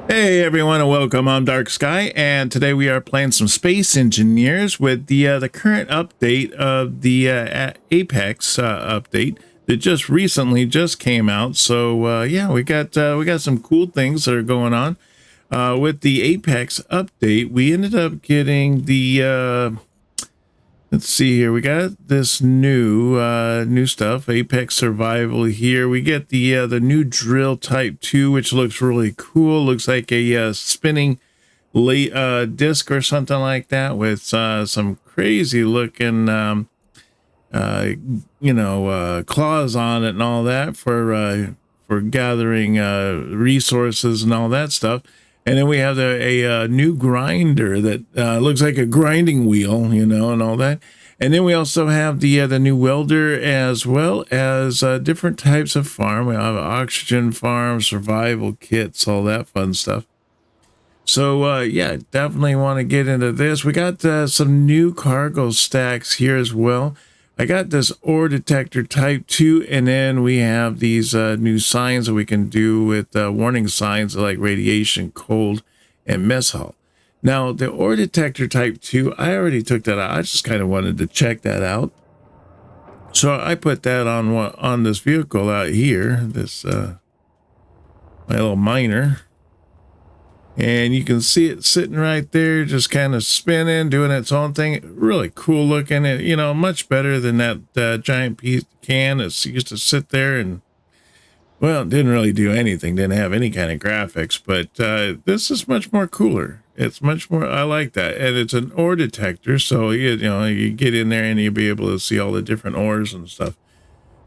Hey everyone and welcome. I'm Dark Sky, and today we are playing some Space Engineers with the current update of the Apex update that just recently came out. So yeah, we got some cool things that are going on with the Apex update. We ended up getting the let's see here. We got this new stuff, Apex Survival here. We get the new drill type 2, which looks really cool. Looks like a spinning disc or something like that with some crazy looking claws on it and all that for gathering resources and all that stuff. And then we have a new grinder that looks like a grinding wheel, and all that. And then we also have the new welder, as well as different types of farm. We have oxygen farm, survival kits, all that fun stuff. So yeah, definitely want to get into this. We got some new cargo stacks here as well. I got this ore detector type 2, and then we have these new signs that we can do with warning signs like radiation, cold, and mess hall. Now, the ore detector type 2, I already took that out. I just kind of wanted to check that out. So I put that on this vehicle out here, this my little miner. And you can see it sitting right there, just kind of spinning, doing its own thing. Really cool looking. Much better than that giant piece can that used to sit there and, well, it didn't really do anything. Didn't have any kind of graphics. But this is much more cooler. It's much more, I like that. And it's an ore detector. So, you get in there and you'll be able to see all the different ores and stuff.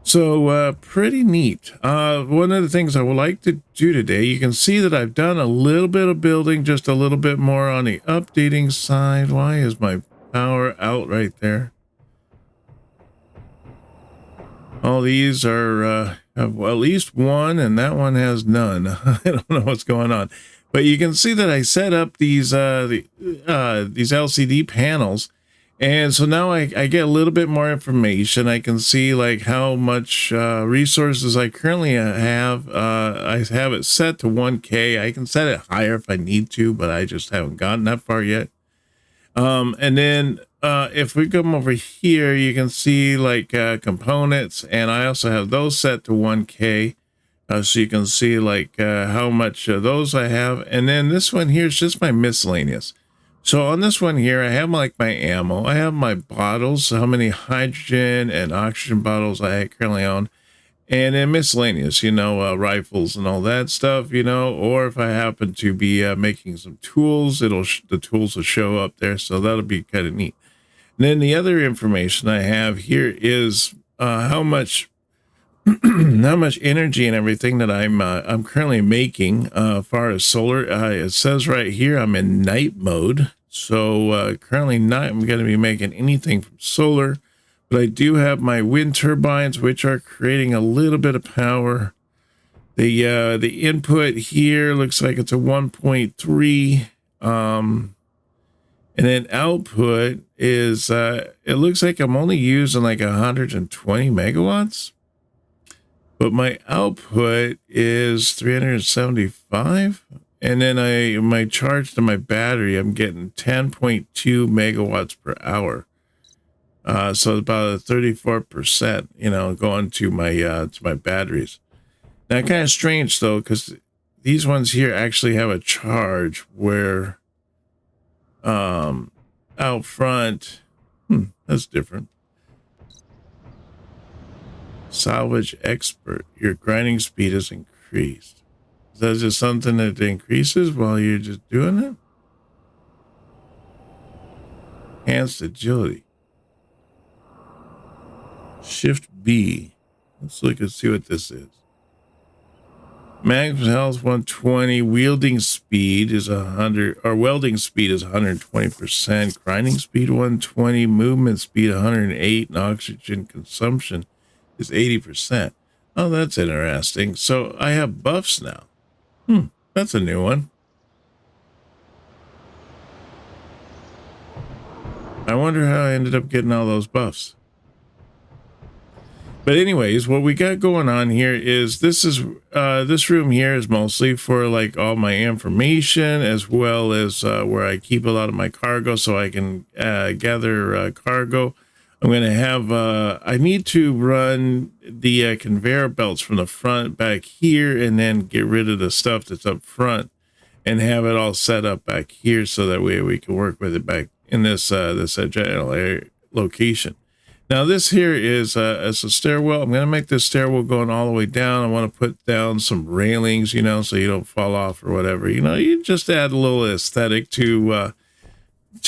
So pretty neat. One of the things I would like to do today, you can see that I've done a little bit of building, just a little bit more on the updating side. Why is my power out right there? All these are have at least one, and that one has none. I don't know what's going on, but you can see that I set up these LCD panels. And so now I get a little bit more information. I can see like how much resources I currently have. I have it set to 1K. I can set it higher if I need to, but I just haven't gotten that far yet. And then if we come over here, you can see like components, and I also have those set to 1K. So you can see like how much of those I have. And then this one here is just my miscellaneous. So on this one here, I have like my ammo. I have my bottles, how many hydrogen and oxygen bottles I currently own. And then miscellaneous, rifles and all that stuff, or if I happen to be making some tools, the tools will show up there. So that'll be kind of neat. And then the other information I have here is how much how much energy and everything that I'm currently making as far as solar. It says right here I'm in night mode, so currently not I'm going to be making anything from solar, but I do have my wind turbines, which are creating a little bit of power. The input here looks like it's a 1.3, and then output is it looks like I'm only using like 120 megawatts. But my output is 375, and then my charge to my battery, I'm getting 10.2 megawatts per hour. So about a 34%, going to my batteries. Now, kind of strange though, because these ones here actually have a charge where out front, that's different. Salvage expert, your grinding speed is increased. Is that just something that increases while you're just doing it? Enhanced agility. Shift B. Let's look and see what this is. Max health 120, wielding speed is 100, or welding speed is 120%, grinding speed 120, movement speed 108, and oxygen consumption is 80%. Oh, that's interesting. So I have buffs now. That's a new one. I wonder how I ended up getting all those buffs. But anyways, what we got going on here is this room here is mostly for like all my information, as well as where I keep a lot of my cargo, so I can gather cargo. I'm going to have I need to run the conveyor belts from the front back here, and then get rid of the stuff that's up front and have it all set up back here, so that way we can work with it back in this general area location. Now this here is a stairwell. I'm going to make this stairwell going all the way down. I want to put down some railings, you know, so you don't fall off or whatever. You know, you just add a little aesthetic to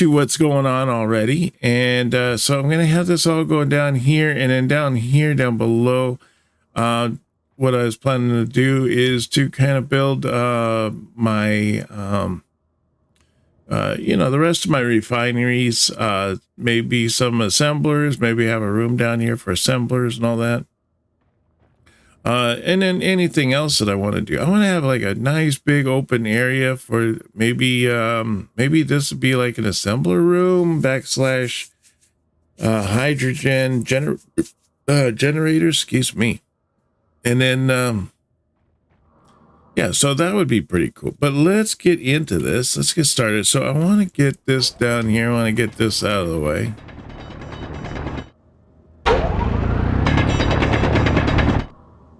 what's going on already. And so I'm going to have this all going down here, and then down here, down below, what I was planning to do is to kind of build my you know, the rest of my refineries, maybe some assemblers, maybe have a room down here for assemblers and all that. And then anything else that I want to do. I want to have like a nice big open area for maybe this would be like an assembler room backslash hydrogen generator, excuse me. And then yeah, so that would be pretty cool. But let's get into this. Let's get started. So I want to get this down here. I want to get this out of the way.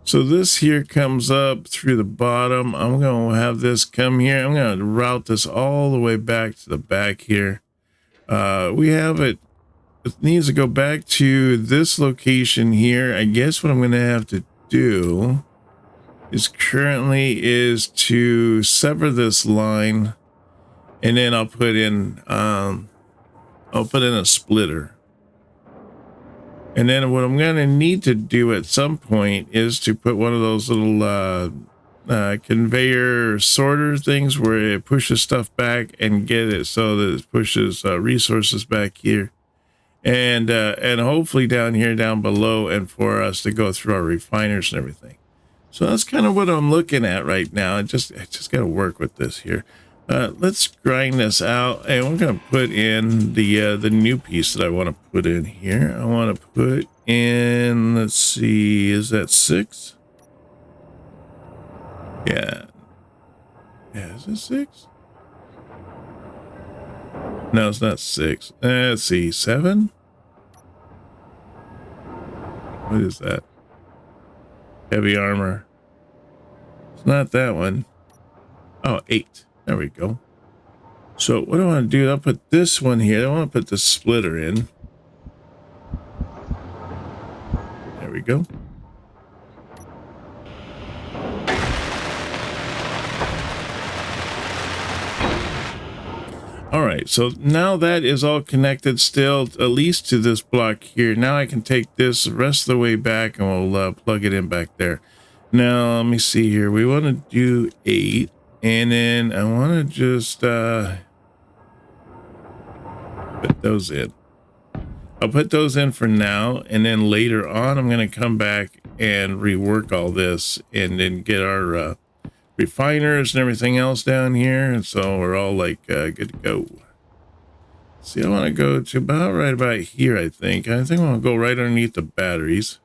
So this here comes up through the bottom. I'm going to have this come here. I'm going to route this all the way back to the back here. We have it. It needs to go back to this location here. I guess what I'm going to have to do is to sever this line, and then I'll put in a splitter. And then what I'm going to need to do at some point is to put one of those little conveyor sorter things where it pushes stuff back and get it so that it pushes resources back here, and hopefully down here, down below, and for us to go through our refiners and everything. So that's kind of what I'm looking at right now. I just got to work with this here. Let's grind this out, and we're going to put in the new piece that I want to put in here. I want to put in, let's see, is that 6? Yeah. Yeah, is it 6? No, it's not 6. Let's see, 7? What is that? Heavy armor. It's not that one. Oh, 8. There we go. So what I want to do, I'll put this one here. I want to put the splitter in. There we go. All right, so now that is all connected still, at least to this block here. Now I can take this the rest of the way back, and we'll plug it in back there. Now, let me see here. We want to do 8, and then I want to just put those in. I'll put those in for now, and then later on, I'm going to come back and rework all this, and then get our refiners and everything else down here, and so we're all like good to go. See, I want to go to right about here. I think I want to go right underneath the batteries,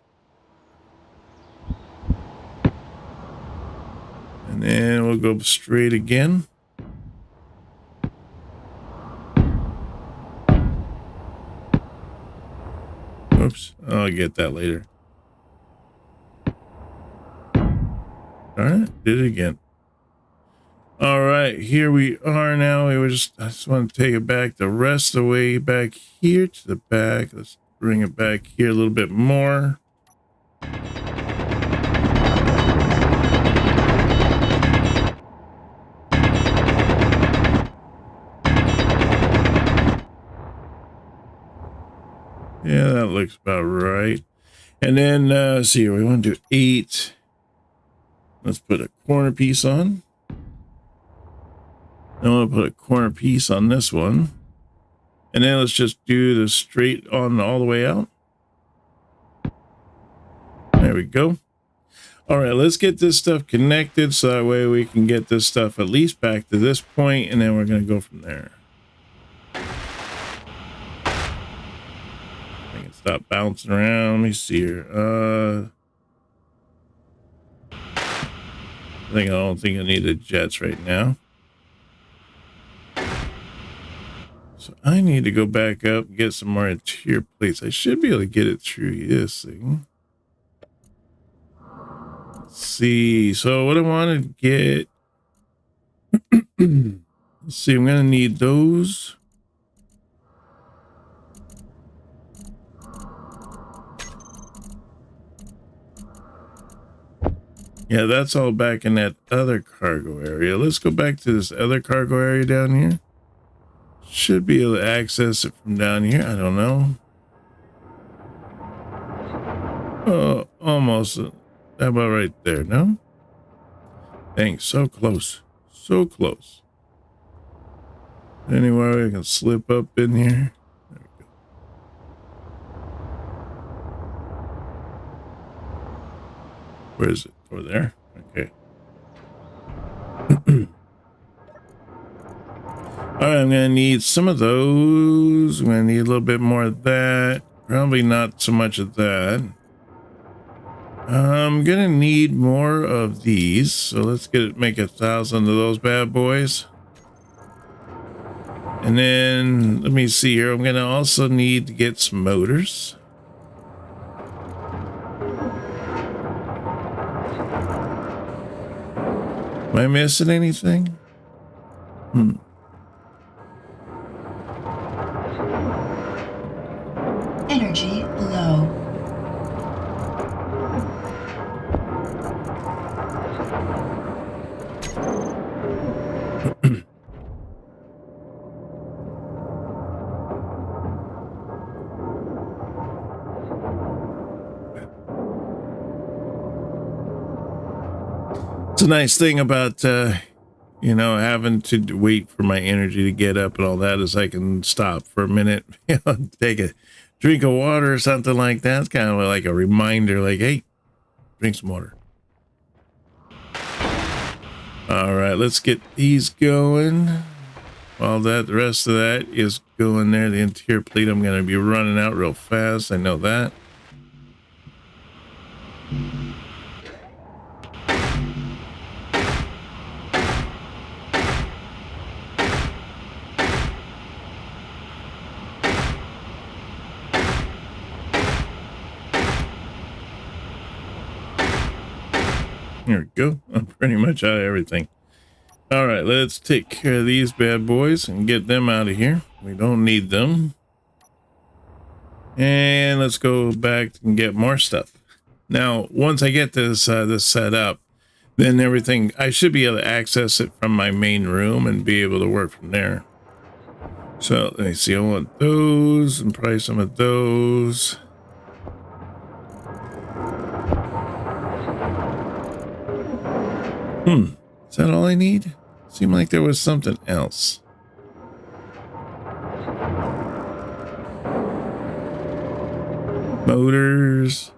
and then we'll go straight again. Oops, I'll get that later. All right, did it again. All right, here we are now. I just want to take it back the rest of the way back here to the back. Let's bring it back here a little bit more. Yeah, that looks about right. And then, let's see, we want to do 8. Let's put a corner piece on. I want to put a corner piece on this one. And then let's just do the straight on all the way out. There we go. All right, let's get this stuff connected so that way we can get this stuff at least back to this point, and then we're going to go from there. I think it's stop bouncing around. Let me see here. I don't think I need the jets right now. So I need to go back up and get some more interior plates. I should be able to get it through this thing. Let's see. So what I want to get. Let's see. I'm going to need those. Yeah, that's all back in that other cargo area. Let's go back to this other cargo area down here. Should be able to access it from down here. I don't know. Oh, almost. How about right there? No? Dang, so close. So close. Anywhere I can slip up in here. There we go. Where is it? Over there? Okay. All right, I'm going to need some of those. I'm going to need a little bit more of that. Probably not so much of that. I'm going to need more of these. So let's make 1,000 of those bad boys. And then let me see here. I'm going to also need to get some motors. Am I missing anything? Energy low. It's a nice thing about, you know, having to wait for my energy to get up and all that is I can stop for a minute, you know, take a drink of water or something like that. It's kind of like a reminder, like, hey, drink some water. All right, let's get these going. While the rest of that is going there, the interior plate, I'm going to be running out real fast. I know that. Here we go. I'm pretty much out of everything. All right, let's take care of these bad boys and get them out of here. We don't need them. And let's go back and get more stuff. Now, once I get this set up, then everything, I should be able to access it from my main room and be able to work from there. So let me see. I want those and probably some of those. Is that all I need? Seemed like there was something else. Motors.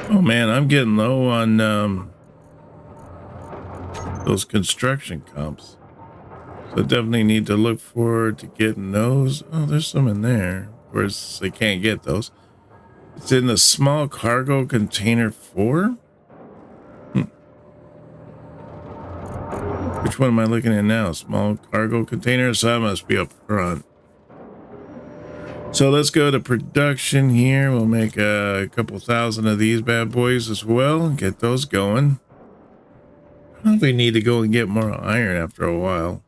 Oh man, I'm getting low on those construction comps. So I definitely need to look forward to getting those. Oh, there's some in there. Of course, they can't get those. It's in the small cargo container 4. Which one am I looking at now? Small cargo container. So that must be up front. So let's go to production here. We'll make a couple thousand of these bad boys as well and get those going. Probably need to go and get more iron after a while.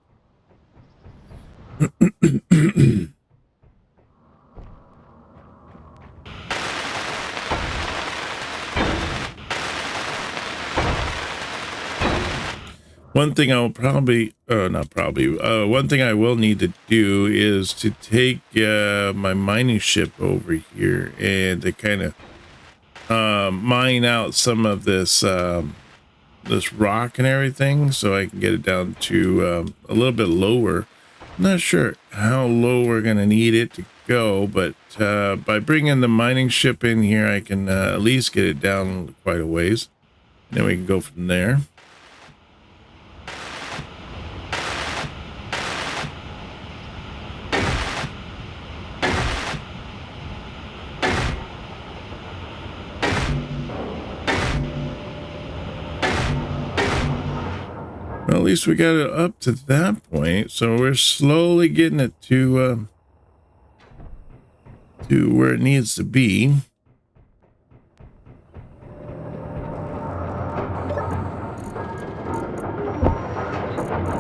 One thing I'll probably, one thing I will need to do is to take my mining ship over here and to kind of mine out some of this this rock and everything, so I can get it down to a little bit lower. I'm not sure how low we're gonna need it to go, but by bringing the mining ship in here, I can at least get it down quite a ways. And then we can go from there. Well, at least we got it up to that point, so we're slowly getting it to where it needs to be.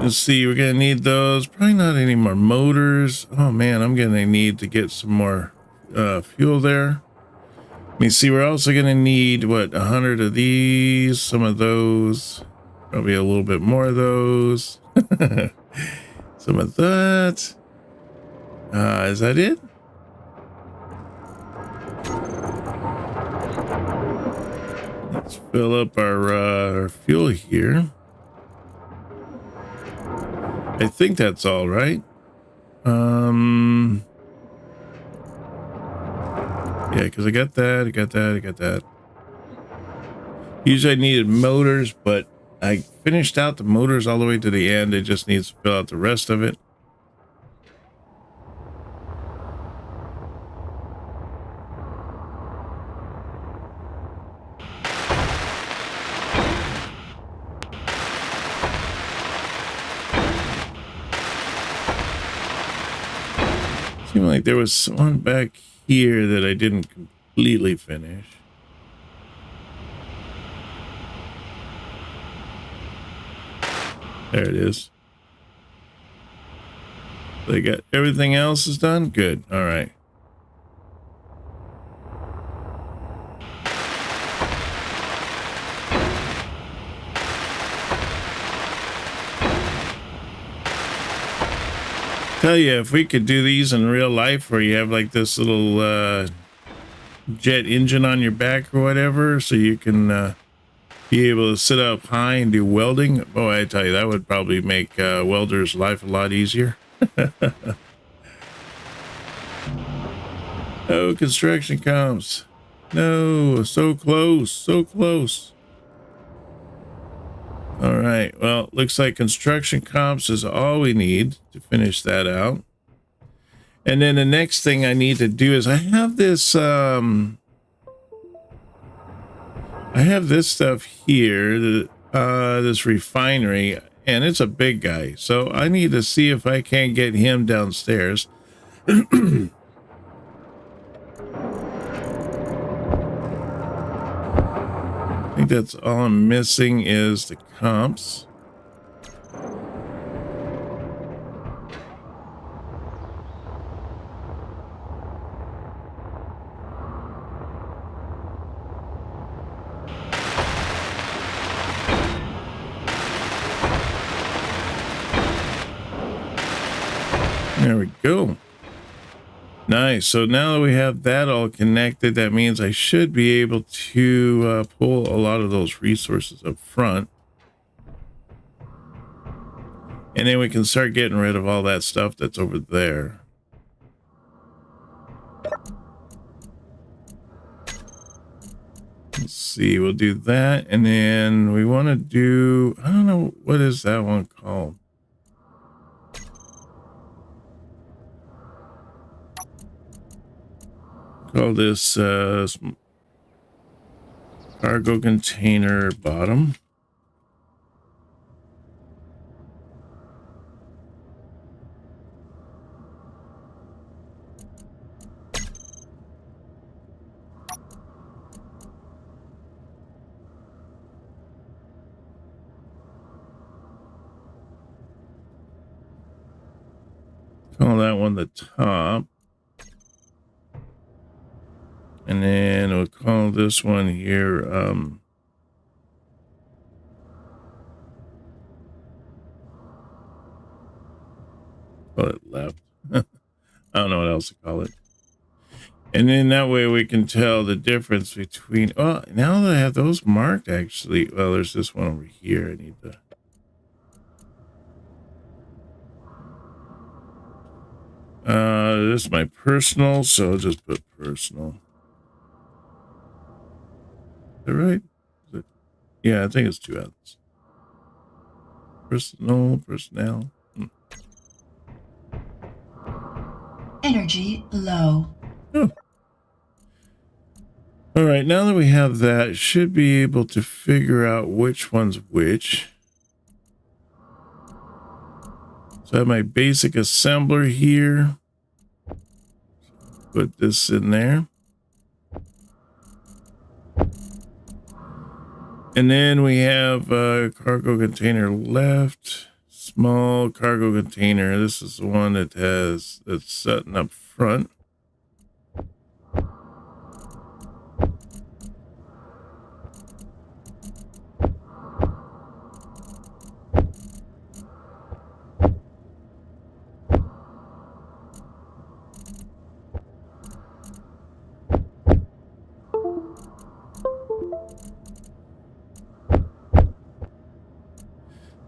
Let's see, we're gonna need those. Probably not any more motors. Oh man, I'm gonna need to get some more fuel there. Let me see, we're also gonna need what, 100 of these, some of those, probably a little bit more of those. Some of that. Is that it? Let's fill up our fuel here. I think that's all right. Yeah, because I got that. Usually I needed motors, but I finished out the motors all the way to the end. It just needs to fill out the rest of it. Seemed like there was one back here that I didn't completely finish. There it is. They got everything else is done? Good. All right. Tell you, if we could do these in real life where you have like this little jet engine on your back or whatever, so you can be able to sit up high and do welding. Oh, I tell you, that would probably make welders' life a lot easier. Oh, construction comps. No, so close, so close. All right, well, looks like construction comps is all we need to finish that out. And then the next thing I need to do is I have this stuff here, this refinery, and it's a big guy. So I need to see if I can't get him downstairs. I think that's all I'm missing is the comps. There we go. Nice. So now that we have that all connected, that means I should be able to pull a lot of those resources up front. And then we can start getting rid of all that stuff that's over there. Let's see, we'll do that. And then we want to do, I don't know, what is that one called? Call this cargo container bottom. Call that one the top. And then we'll call this one here, call it left. I don't know what else to call it. And then that way we can tell the difference between, oh, now that I have those marked, actually, well, there's this one over here. I need to, this is my personal, so I'll just put personal. Is that right? Is it? Yeah, I think it's 2 N's. Personnel. Energy low. Oh. All right, now that we have that, should be able to figure out which one's which. So I have my basic assembler here. Put this in there. And then we have a cargo container left. Small cargo container. This is the one that has that's setting up front.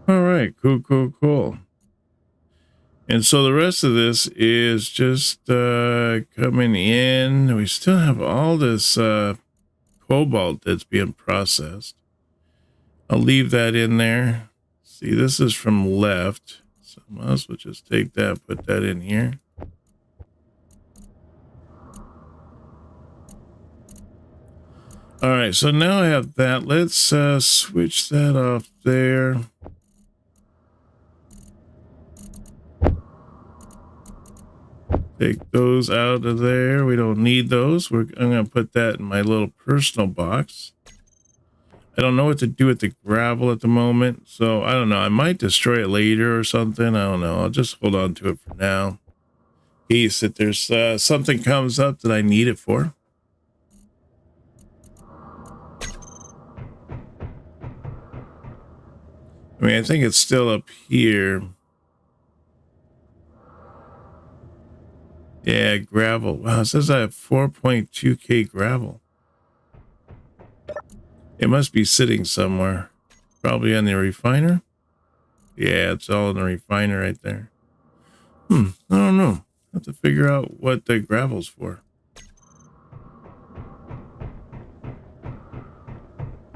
All right, cool. And so the rest of this is just coming in. We still have all this cobalt that's being processed. I'll leave that in there. See, this is from left. Someone else will just take that, put that in here. All right, so now I have that. Let's switch that off there. Take those out of there. We don't need those. I'm going to put that in my little personal box. I don't know what to do with the gravel at the moment, so I don't know. I might destroy it later or something. I don't know. I'll just hold on to it for now. In case that there's something comes up that I need it for. I mean, I think it's still up here. Yeah, gravel. Wow, it says I have 4.2K gravel. It must be sitting somewhere. Probably on the refiner. Yeah, it's all in the refiner right there. I don't know. I have to figure out what the gravel's for.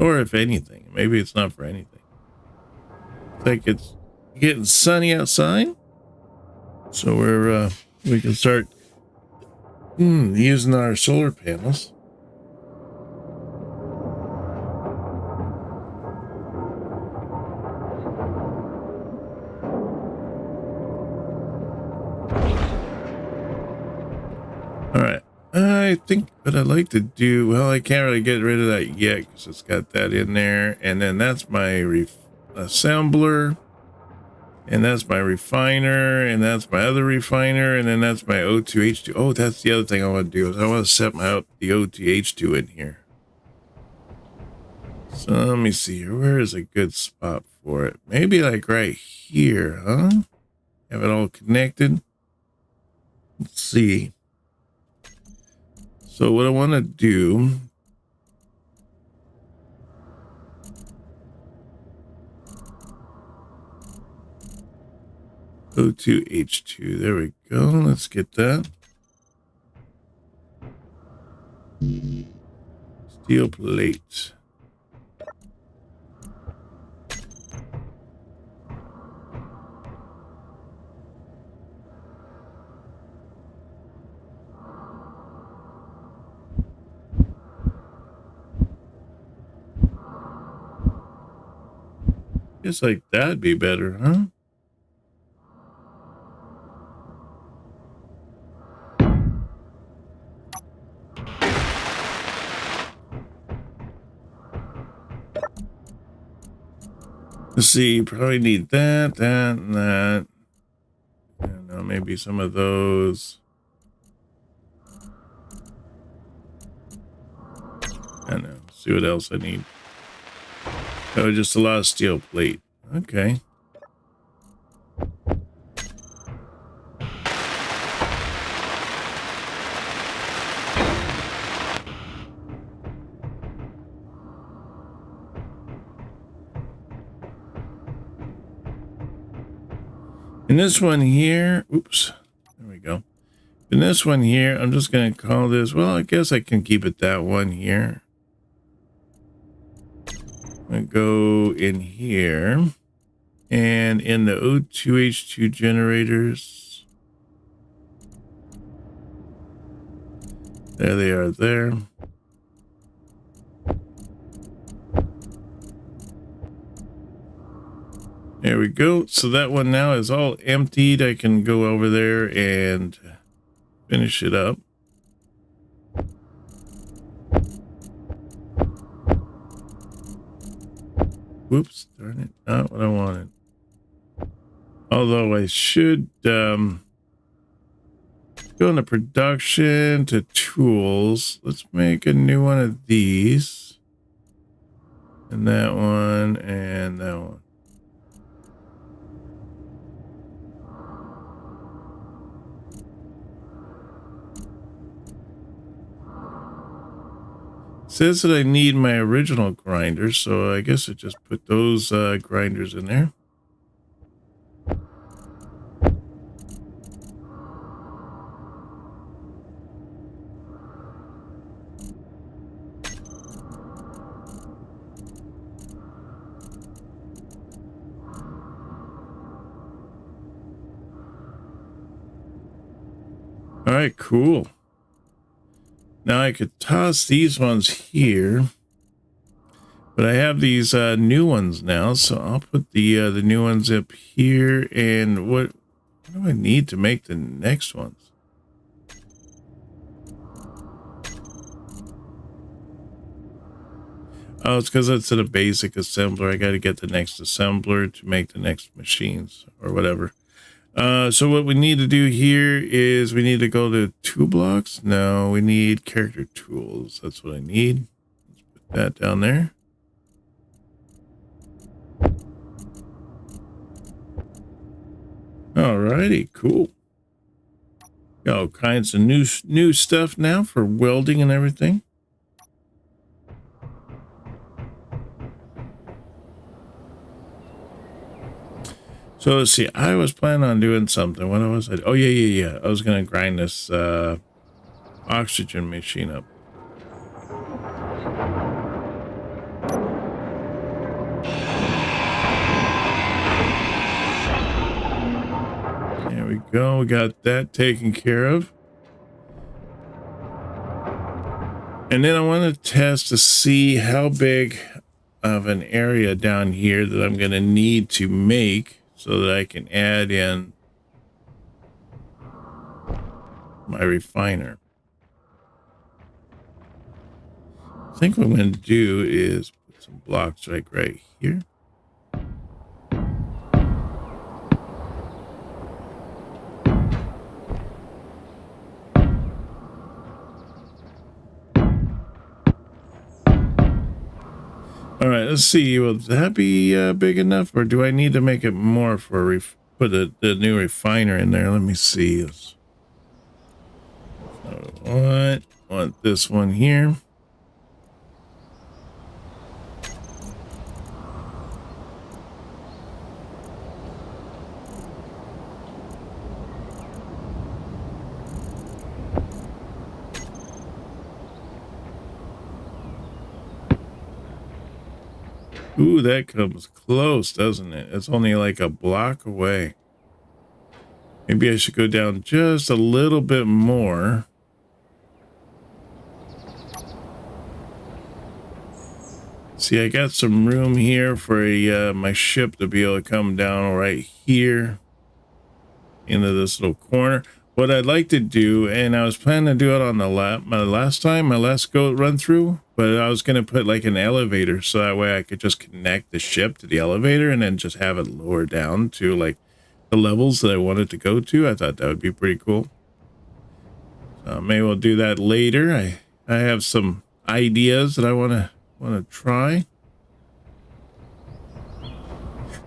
Or if anything. Maybe it's not for anything. It's like it's getting sunny outside. So we can start using our solar panels. All right. I think what I'd like to do, well, I can't really get rid of that yet because it's got that in there. And then that's my assembler. And that's my refiner. And that's my other refiner. And then that's my O2H2. Oh, that's the other thing I want to do is I want to set the O2H2 in here. So let me see here. Where is a good spot for it? Maybe like right here, huh? Have it all connected. Let's see. So what I want to do O2H2. There we go. Let's get that. Steel plate. Guess like that'd be better, huh? Let's see, you probably need that, and that. I don't know, maybe some of those. I don't know. See what else I need. Oh, just a lot of steel plate. Okay. In this one here, oops, there we go. In this one here, I'm just going to call this, well, I guess I can keep it that one here. I'm going to go in here and in the O2H2 generators. There they are there. There we go. So that one now is all emptied. I can go over there and finish it up. Whoops, darn it. Not what I wanted. Although I should go into production to tools. Let's make a new one of these. And that one and that one. Says that I need my original grinder, so I guess I just put those grinders in there. All right, cool. Now I could toss these ones here, but I have these new ones now, so I'll put the new ones up here. And what do I need to make the next ones? Oh, it's because it's a basic assembler. I got to get the next assembler to make the next machines or whatever. So what we need to do here is we need to go to 2 blocks. No, we need character tools. That's what I need. Let's put that down there. Alrighty, cool. Got all kinds of new stuff now for welding and everything. So let's see. I was planning on doing something. What was I? Oh yeah. I was gonna grind this oxygen machine up. There we go. We got that taken care of. And then I want to test to see how big of an area down here that I'm going to need to make so that I can add in my refiner. I think what I'm going to do is put some blocks like right here. All right, let's see. Will that be big enough, or do I need to make it more for put the new refiner in there? Let me see. Want this one here. Ooh, that comes close, doesn't it? It's only like a block away. Maybe I should go down just a little bit more. See, I got some room here for my ship to be able to come down right here into this little corner. What I'd like to do, and I was planning to do it on the my last go run through, but I was going to put like an elevator so that way I could just connect the ship to the elevator and then just have it lower down to like the levels that I wanted to go to. I thought that would be pretty cool. Maybe we'll do that later. I have some ideas that I want to try.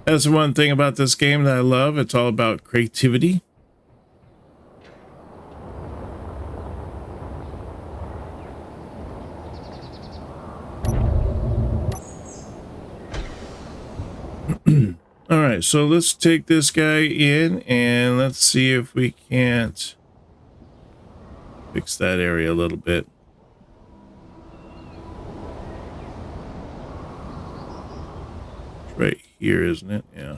That's one thing about this game that I love. It's all about creativity. All right, so let's take this guy in and let's see if we can't fix that area a little bit. It's right here, isn't it? Yeah.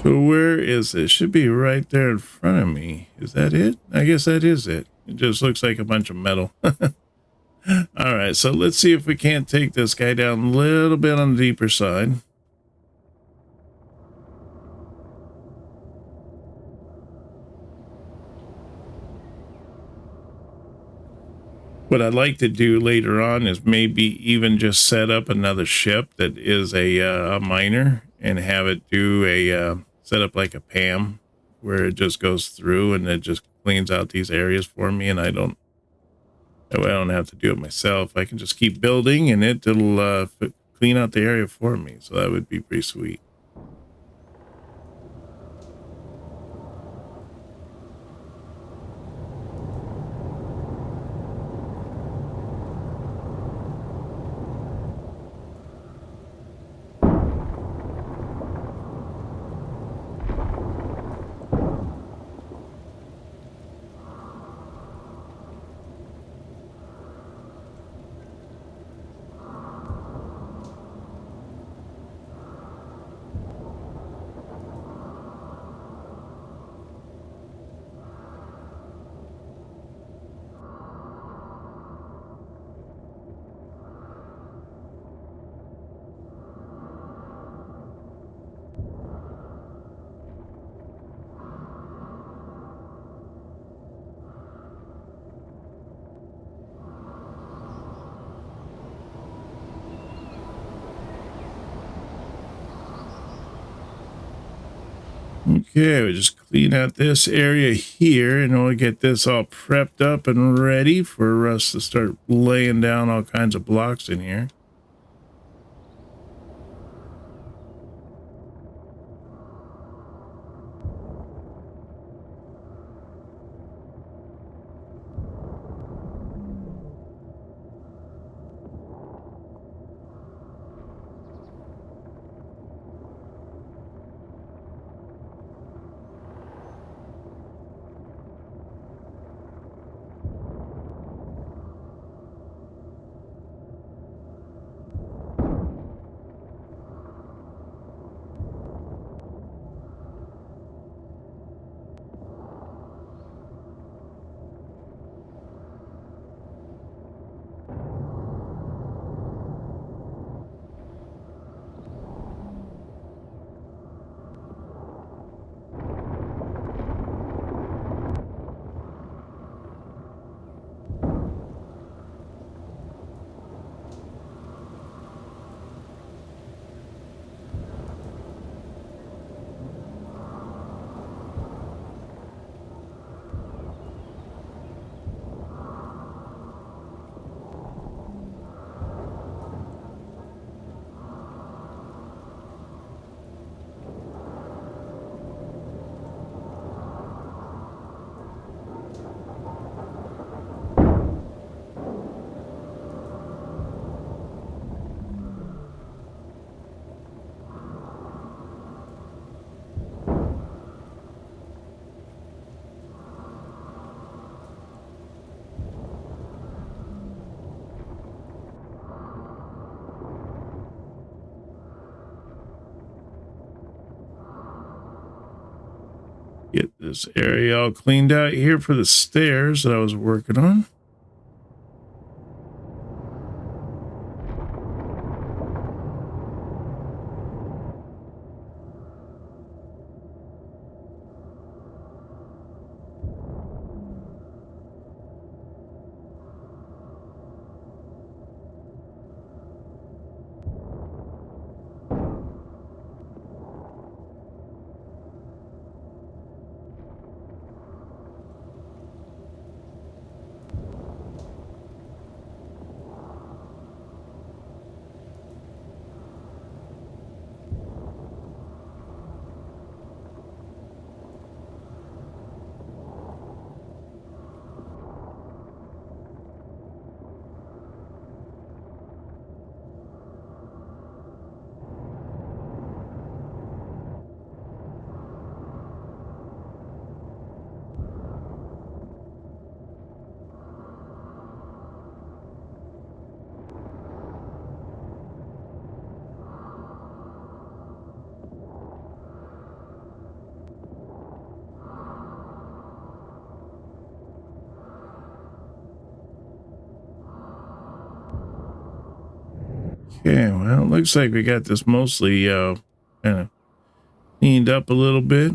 So where is it? Should be right there in front of me. Is that it? I guess that is it. It just looks like a bunch of metal. All right, so let's see if we can't take this guy down a little bit on the deeper side. What I'd like to do later on is maybe even just set up another ship that is a miner and have it do a set up like a PAM where it just goes through and it just cleans out these areas for me, and I don't have to do it myself. I can just keep building and it'll clean out the area for me. So that would be pretty sweet. Okay, we just clean out this area here and we'll get this all prepped up and ready for us to start laying down all kinds of blocks in here. Get this area all cleaned out here for the stairs that I was working on. Okay, well, it looks like we got this mostly kind of cleaned up a little bit.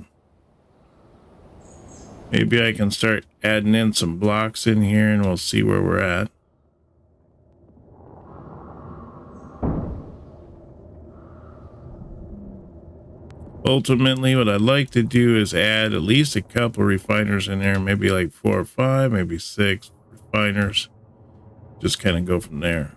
Maybe I can start adding in some blocks in here and we'll see where we're at. Ultimately, what I'd like to do is add at least a couple refiners in there, maybe like 4 or 5, maybe 6 refiners. Just kind of go from there.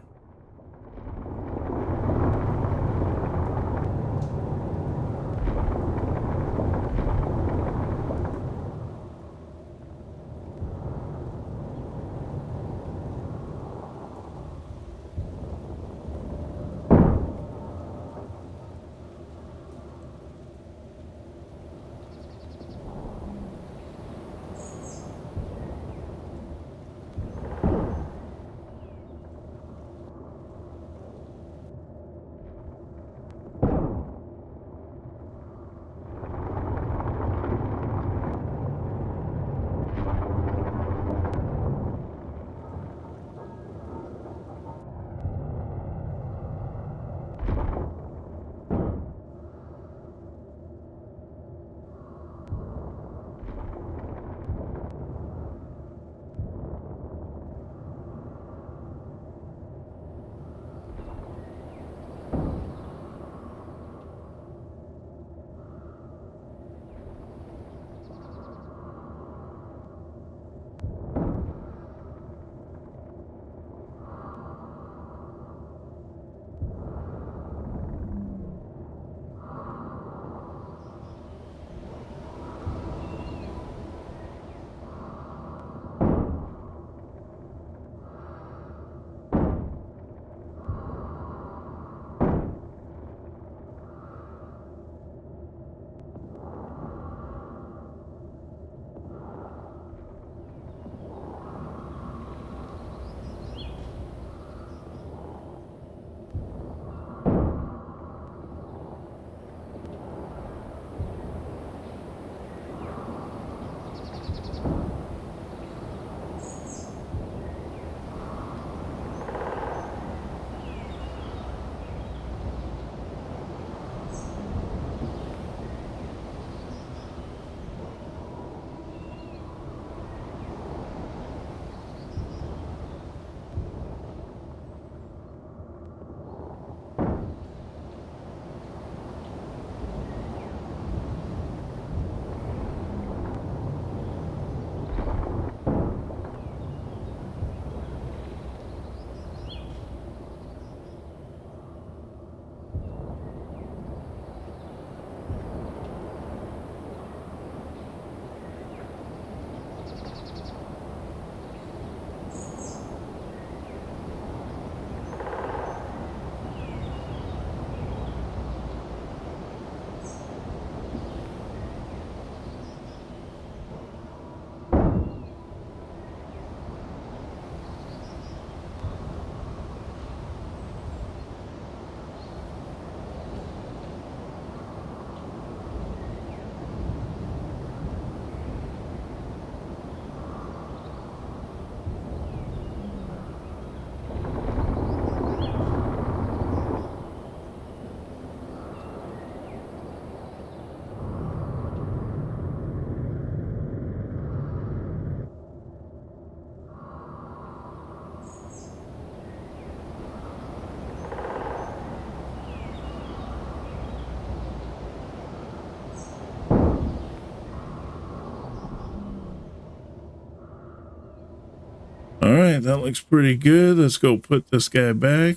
All right, that looks pretty good. Let's go put this guy back.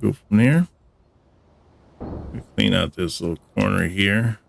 Go from there. Clean out this little corner here.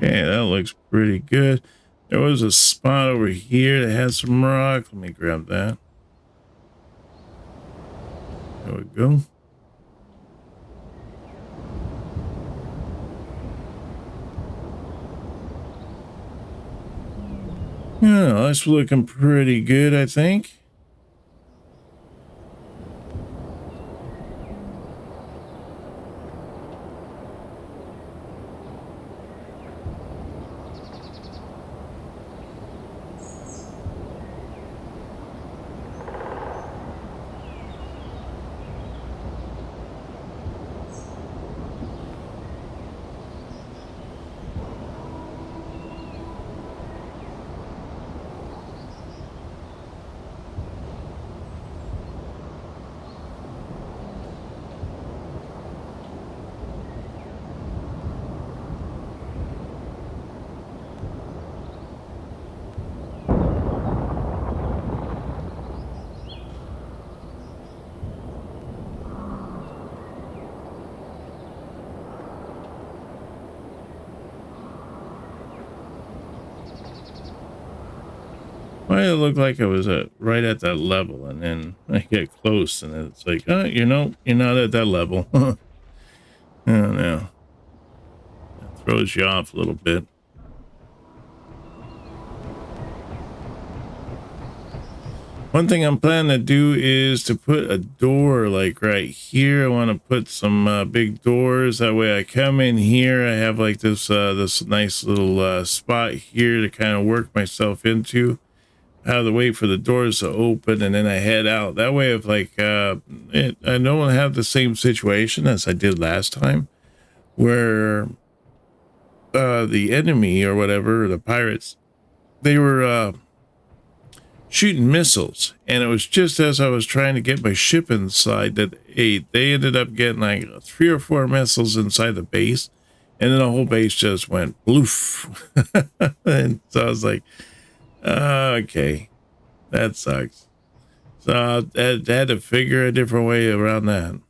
Okay, that looks pretty good. There was a spot over here that had some rock. Let me grab that. There we go. Yeah, that's looking pretty good, I think. Why did it look like I was right at that level, and then I get close, and it's like, oh, you're not at that level. I don't know. That throws you off a little bit. One thing I'm planning to do is to put a door like right here. I want to put some big doors. That way I come in here. I have like this nice little spot here to kind of work myself into. I have to wait for the doors to open, and then I head out. That way, if like I don't have the same situation as I did last time, where the enemy or whatever, the pirates, they were shooting missiles, and it was just as I was trying to get my ship inside that they ended up getting like 3 or 4 missiles inside the base, and then the whole base just went bloof. And so I was like, okay, that sucks. So I had to figure a different way around that.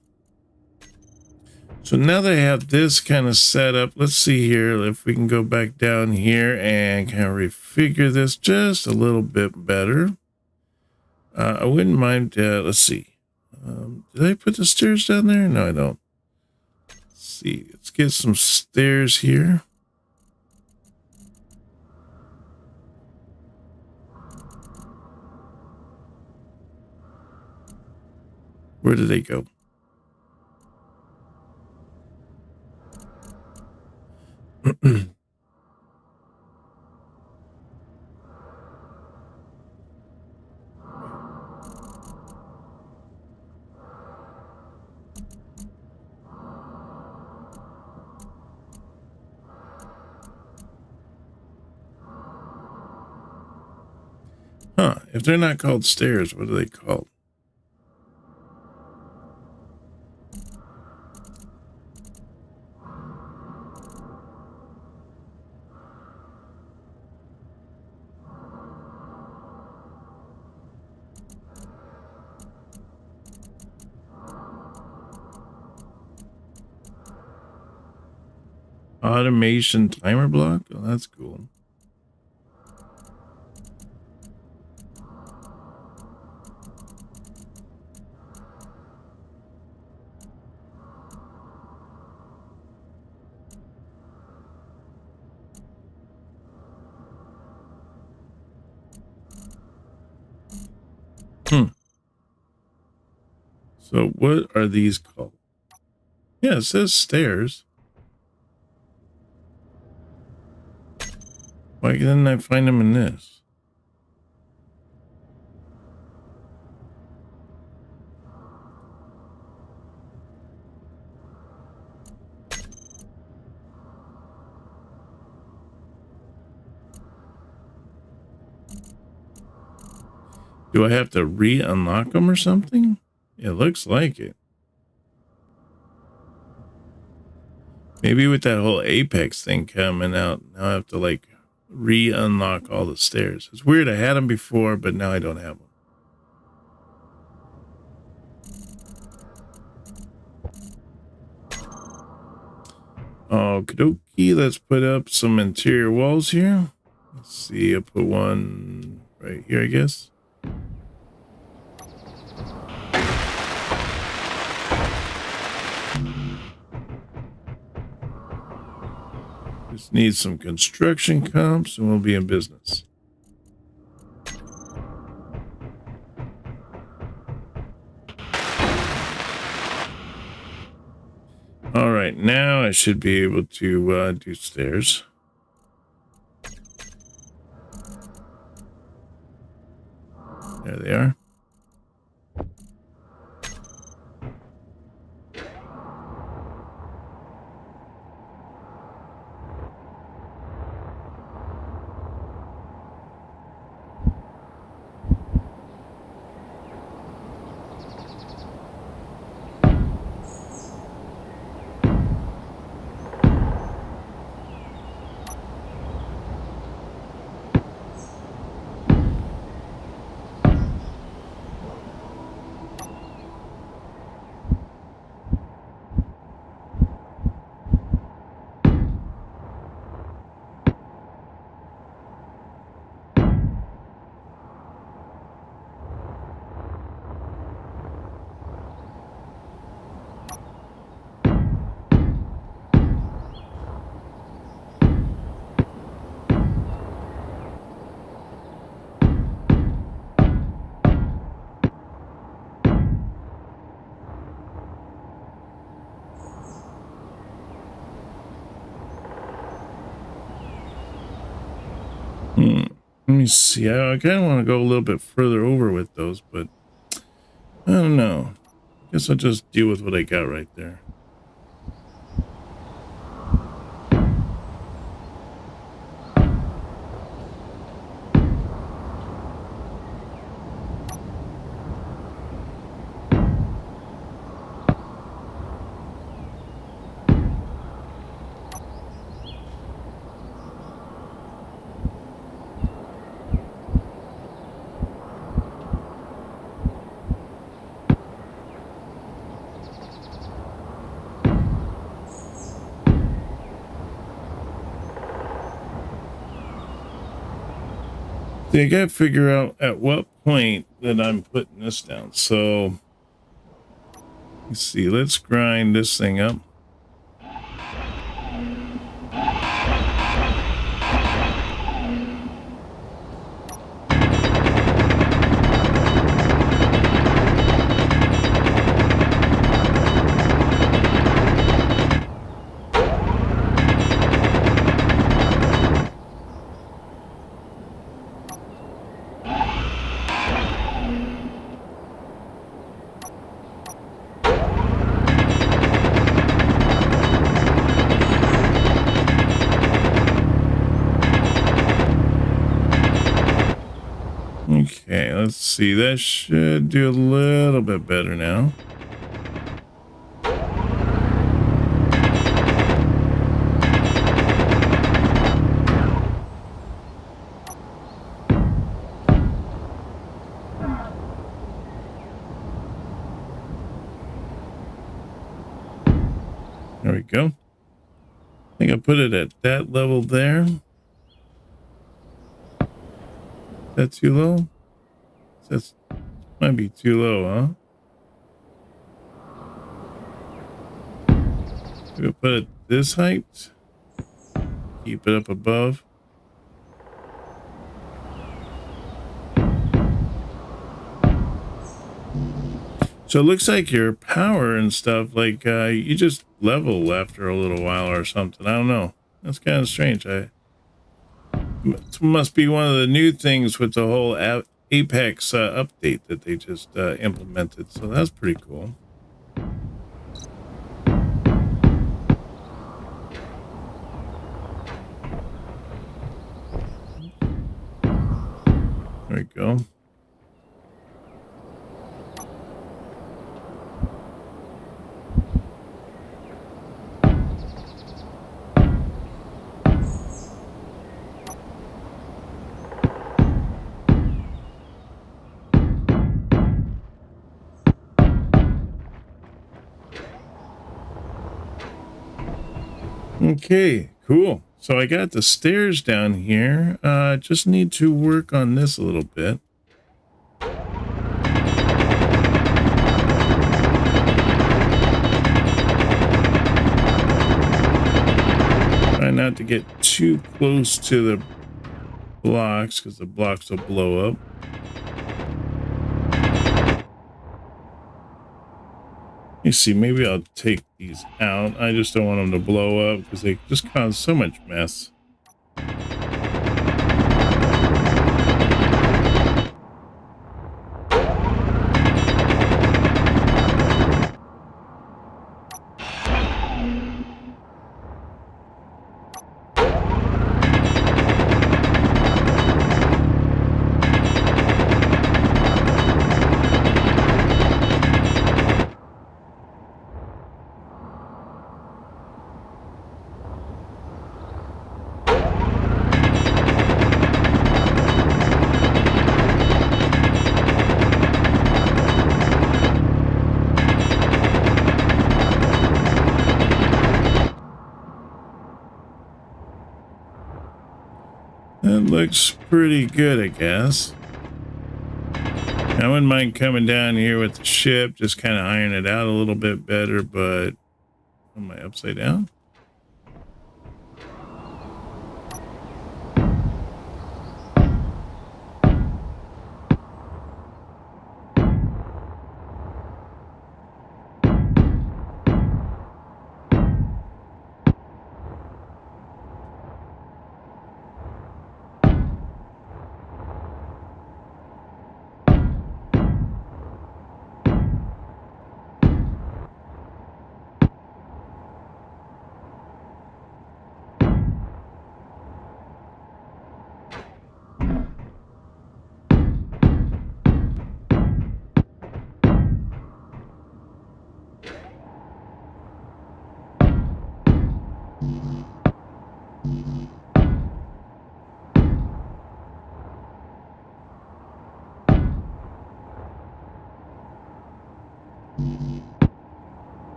So now that I have this kind of set up, let's see here if we can go back down here and kind of refigure this just a little bit better. I wouldn't mind, let's see. Did I put the stairs down there? No, I don't. Let's see, let's get some stairs here. Where did they go? Huh, if they're not called stairs, what are they called? Automation timer block? Oh, that's cool. So what are these called? Yeah, it says stairs. Why didn't I find them in this? Do I have to re-unlock them or something? It looks like it. Maybe with that whole Apex thing coming out, now I have to like re-unlock all the stairs. It's weird. I had them before, but now I don't have them. Okie dokie, let's put up some interior walls here. Let's see, I'll put one right here, I guess. Just need some construction comps and we'll be in business. All right, now I should be able to do stairs. There they are. Let me see. I kind of want to go a little bit further over with those, but I don't know. I guess I'll just deal with what I got right there. I gotta figure out at what point that I'm putting this down. So let's see, let's grind this thing up. Okay, let's see. That should do a little bit better now. There we go. I think I put it at that level there. Is that too low? That's might be too low, huh? We'll put it this height. Keep it up above. So it looks like your power and stuff, like you just level after a little while or something. I don't know. That's kind of strange. It must be one of the new things with the whole Apex update that they just implemented. So that's pretty cool. There we go. Okay, cool. So I got the stairs down here. Just need to work on this a little bit. Try not to get too close to the blocks because the blocks will blow up. You see, maybe I'll take these out. I just don't want them to blow up because they just cause so much mess. That looks pretty good, I guess. I wouldn't mind coming down here with the ship, just kind of iron it out a little bit better, but am I upside down?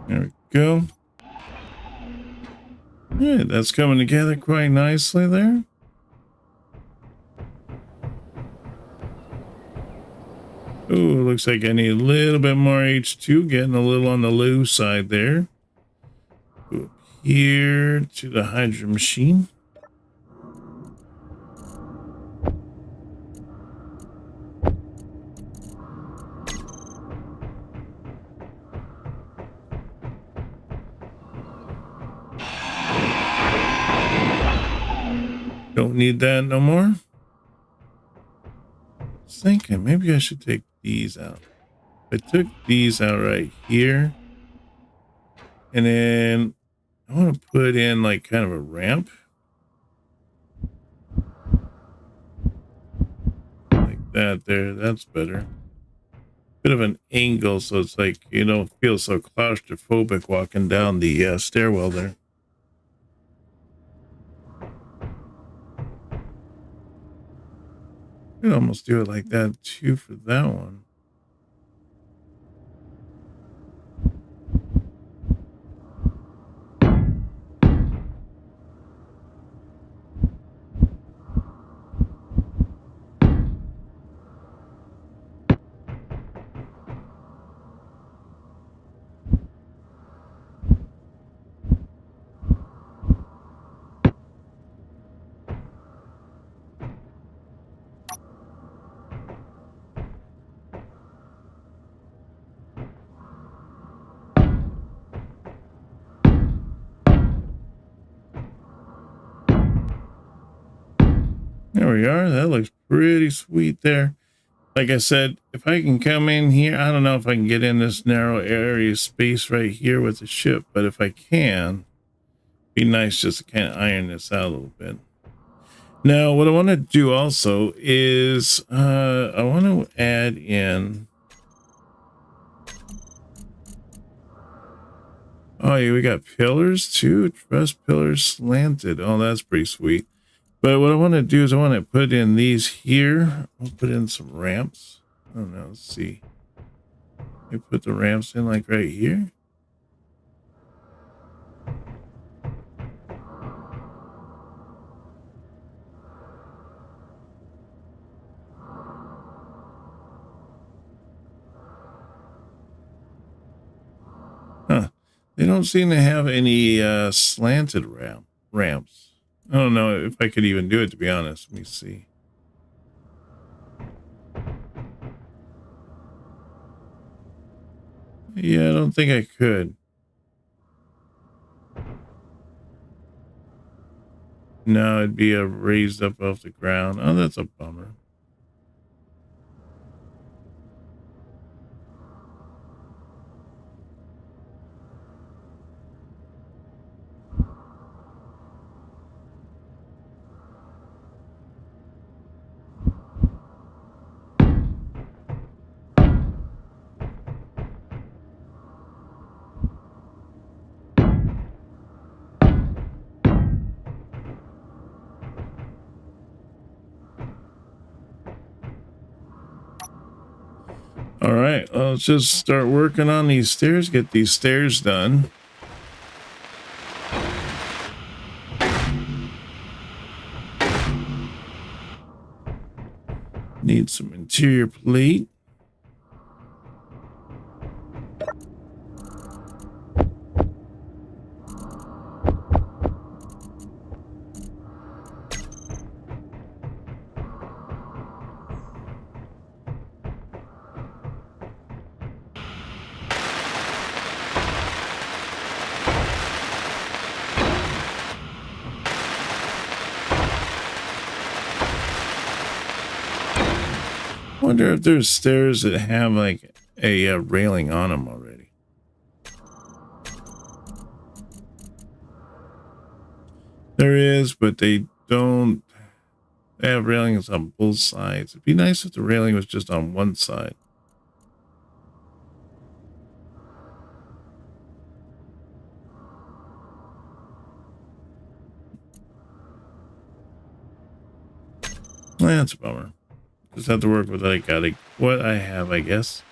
There we go. All right, that's coming together quite nicely there. Oh, looks like I need a little bit more H2, getting a little on the low side there. Go up here to the hydro machine. Don't need that no more. I was thinking maybe I should take these out. I took these out right here. And then I want to put in like kind of a ramp. Like that there. That's better. Bit of an angle so it's like you don't feel so claustrophobic walking down the stairwell there. Could almost do it like that too for that one. There we are. That looks pretty sweet there. Like I said, if I can come in here, I don't know if I can get in this narrow area space right here with the ship, but if I can, be nice just to kind of iron this out a little bit. Now, what I want to do also is I want to add in. Oh, yeah, we got pillars too. Truss pillars slanted. Oh, that's pretty sweet. But what I want to do is I want to put in these here. I'll put in some ramps. I don't know. Let's see. They put the ramps in like right here. Huh. They don't seem to have any slanted ramps. I don't know if I could even do it, to be honest. Let me see. Yeah, I don't think I could. No, it'd be a raised up off the ground. Oh, that's a bummer. All right, let's just start working on these stairs, get these stairs done. Need some interior plate. Wonder if there's stairs that have like a railing on them already. There is, but they don't have railings on both sides. It'd be nice if the railing was just on one side. That's a bummer. Just have to work with what I have, I guess.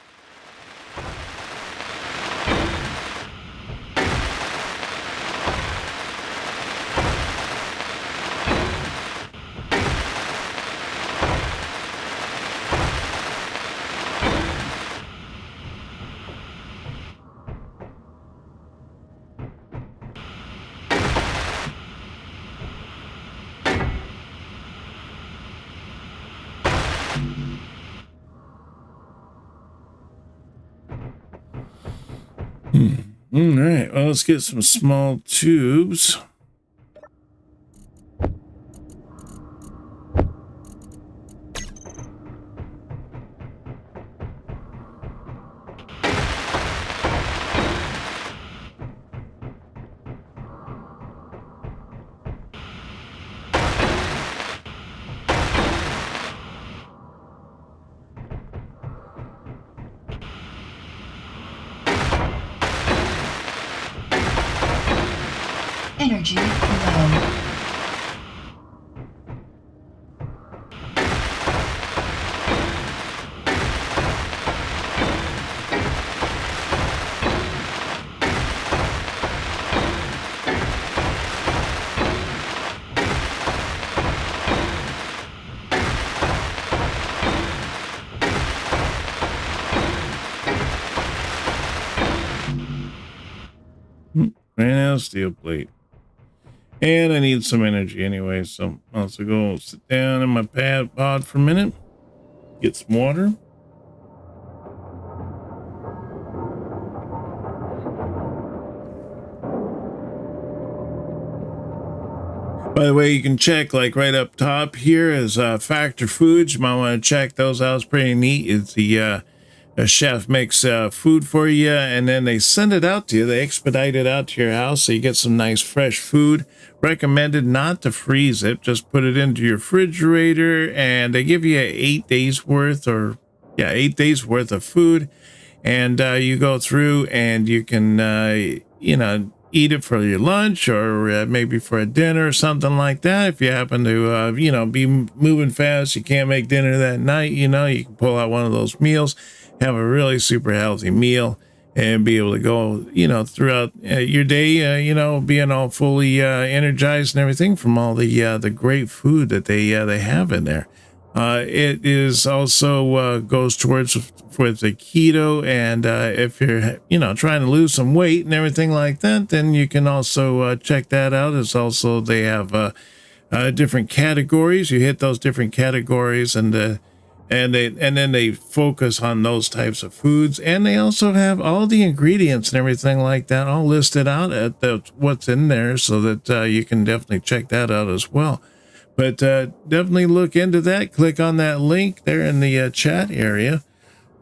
All right, well, let's get some small tubes. Energy low. Ran out of steel plate. And I need some energy anyway, so I'll also go sit down in my pod for a minute, get some water. By the way, you can check like right up top here is Factor Foods. You might want to check those out. It's pretty neat. It's the a chef makes food for you, and then they send it out to you. They expedite it out to your house, so you get some nice fresh food. Recommended not to freeze it. Just put it into your refrigerator, and they give you 8 days worth, or 8 days worth of food. And you go through, and you can, eat it for your lunch, or maybe for a dinner or something like that. If you happen to, be moving fast, you can't make dinner that night, you can pull out one of those meals. have a really super healthy meal and be able to go, throughout your day, being all fully energized and everything from all the great food that they have in there. It is also goes towards with the keto, and if you're trying to lose some weight and everything like that, then you can also check that out. It's also they have different categories. You hit those different categories, and then they focus on those types of foods, and they also have all the ingredients and everything like that all listed out at what's in there, so that you can definitely check that out as well. But definitely look into that. Click on that link there in the chat area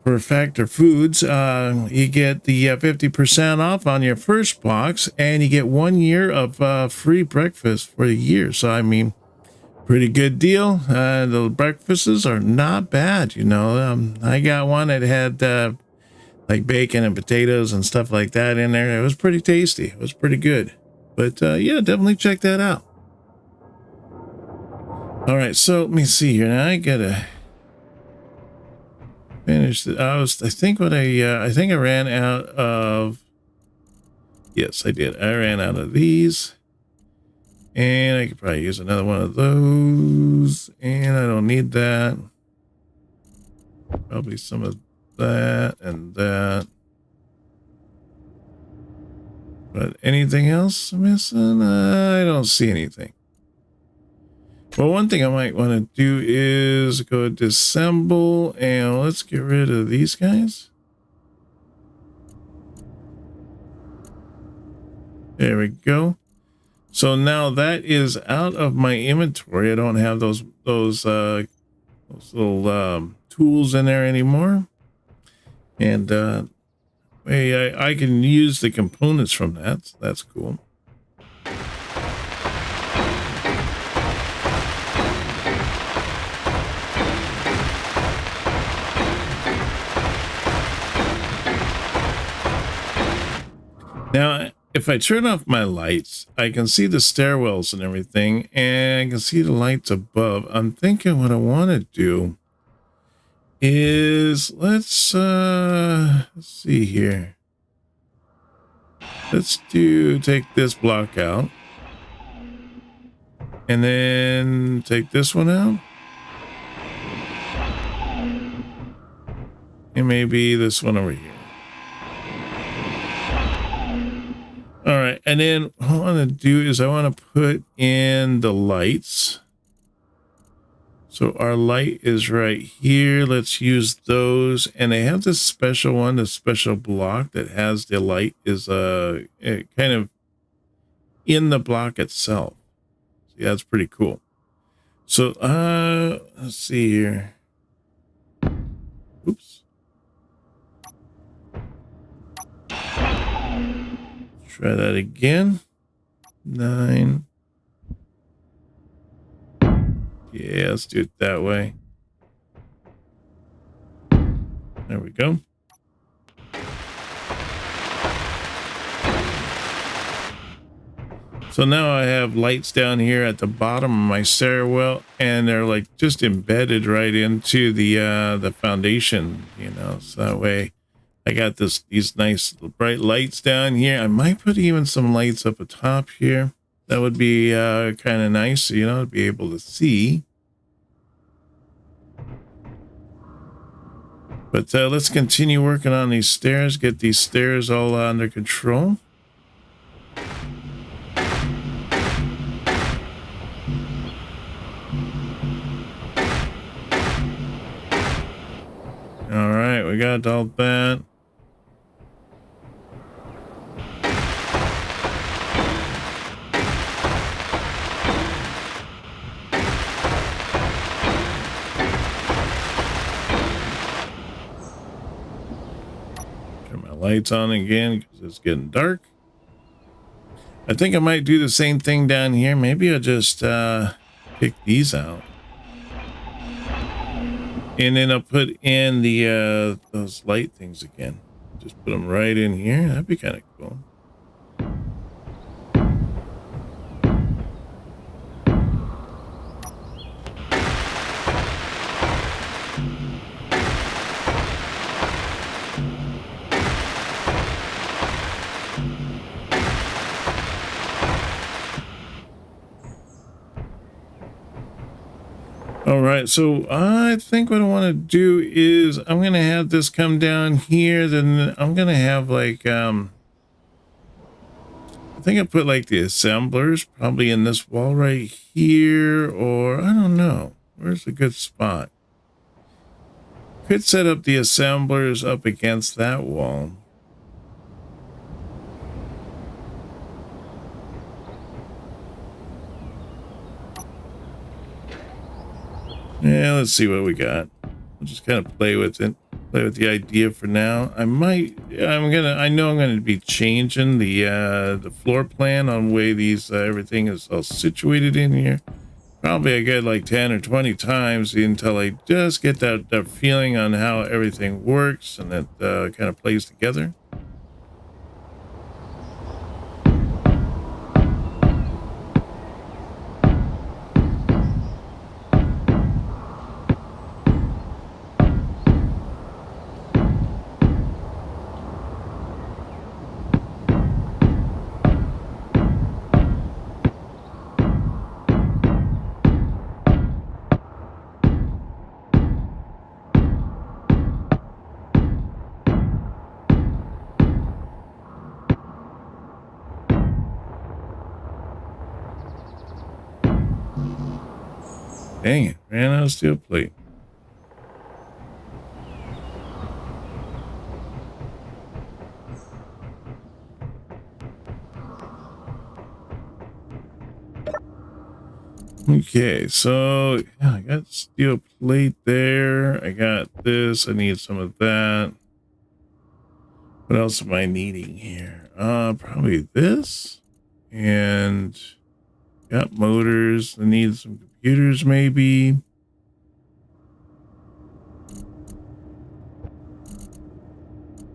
for Factor Foods. You get the 50% off on your first box, and you get 1 year of free breakfast for the year. So, I mean, pretty good deal. The breakfasts are not bad. I got one that had like bacon and potatoes and stuff like that in there. It was pretty tasty. It was pretty good. But yeah, definitely check that out. All right, so let me see here. Now I gotta finish. I think I ran out of. Yes, I did. I ran out of these, and I could probably use another one of those. And I don't need that. Probably some of that and that. But anything else missing? I don't see anything. Well, one thing I might want to do is go disassemble, and let's get rid of these guys. There we go. So now that is out of my inventory. I don't have those little tools in there anymore, and I can use the components from that. So that's cool. Now, if I turn off my lights, I can see the stairwells and everything, and I can see the lights above. I'm thinking what I want to do is let's see here. Let's take this block out, and then take this one out, and maybe this one over here. All right, and then what I want to do is I want to put in the lights. So our light is right here. Let's use those. And they have this special one, the special block that has the light is kind of in the block itself. So yeah, that's pretty cool. So let's see here. Oops. Try that again. 9. Yeah, let's do it that way. There we go. So now I have lights down here at the bottom of my stairwell, and they're like just embedded right into the foundation, so that way I got these nice bright lights down here. I might put even some lights up atop here. That would be kind of nice, to be able to see. But let's continue working on these stairs, get these stairs all under control. All right, we got all that. Lights on again because it's getting dark. I think I might do the same thing down here. Maybe I'll just pick these out, and then I'll put in the those light things again. Just put them right in here. That'd be kind of cool. All right, so I think what I want to do is I'm gonna have this come down here. Then I'm gonna have like I think I put like the assemblers probably in this wall right here, or I don't know. Where's a good spot? Could set up the assemblers up against that wall. Yeah, let's see what we got. We'll just kind of play with it, play with the idea for now. I know I'm gonna be changing the floor plan on the way these everything is all situated in here. Probably I get like 10 or 20 times until I just get that feeling on how everything works and that kind of plays together. Dang it, ran out of steel plate. Okay, so yeah, I got steel plate there. I got this. I need some of that. What else am I needing here? Probably this. And got motors. I need some computers maybe.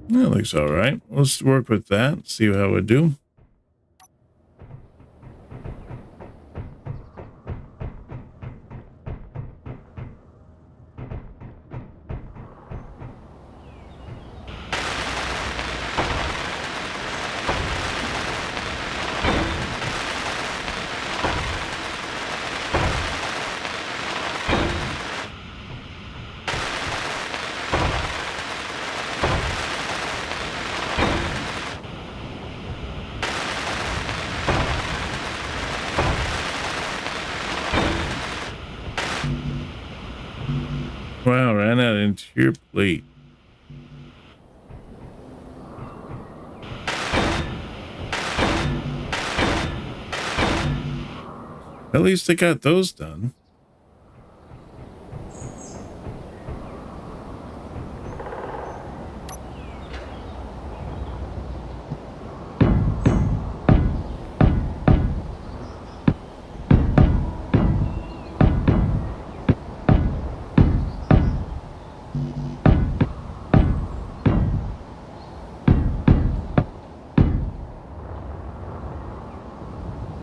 That looks all right. Let's work with that. See how we do. Wow, ran out of interior plate. At least I got those done.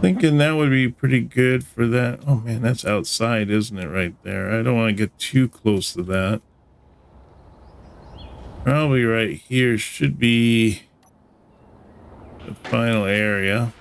Thinking that would be pretty good for that. Oh man, that's outside, isn't it? Right there. I don't want to get too close to that. Probably right here should be the final area.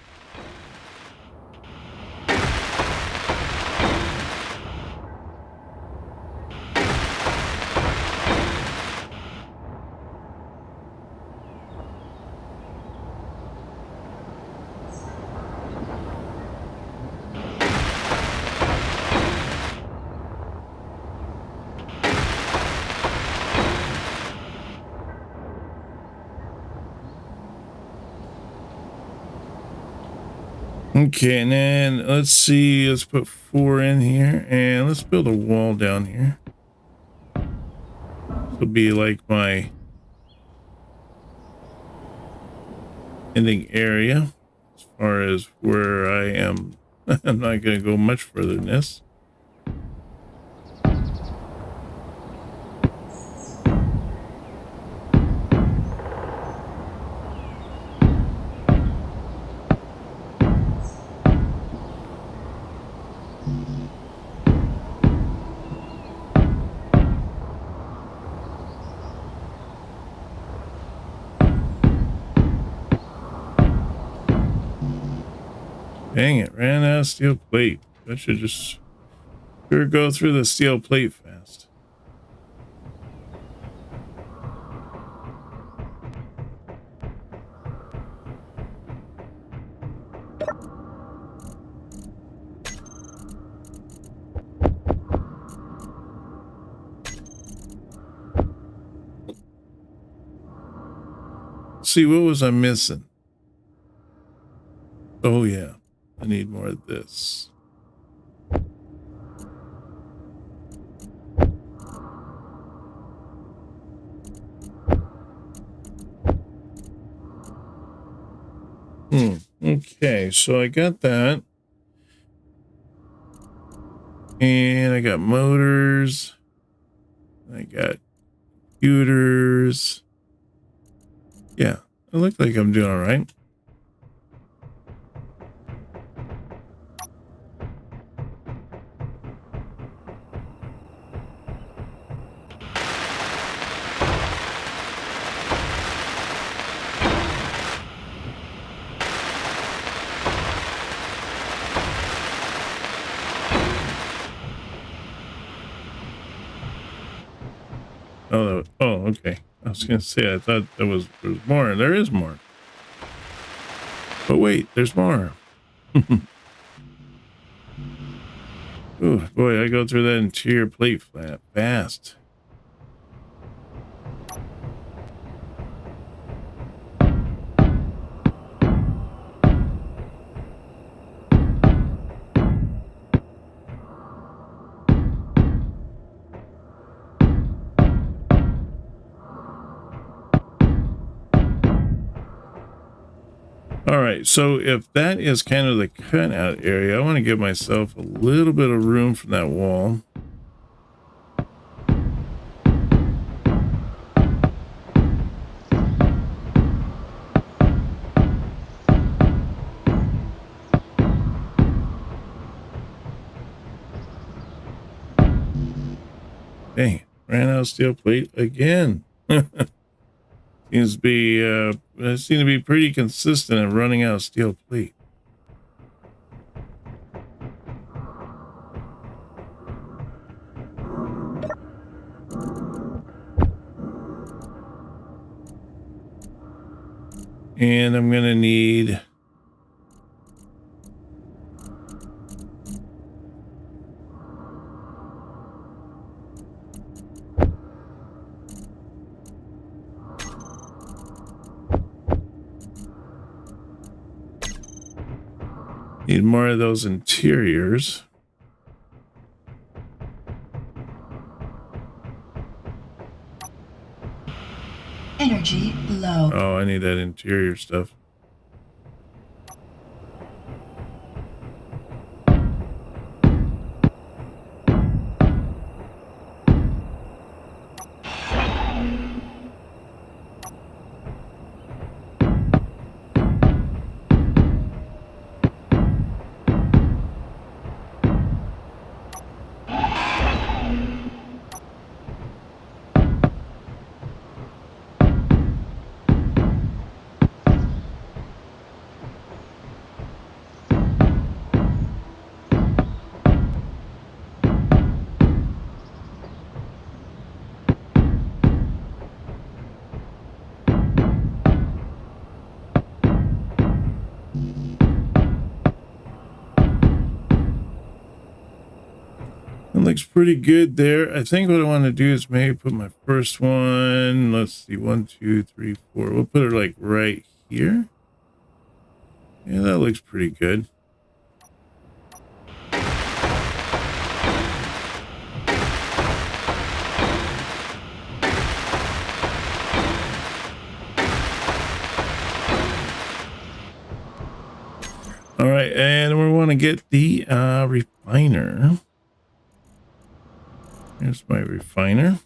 Okay, and then let's see, let's put 4 in here and let's build a wall down here. This will be like my ending area as far as where I am. I'm not going to go much further than this. Dang it, ran out of steel plate. I should just Sure, go through the steel plate fast. See, what was I missing? Oh yeah, I need more of this. Okay, so I got that. And I got motors. I got computers. Yeah, I look like I'm doing all right. Oh, okay. I was gonna say I thought there was more. There is more. But wait, there's more. Oh boy, I go through that interior plate flat fast. All right, so if that is kind of the cutout area, I want to give myself a little bit of room from that wall. Dang, ran out of steel plate again. Seems to be seem to be pretty consistent at running out of steel plate. And I'm gonna need more of those interiors. Energy low. Oh, I need that interior stuff. It looks pretty good there. I think what I want to do is maybe put my first one. Let's see, 1, 2, 3, 4. We'll put it like right here. Yeah, that looks pretty good. All right, and we want to get the refiner. Here's my refiner.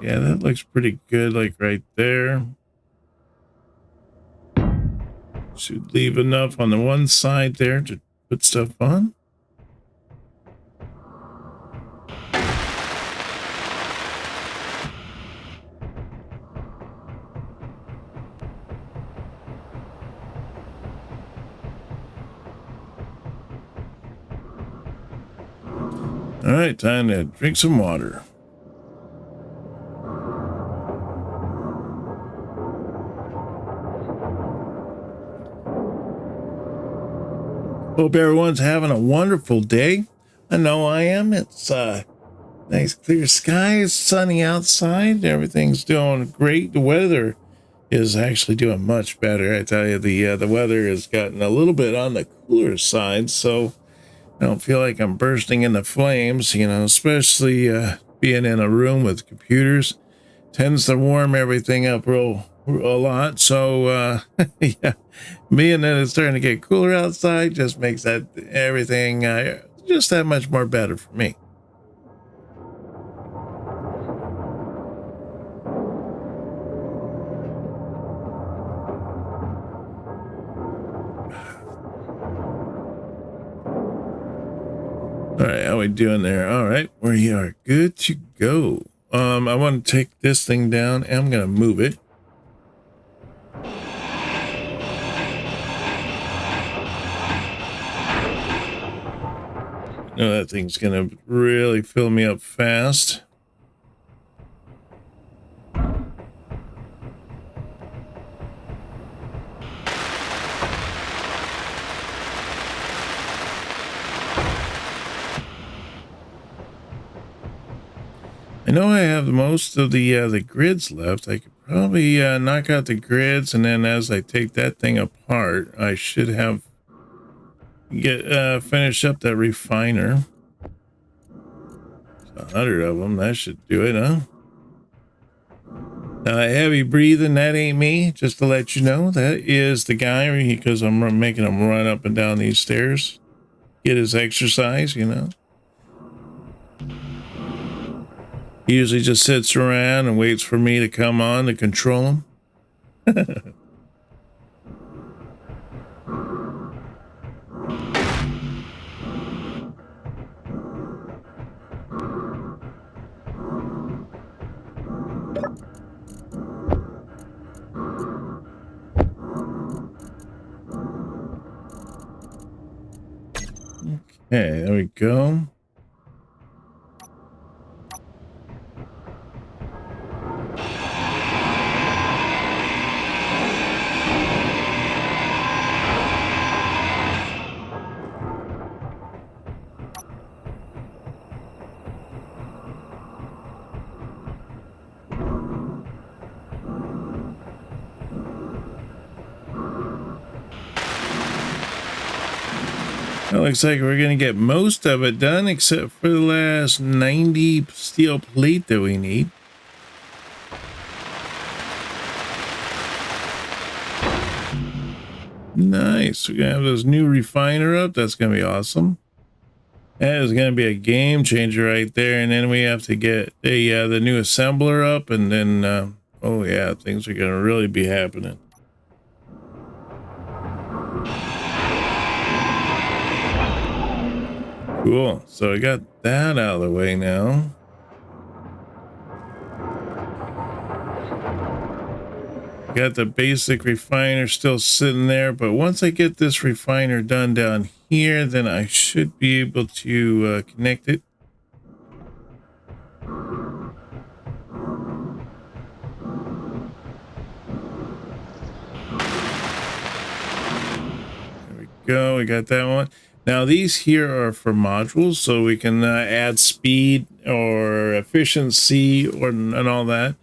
Yeah, that looks pretty good, like right there. Should leave enough on the one side there to put stuff on. All right, time to drink some water. Hope everyone's having a wonderful day. I know I am. It's nice clear skies, sunny outside. Everything's doing great. The weather is actually doing much better. I tell you, the weather has gotten a little bit on the cooler side, so I don't feel like I'm bursting into flames, you know, especially being in a room with computers tends to warm everything up a lot. So yeah, being that it's starting to get cooler outside just makes that everything just that much more better for me. All right, how we doing there? All right, we are good to go. I want to take this thing down and I'm gonna move it. I know that thing's gonna really fill me up fast. I know I have most of the grids left. I could probably knock out the grids, and then as I take that thing apart, I should have finish up that refiner. 100 of them. That should do it, huh? Heavy breathing. That ain't me. Just to let you know, that is the guy because I'm making him run up and down these stairs, get his exercise. You know. He usually just sits around and waits for me to come on to control him. Okay, there we go. It looks like we're going to get most of it done except for the last 90 steel plate that we need. Nice. We're going to have this new refiner up. That's going to be awesome. That is going to be a game changer right there. And then we have to get the new assembler up. And then, oh yeah, things are going to really be happening. Cool. So I got that out of the way now. Got the basic refiner still sitting there, but once I get this refiner done down here, then I should be able to connect it. There we go. We got that one. Now these here are for modules, so we can add speed or efficiency and all that.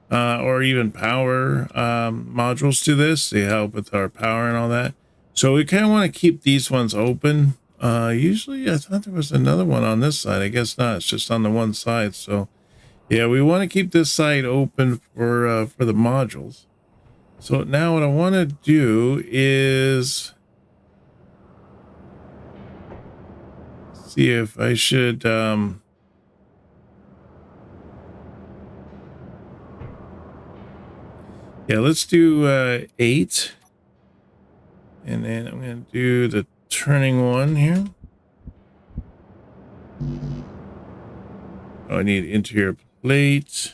Or even power modules to this. They help with our power and all that. So we kind of want to keep these ones open. Usually I thought there was another one on this side. I guess not. It's just on the one side. So yeah, we want to keep this side open for the modules. So now what I want to do is see if I should yeah, let's do 8. And then I'm going to do the turning one here. Oh, I need interior plate.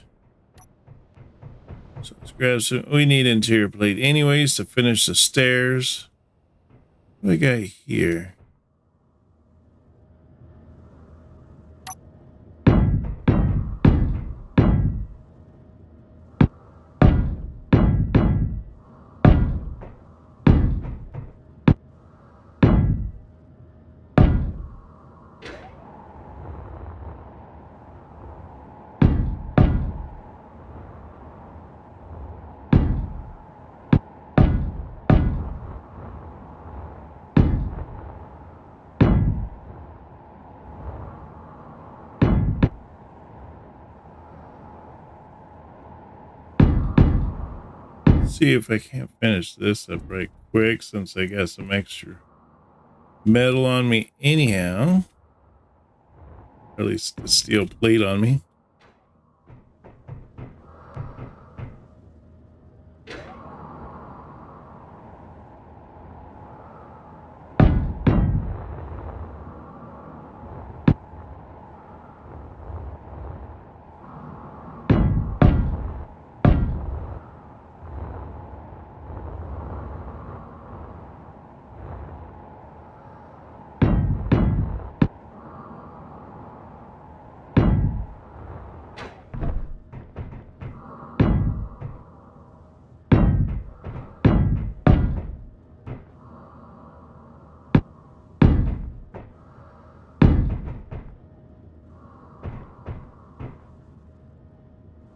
So let's grab some. We need interior plate anyways to finish the stairs. What do we got here? see if I can't finish this up right quick since I got some extra metal on me anyhow. Or at least the steel plate on me.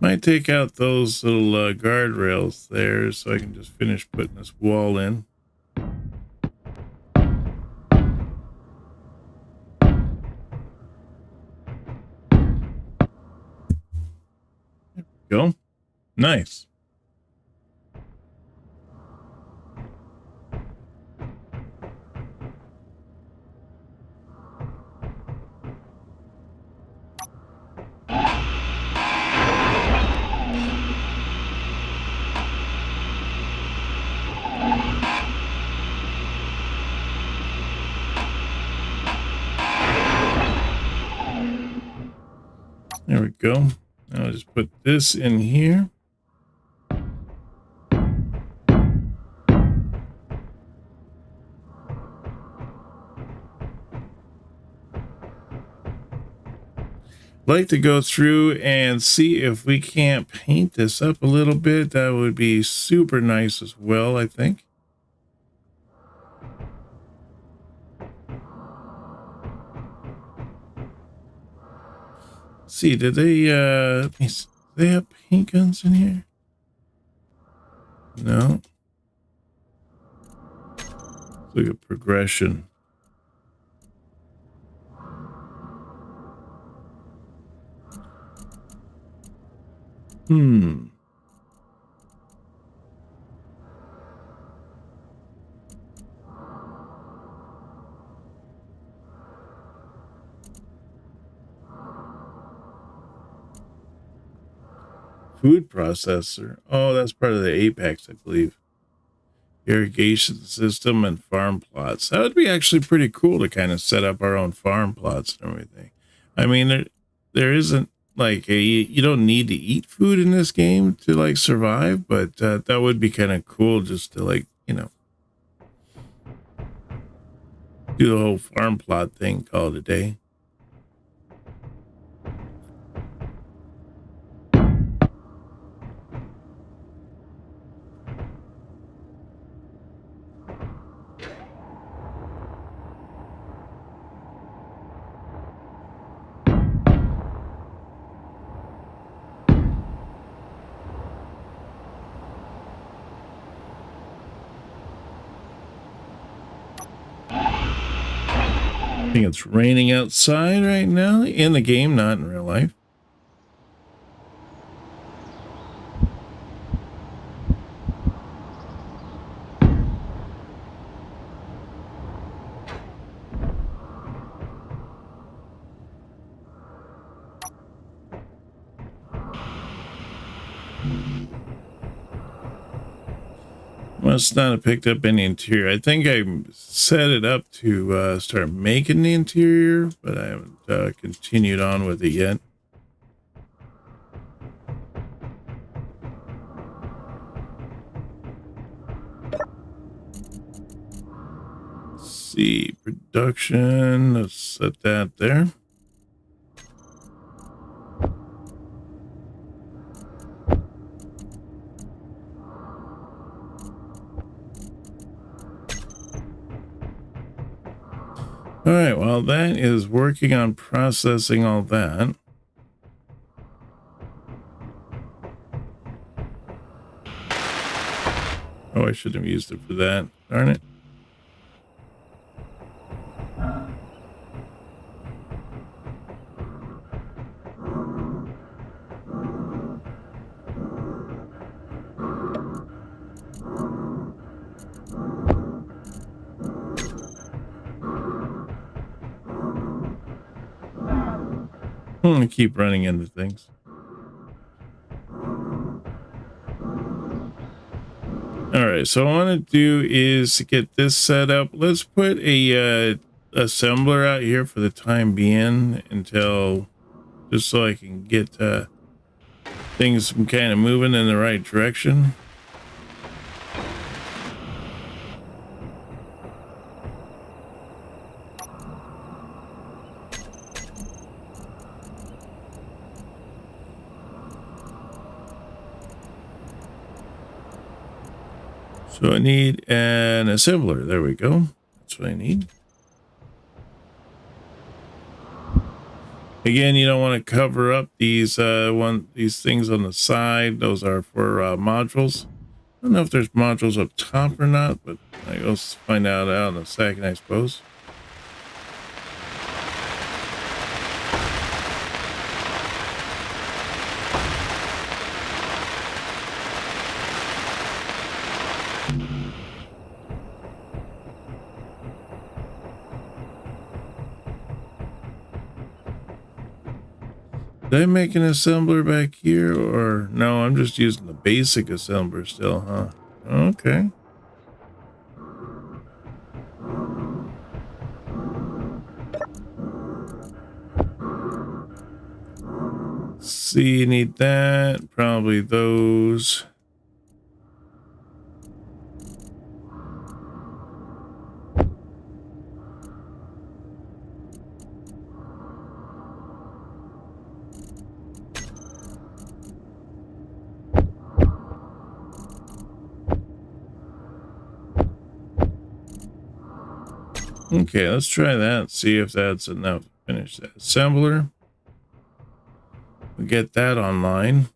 Might take out those little guardrails there so I can just finish putting this wall in. There we go. Nice. There we go. Now I'll just put this in here. Like to go through and see if we can't paint this up a little bit. That would be super nice as well, I think. Let's see, did they have paint guns in here? No. Let's look at progression. Food processor. Oh, that's part of the Apex, I believe. Irrigation system and farm plots. That would be actually pretty cool to kind of set up our own farm plots and everything. I mean, there isn't like you don't need to eat food in this game to like survive, but that would be kind of cool just to like, you know, do the whole farm plot thing, call it a day. I think it's raining outside right now in the game, not in real life. Must not have picked up any interior. I think I set it up to start making the interior, but I haven't continued on with it yet. Let's see, production. Let's set that there. All right, well, that is working on processing all that. Oh, I shouldn't have used it for that. Darn it. I keep running into things. All right, so what I want to do is get this set up. Let's put a assembler out here for the time being until, just so I can get things kind of moving in the right direction. So I need an assembler. There we go. That's what I need. Again, you don't want to cover up these these things on the side. Those are for modules. I don't know if there's modules up top or not, but I guess find out in a second, I suppose. Did I make an assembler back here, or no? I'm just using the basic assembler still, huh? Okay. See, you need that. Probably those. Okay, let's try that. See if that's enough to finish that assembler. We'll get that online.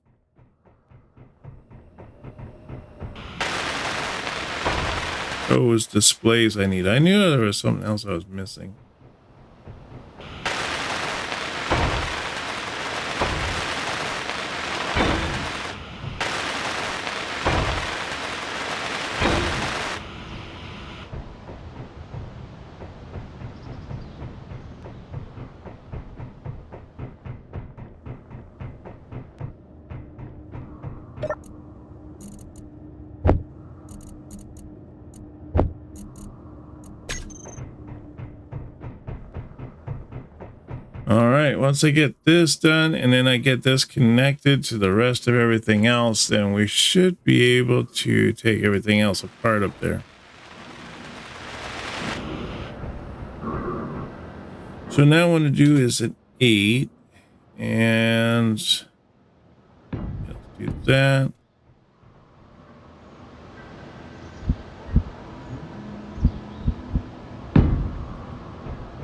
Oh, it was displays I need. I knew there was something else I was missing. All right, once I get this done and then I get this connected to the rest of everything else, then we should be able to take everything else apart up there. So now what I want to do is an 8, and let's do that.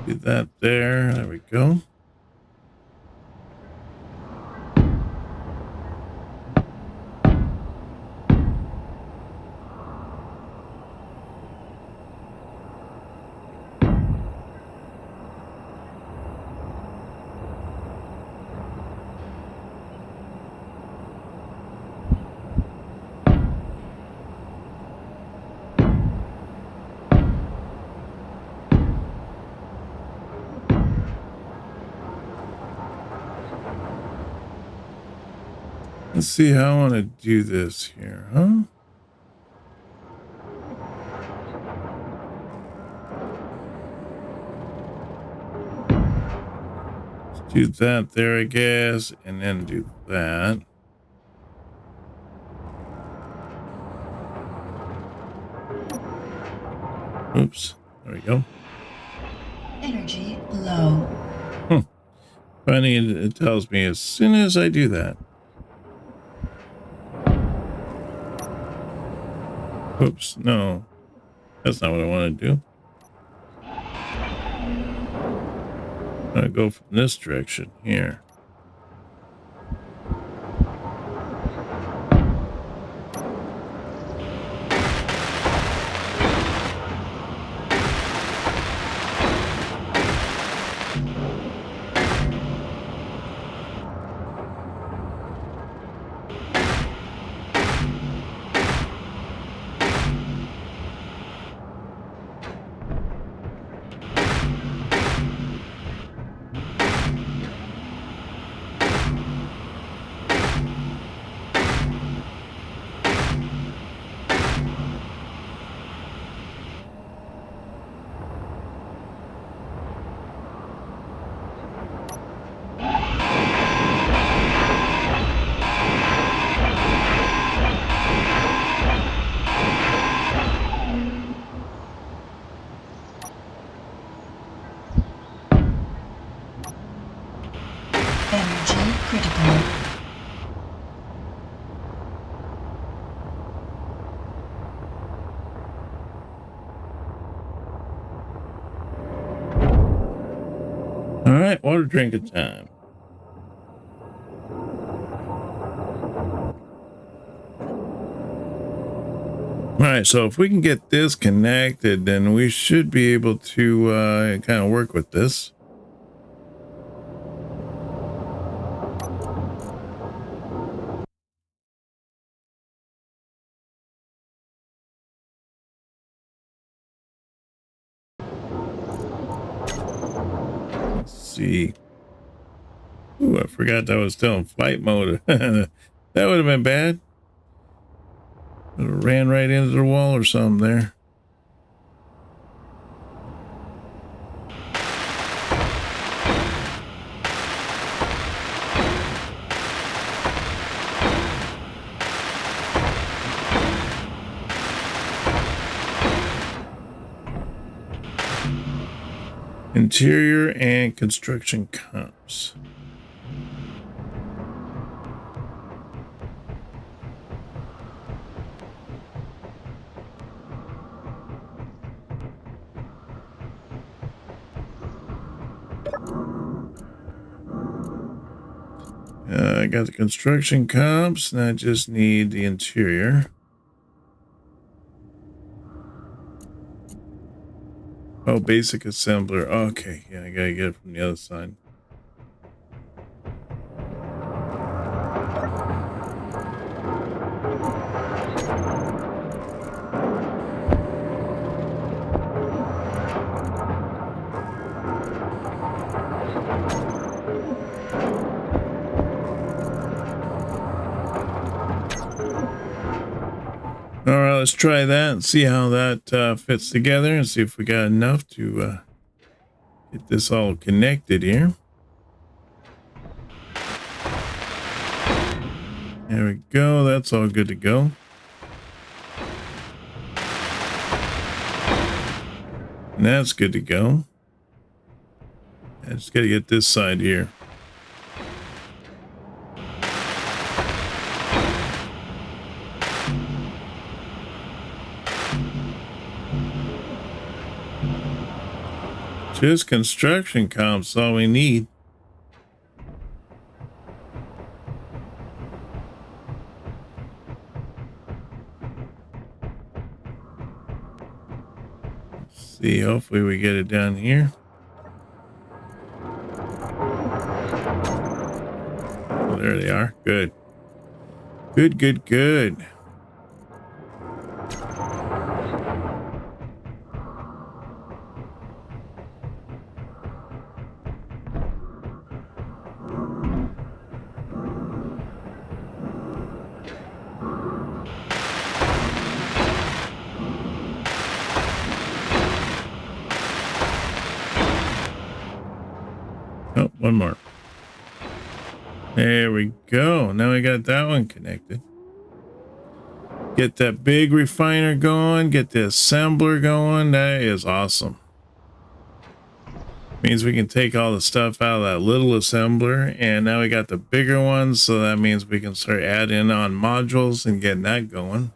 Do that there. There we go. Let's see how I want to do this here, huh? Let's do that there, I guess, and then do that. Oops, there we go. Energy low. Funny, it tells me as soon as I do that. Oops, no, that's not what I want to do. I'm going to go from this direction here. All right, water drinking time. All right, so if we can get this connected, then we should be able to kind of work with this. Let's see. Ooh, I forgot that was still in flight mode. That would have been bad. Ran right into the wall or something there. Interior and construction comps. I got the construction comps, and I just need the interior. Oh, basic assembler. Okay, yeah, I gotta get it from the other side. All right, let's try that and see how that fits together and see if we got enough to get this all connected here. There we go. That's all good to go. And that's good to go. I just got to get this side here. Just construction comps, all we need. Let's see, hopefully we get it down here. Oh, there they are. Good. Good, good, good. Oh, one more. There we go. Now we got that one connected. Get that big refiner going. Get the assembler going. That is awesome. Means we can take all the stuff out of that little assembler. And now we got the bigger ones. So that means we can start adding on modules and getting that going.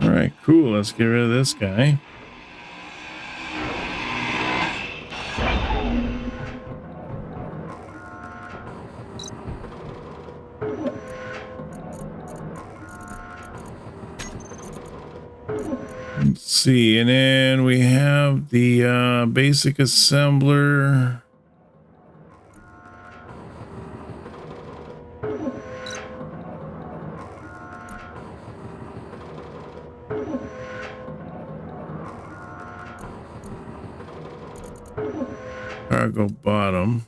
All right, cool. Let's get rid of this guy. Let's see, and then we have the basic assembler. Cargo bottom.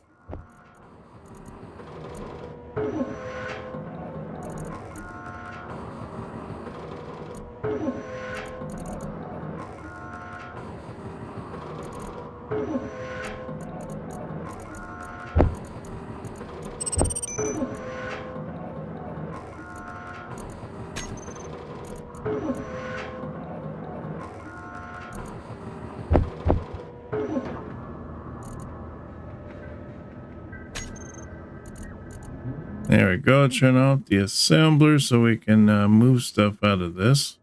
There we go. Turn off the assembler so we can move stuff out of this.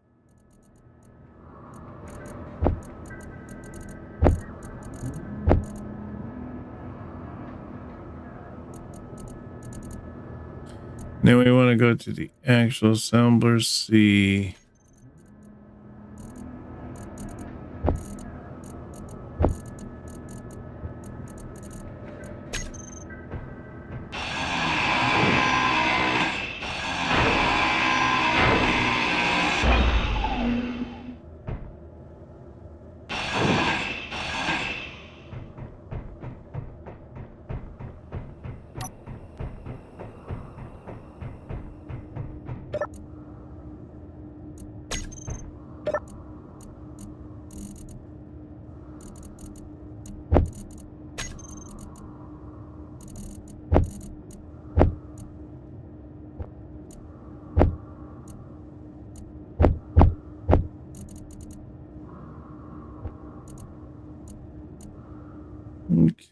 Then we want to go to the actual assembler, see.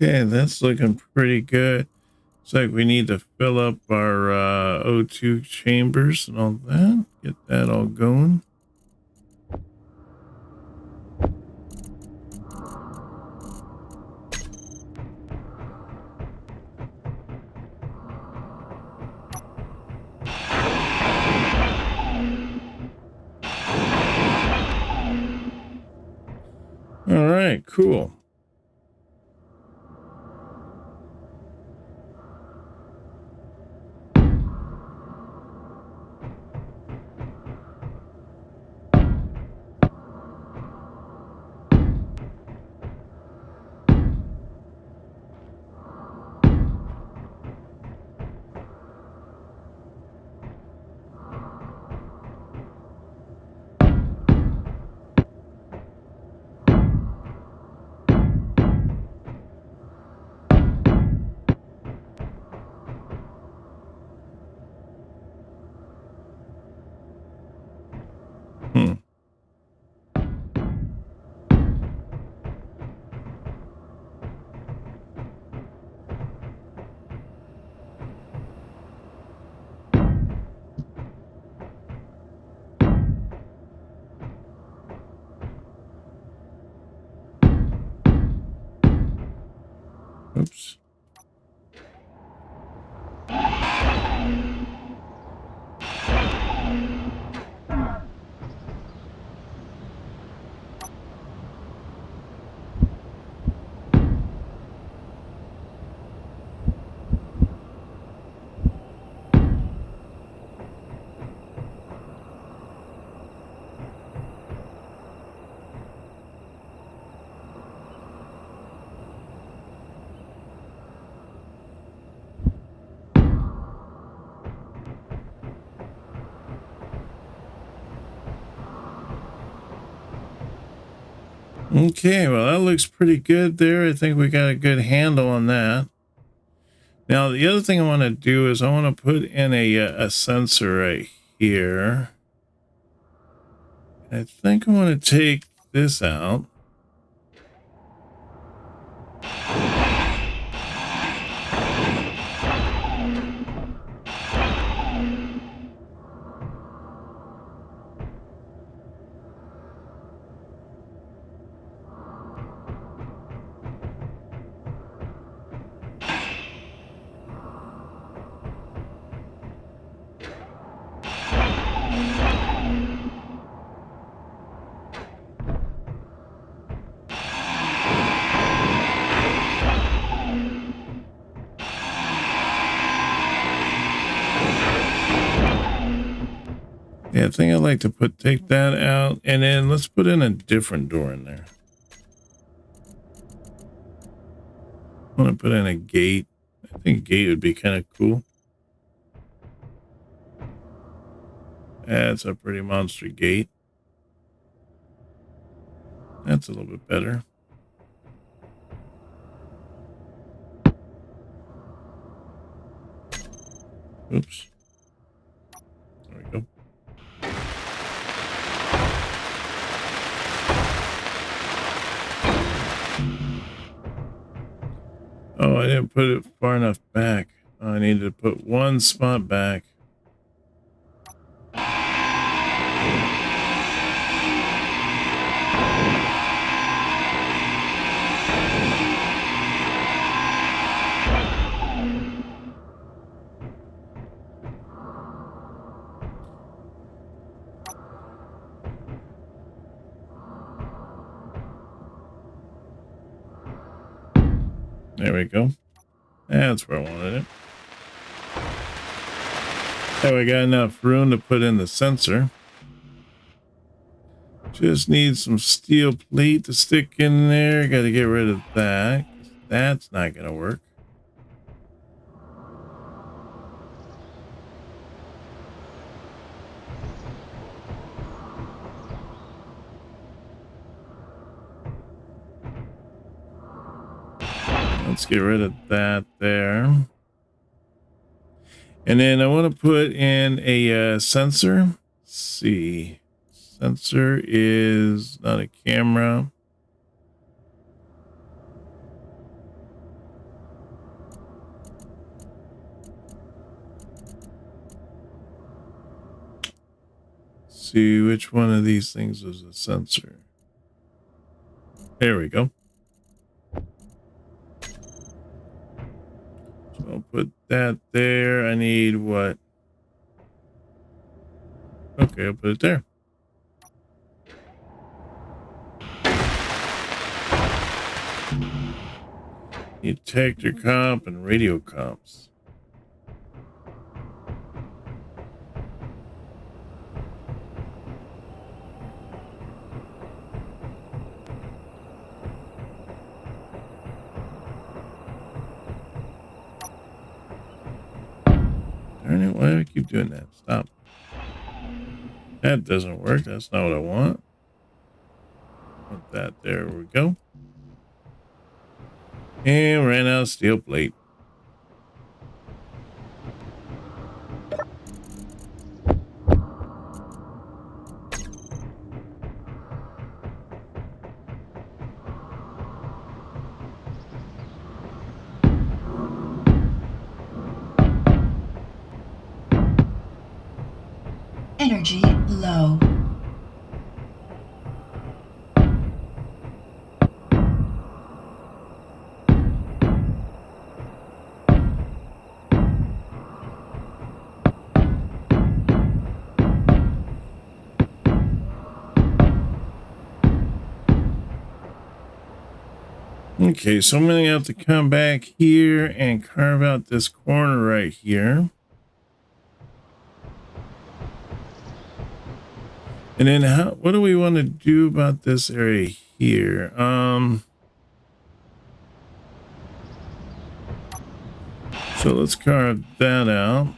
Okay, that's looking pretty good. Looks like we need to fill up our O2 chambers and all that. Get that all going. All right, cool. Oops. Okay, well, that looks pretty good there. I think we got a good handle on that. Now, the other thing I want to do is I want to put in a sensor right here. I think I want to take this out. Yeah, I think I'd like to take that out, and then let's put in a different door in there. I want to put in a gate. I think a gate would be kind of cool. That's a pretty monster gate. That's a little bit better. Oops. There we go. Oh, I didn't put it far enough back. I need to put one spot back. There we go. That's where I wanted it. There we got enough room to put in the sensor. Just need some steel plate to stick in there. Got to get rid of that. That's not going to work. Let's get rid of that there. And then I want to put in a sensor. Let's see. Sensor is not a camera. Let's see which one of these things is a sensor. There we go. I'll put that there. I need what? Okay, I'll put it there. Detector comp and radio comps. Darn it, why do I keep doing that? Stop. That doesn't work. That's not what I want. Put that there. We go. And ran out of steel plate. Energy low. Okay, so I'm going to have to come back here and carve out this corner right here. And then what do we want to do about this area here? So let's carve that out.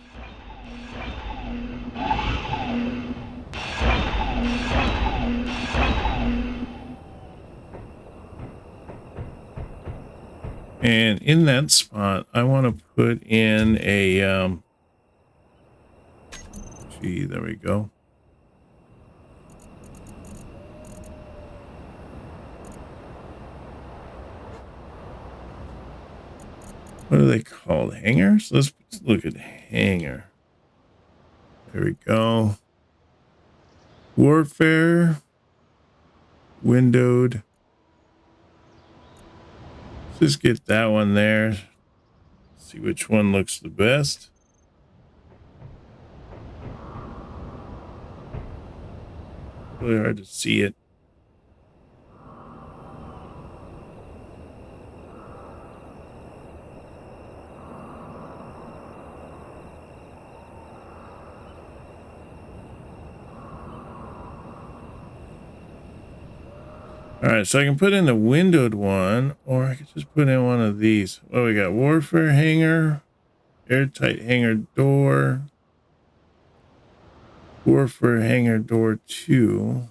And in that spot, I want to put in a, gee, there we go. What are they called? Hangers? Let's look at hanger. There we go. Warfare. Windowed. Let's just get that one there. See which one looks the best. Really hard to see it. All right, so I can put in the windowed one, or I could just put in one of these. Well, we got warfare hanger, airtight hanger door, warfare hanger door 2.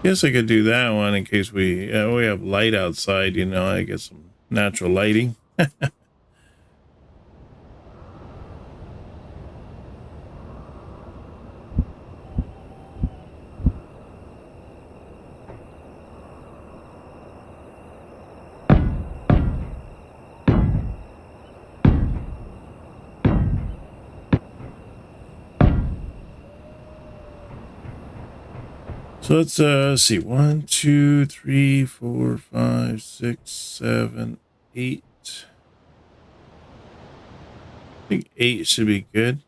Guess I could do that one in case we have light outside, you know, I get some natural lighting. So let's see. 1, 2, 3, 4, 5, 6, 7, 8. I think 8 should be good.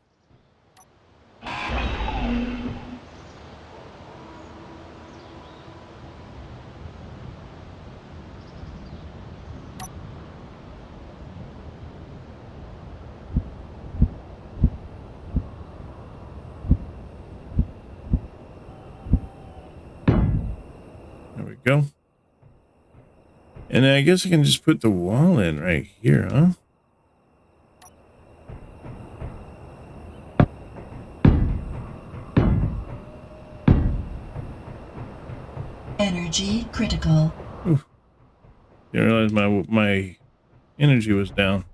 There we go. And I guess I can just put the wall in right here, huh? Energy critical. Oof. Didn't realize my energy was down.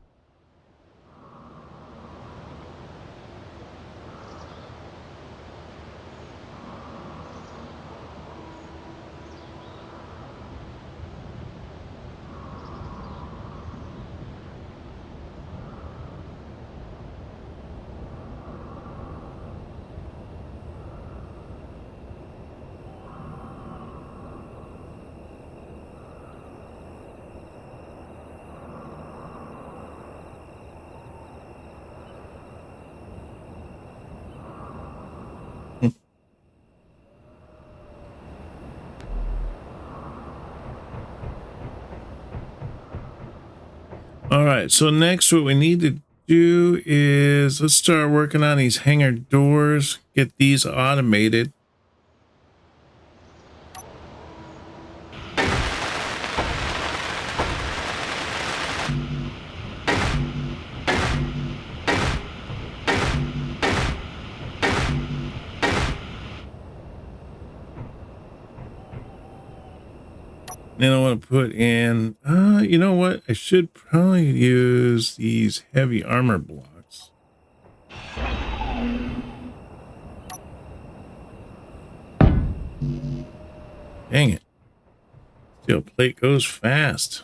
All right, so next what we need to do is let's start working on these hangar doors, get these automated. Then I want to put in, you know what? I should probably use these heavy armor blocks. Dang it. Steel plate goes fast.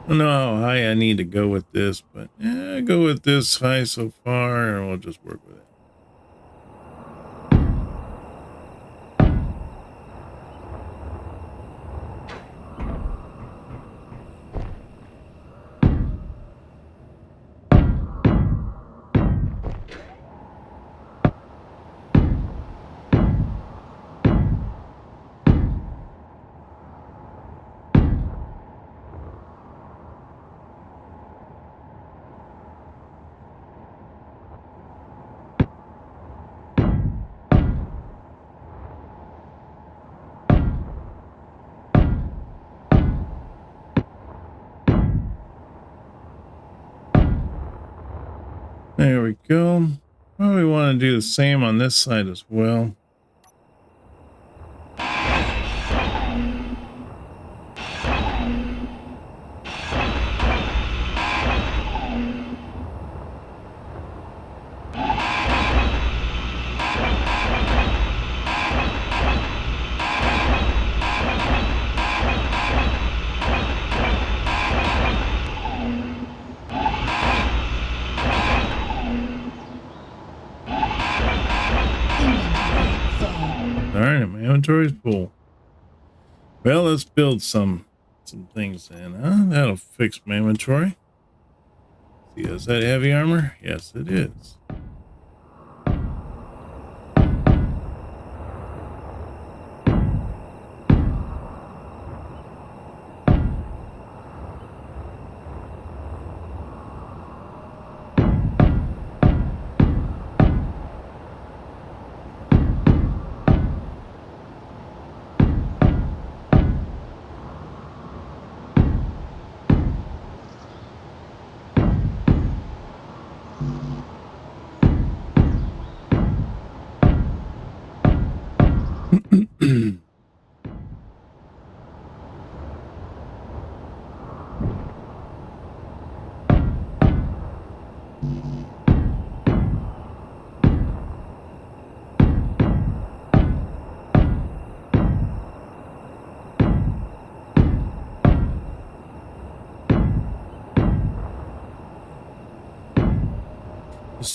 I don't know how high I need to go with this, but yeah, go with this high so far, and we'll just work with it. There we go. Probably want to do the same on this side as well. All right, my inventory's full. Well, let's build some things in, huh? That'll fix my inventory. See, is that heavy armor? Yes, it is.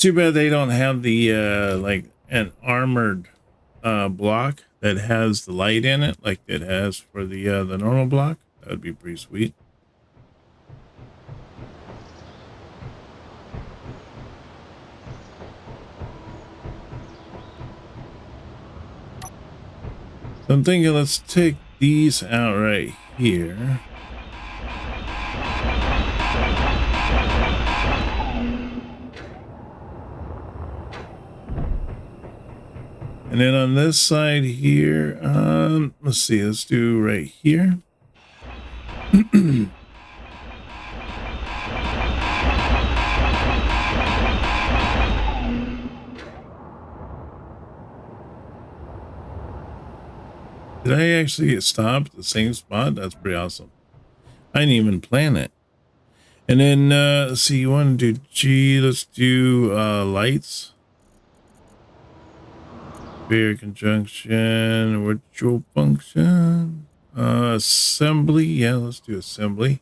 too bad they don't have the like an armored block that has the light in it like it has for the normal block. That would be pretty sweet. So I'm thinking let's take these out right here. And then on this side here, let's see, let's do right here. Did I actually get stopped at the same spot? That's pretty awesome. I didn't even plan it. And then, let's see, you want to do G, let's do lights. Sphere conjunction, virtual function, assembly. Yeah, let's do assembly.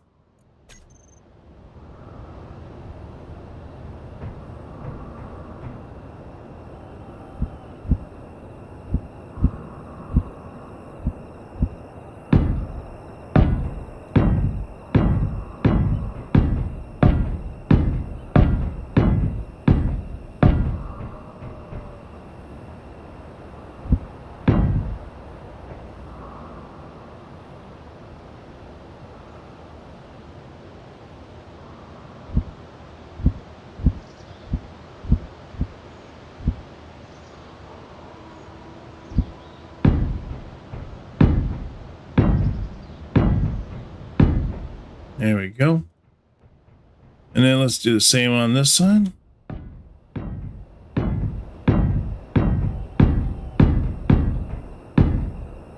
There we go. And then let's do the same on this side.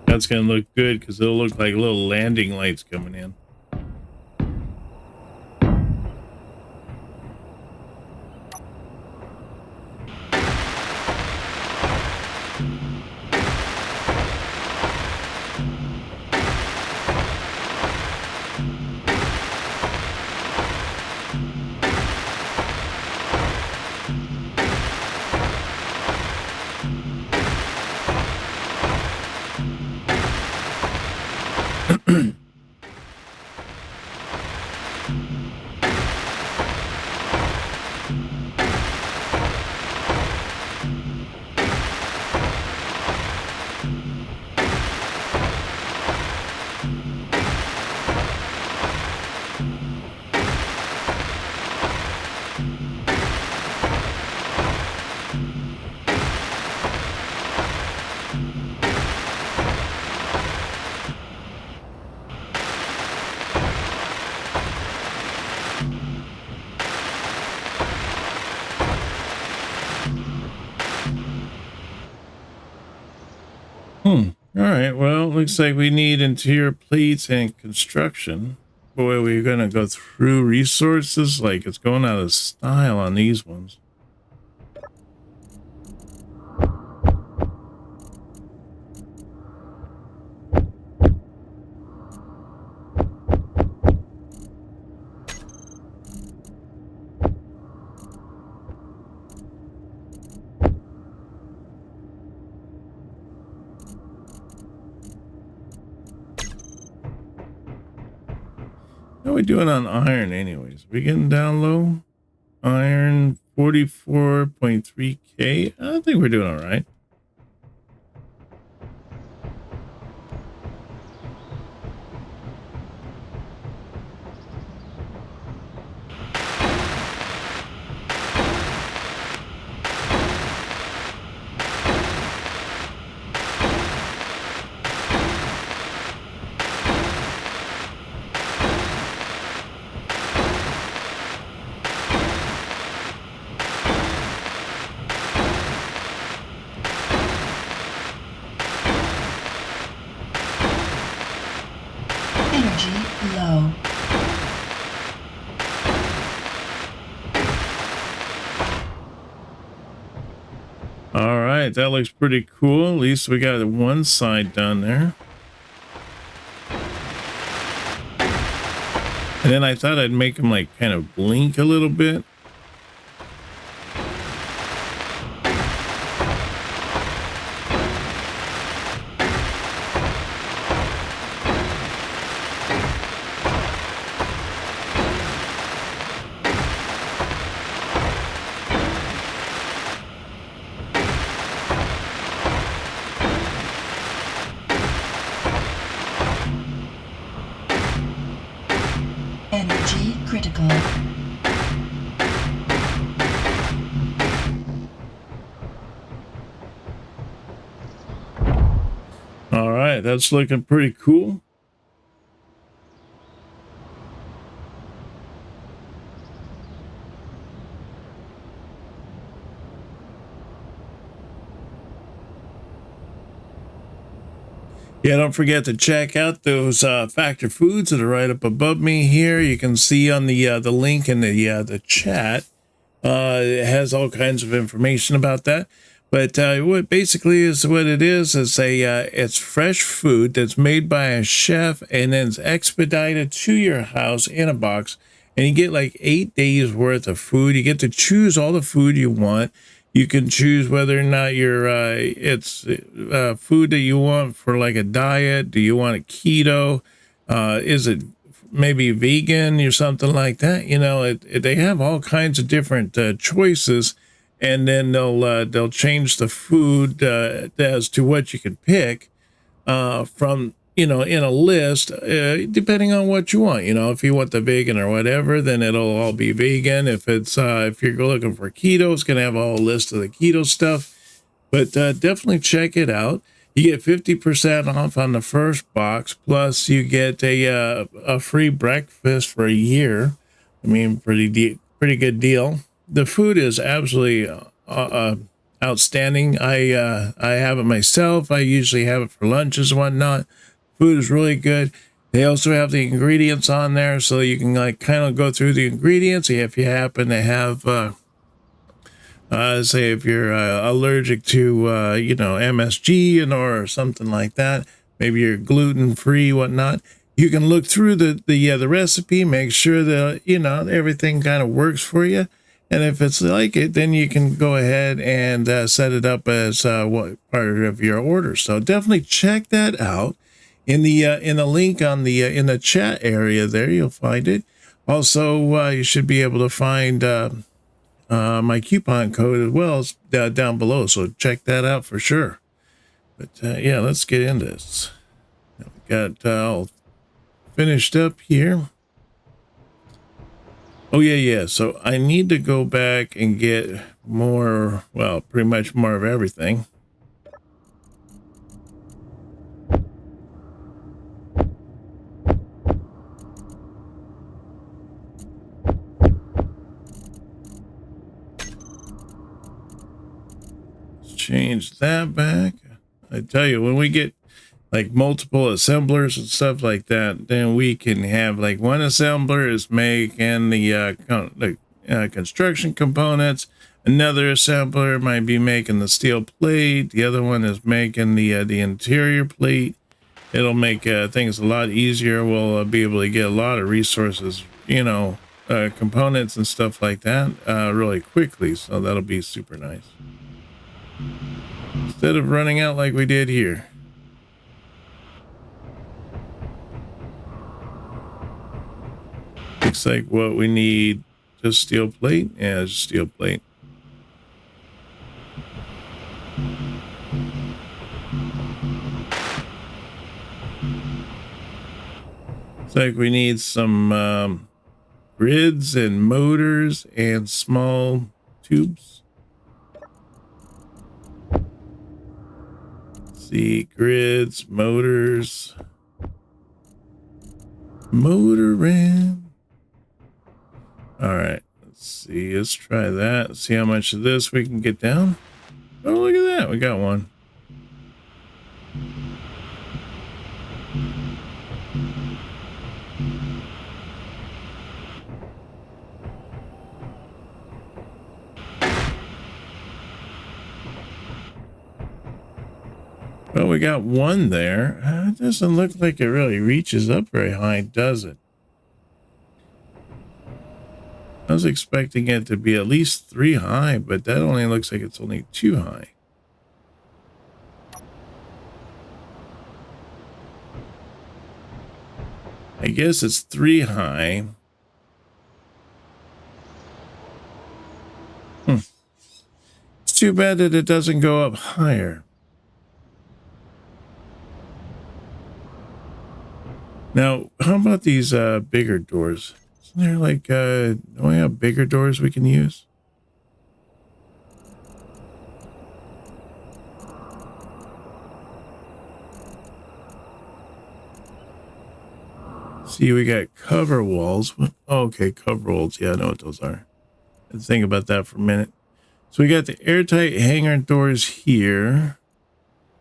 That's going to look good because it'll look like little landing lights coming in. All right, well, looks like we need interior plates and construction. Boy, we're gonna go through resources like it's going out of style on these ones. How are we doing on iron anyways? We getting down low? Iron 44.3K. I think we're doing all right. Energy low. All right, that looks pretty cool. At least we got one side done there. And then I thought I'd make them like kind of blink a little bit. critical. All right, that's looking pretty cool. Yeah, don't forget to check out those factor foods that are right up above me here. You can see on the link in the chat. It has all kinds of information about that. But what basically is what it is it's fresh food that's made by a chef and then it's expedited to your house in a box. And you get like 8 days worth of food. You get to choose all the food you want. You can choose whether or not it's food that you want for like a diet. Do you want a keto? Is it maybe vegan or something like that? You know, they have all kinds of different choices, and then they'll change the food as to what you can pick from, you know, in a list, depending on what you want. You know, if you want the vegan or whatever, then it'll all be vegan. If it's if you're looking for keto, it's gonna have a whole list of the keto stuff. But definitely check it out. You get 50% off on the first box, plus you get a free breakfast for a year. I mean, pretty good deal. The food is absolutely outstanding. I have it myself. I usually have it for lunches and whatnot. Food is really good. They also have the ingredients on there, so you can like kind of go through the ingredients. If you happen to have, say, if you're allergic to, you know, MSG or something like that, maybe you're gluten free, whatnot. You can look through the recipe, make sure that, you know, everything kind of works for you. And if it's like it, then you can go ahead and set it up as what part of your order. So definitely check that out. In the link on the in the chat area there, you'll find it. Also, you should be able to find my coupon code as well as down below. So check that out for sure. But yeah, let's get into this. We got all finished up here. Oh yeah. So I need to go back and get more. Well, pretty much more of everything. Change that back. I tell you, when we get like multiple assemblers and stuff like that, then we can have like one assembler is making the construction components, another assembler might be making the steel plate, the other one is making the interior plate. It'll make things a lot easier. We'll be able to get a lot of resources, you know, components and stuff like that really quickly. So that'll be super nice. Instead of running out like we did here. Looks like what we need, just steel plate. Yeah, just steel plate. Looks like we need some grids and motors and small tubes. The grids, motors, motor ram. All right, let's see. Let's try that. See how much of this we can get down. Oh, look at that. We got one. Well, we got one there. It doesn't look like it really reaches up very high, does it? I was expecting it to be at least 3 high, but that only looks like it's only 2 high. I guess it's 3 high. It's too bad that it doesn't go up higher. Now, how about these bigger doors? Isn't there like, don't we have bigger doors we can use? See, we got cover walls. Oh, okay, cover walls. Yeah, I know what those are. Let's think about that for a minute. So we got the airtight hangar doors here.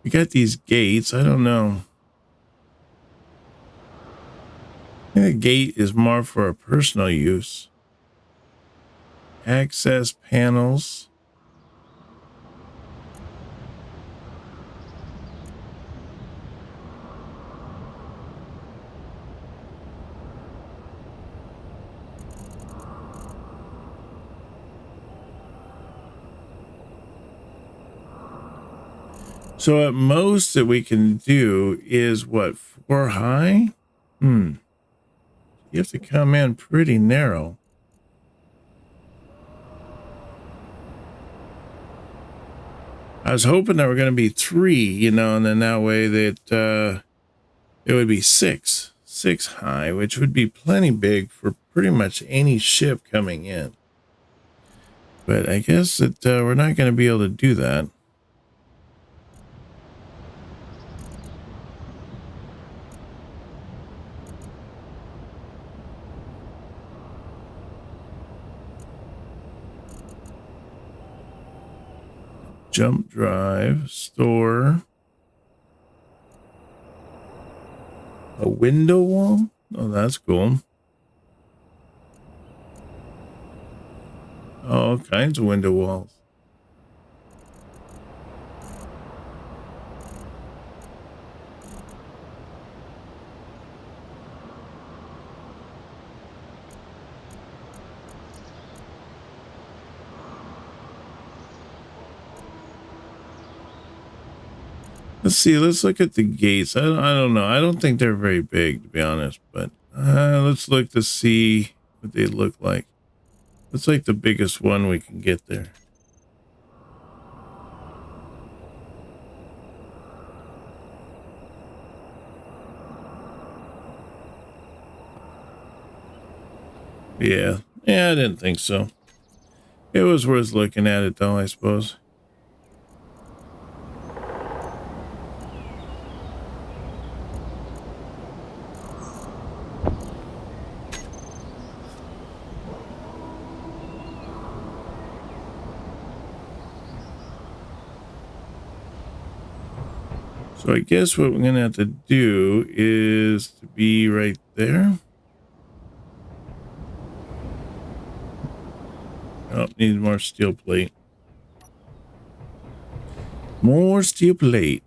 We got these gates. I don't know. I think the gate is more for a personal use. Access panels. So at most that we can do is what, 4 high? You have to come in pretty narrow. I was hoping there were going to be 3, you know, and then that way that it would be 6 high, which would be plenty big for pretty much any ship coming in. But I guess that we're not going to be able to do that. Jump drive, store, a window wall. Oh, that's cool. All kinds of window walls. Let's see. Let's look at the gates. I don't know. I don't think they're very big, to be honest. But let's look to see what they look like. It's like the biggest one we can get there. Yeah. Yeah, I didn't think so. It was worth looking at it, though, I suppose. So I guess what we're going to have to do is to be right there. Oh, need more steel plate. More steel plate.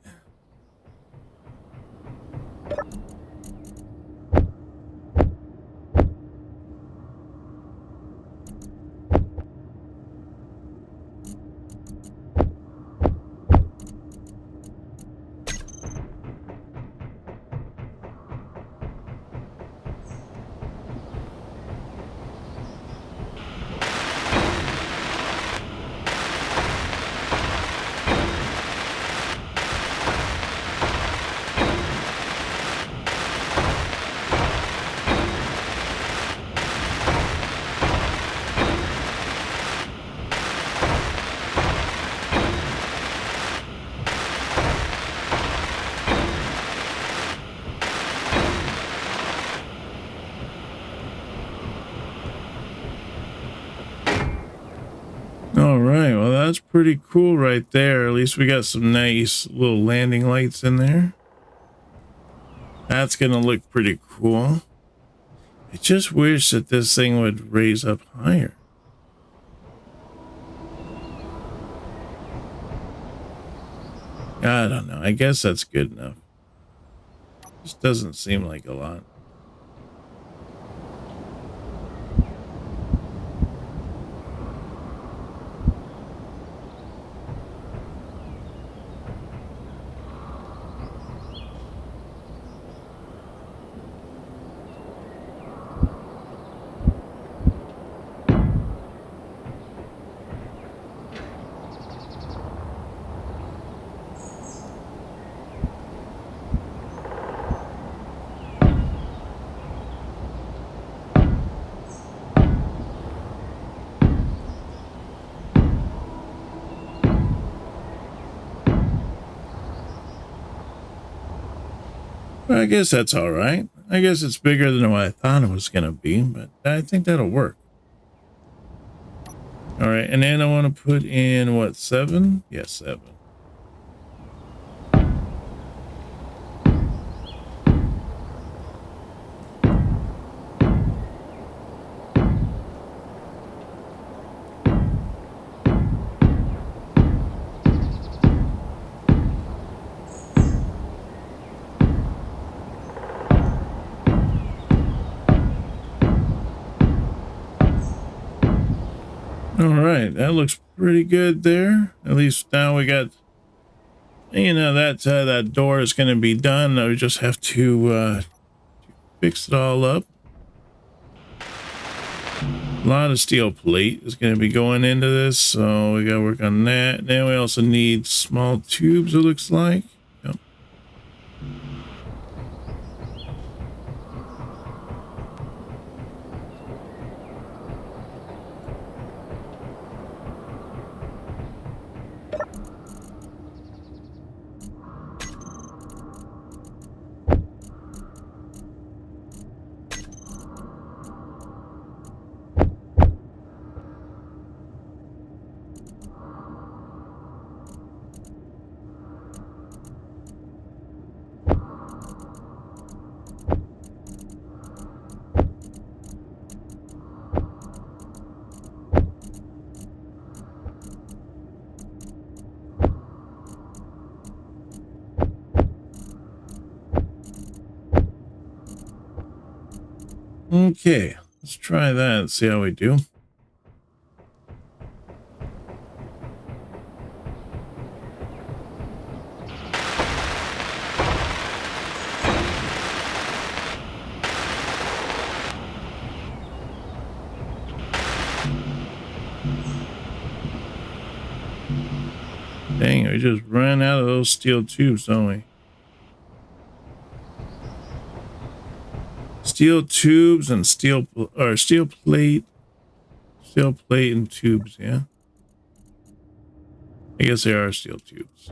All right, well, that's pretty cool right there. At least we got some nice little landing lights in there. That's gonna look pretty cool. I just wish that this thing would raise up higher. I don't know. I guess that's good enough. Just doesn't seem like a lot. Well, I guess that's all right. I guess it's bigger than what I thought it was going to be, but I think that'll work. All right, and then I want to put in, what, 7? Yes, 7. All right, that looks pretty good there. At least now we got, you know, that door is going to be done. I just have to fix it all up. A lot of steel plate is going to be going into this, so we got to work on that. Then we also need small tubes, it looks like. Yep. Okay, let's try that and see how we do. Dang, we just ran out of those steel tubes, don't we? Steel tubes and steel plate and tubes. Yeah, I guess they are steel tubes.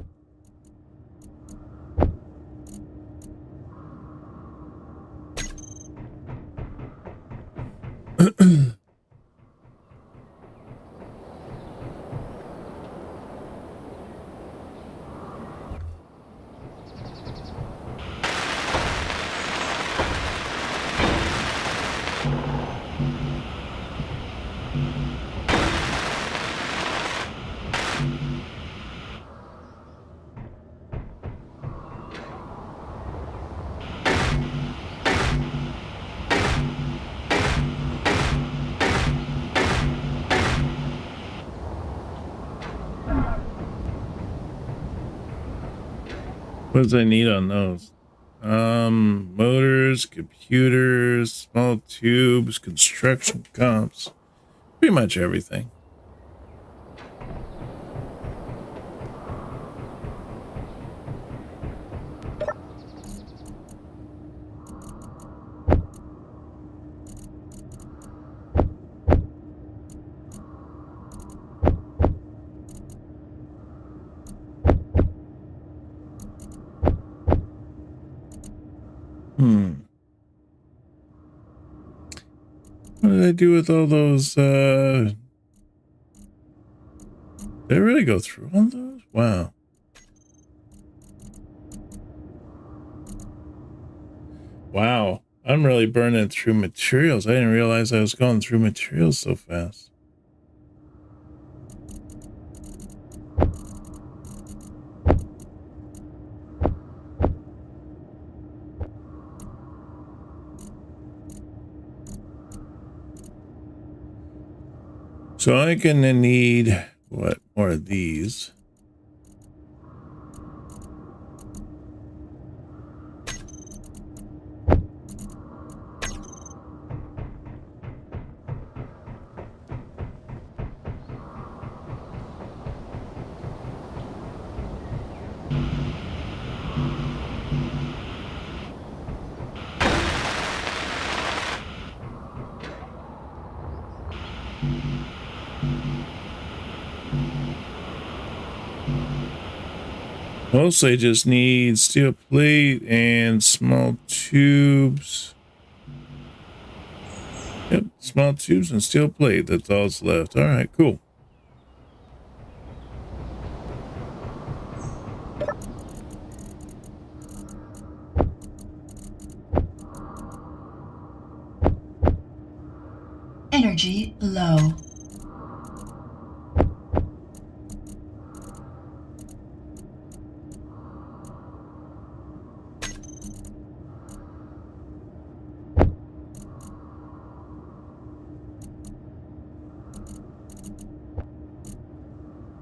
What does I need on those? Motors, computers, small tubes, construction comps, pretty much everything. What did I do with all those? Did I really go through all those? Wow. Wow. I'm really burning through materials. I didn't realize I was going through materials so fast. So I'm gonna need, what, more of these. Mostly just need steel plate and small tubes. Yep, small tubes and steel plate. That's all that's left. All right, cool. Energy low.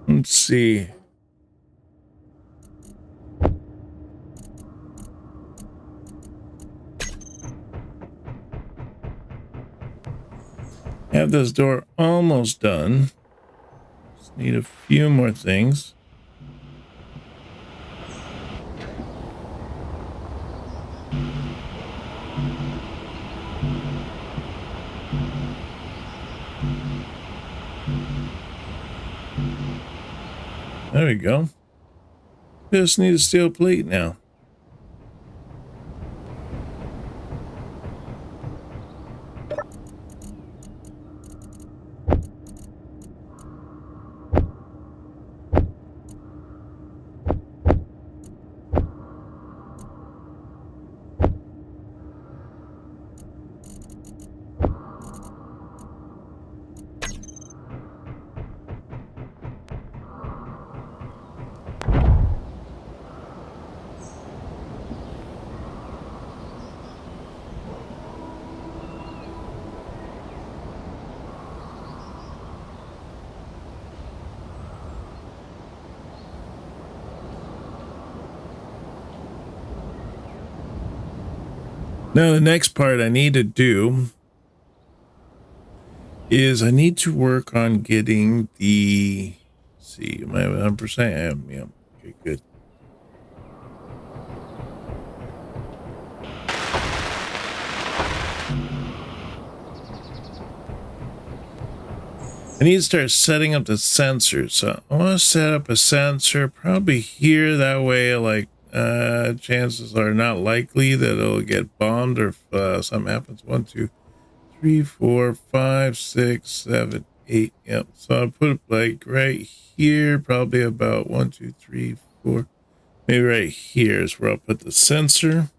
Let's see. Have this door almost done. Just need a few more things. There we go. Just need a steel plate now. Now, the next part I need to do is I need to work on getting the, let's see, am I 100%? I am, yeah. Okay, good. I need to start setting up the sensors. So I want to set up a sensor probably here. That way, like, chances are not likely that it'll get bombed or if something happens. 1, 2, 3, 4, 5, 6, 7, 8. Yep. So I'll put it like right here, probably about 1, 2, 3, 4. Maybe right here is where I'll put the sensor.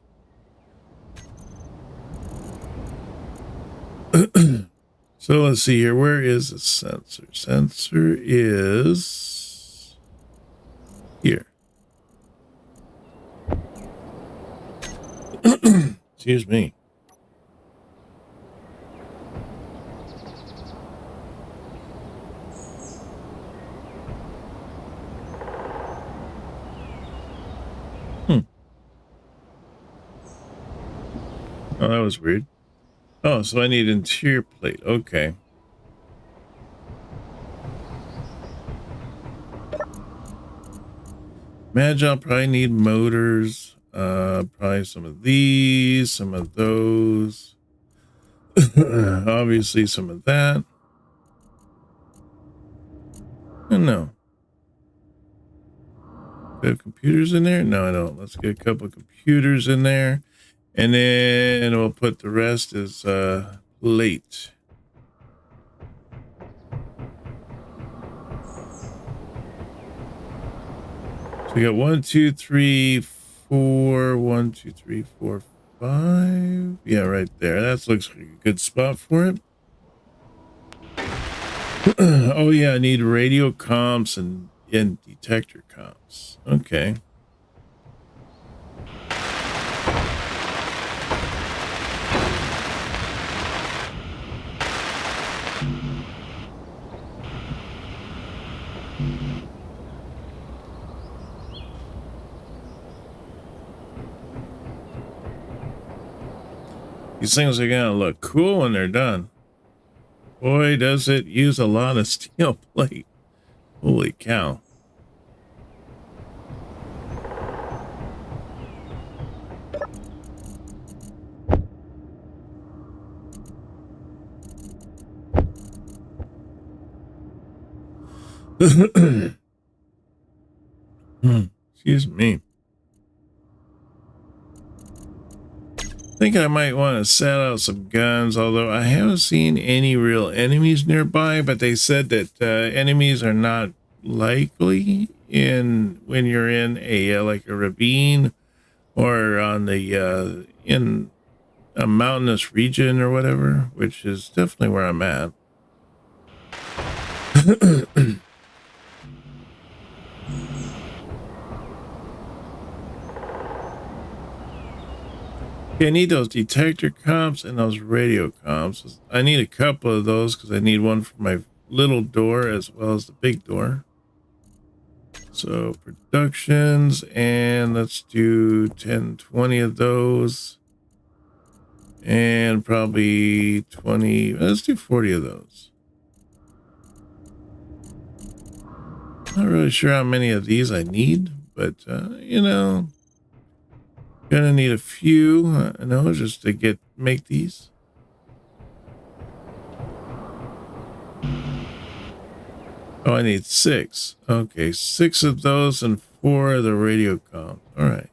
So let's see here. Where is the sensor? Sensor is here. Excuse me. Oh, that was weird. Oh, so I need interior plate. Okay. Imagine I'll probably need motors. Probably some of these, some of those. Obviously some of that. I don't know. Do I have computers in there? No, I don't. Let's get a couple of computers in there. And then we'll put the rest as plate. So we got 1, 2, 3, 4. 1, 2, 3, 4, 5. Yeah, right there. That looks like a good spot for it. Oh yeah, I need radio comps and detector comps. Okay. These things are gonna look cool when they're done. Boy, does it use a lot of steel plate. Holy cow. Excuse me. I think I might want to set out some guns, although I haven't seen any real enemies nearby, but they said that enemies are not likely when you're in a like a ravine or on the in a mountainous region or whatever, which is definitely where I'm at. Okay, I need those detector comps and those radio comps. I need a couple of those because I need one for my little door as well as the big door. So productions, and let's do 10, 20 of those. And probably 20, let's do 40 of those. Not really sure how many of these I need, but you know, gonna need a few, I know, just to make these. Oh, I need 6. Okay, 6 of those and 4 of the radio comms. All right.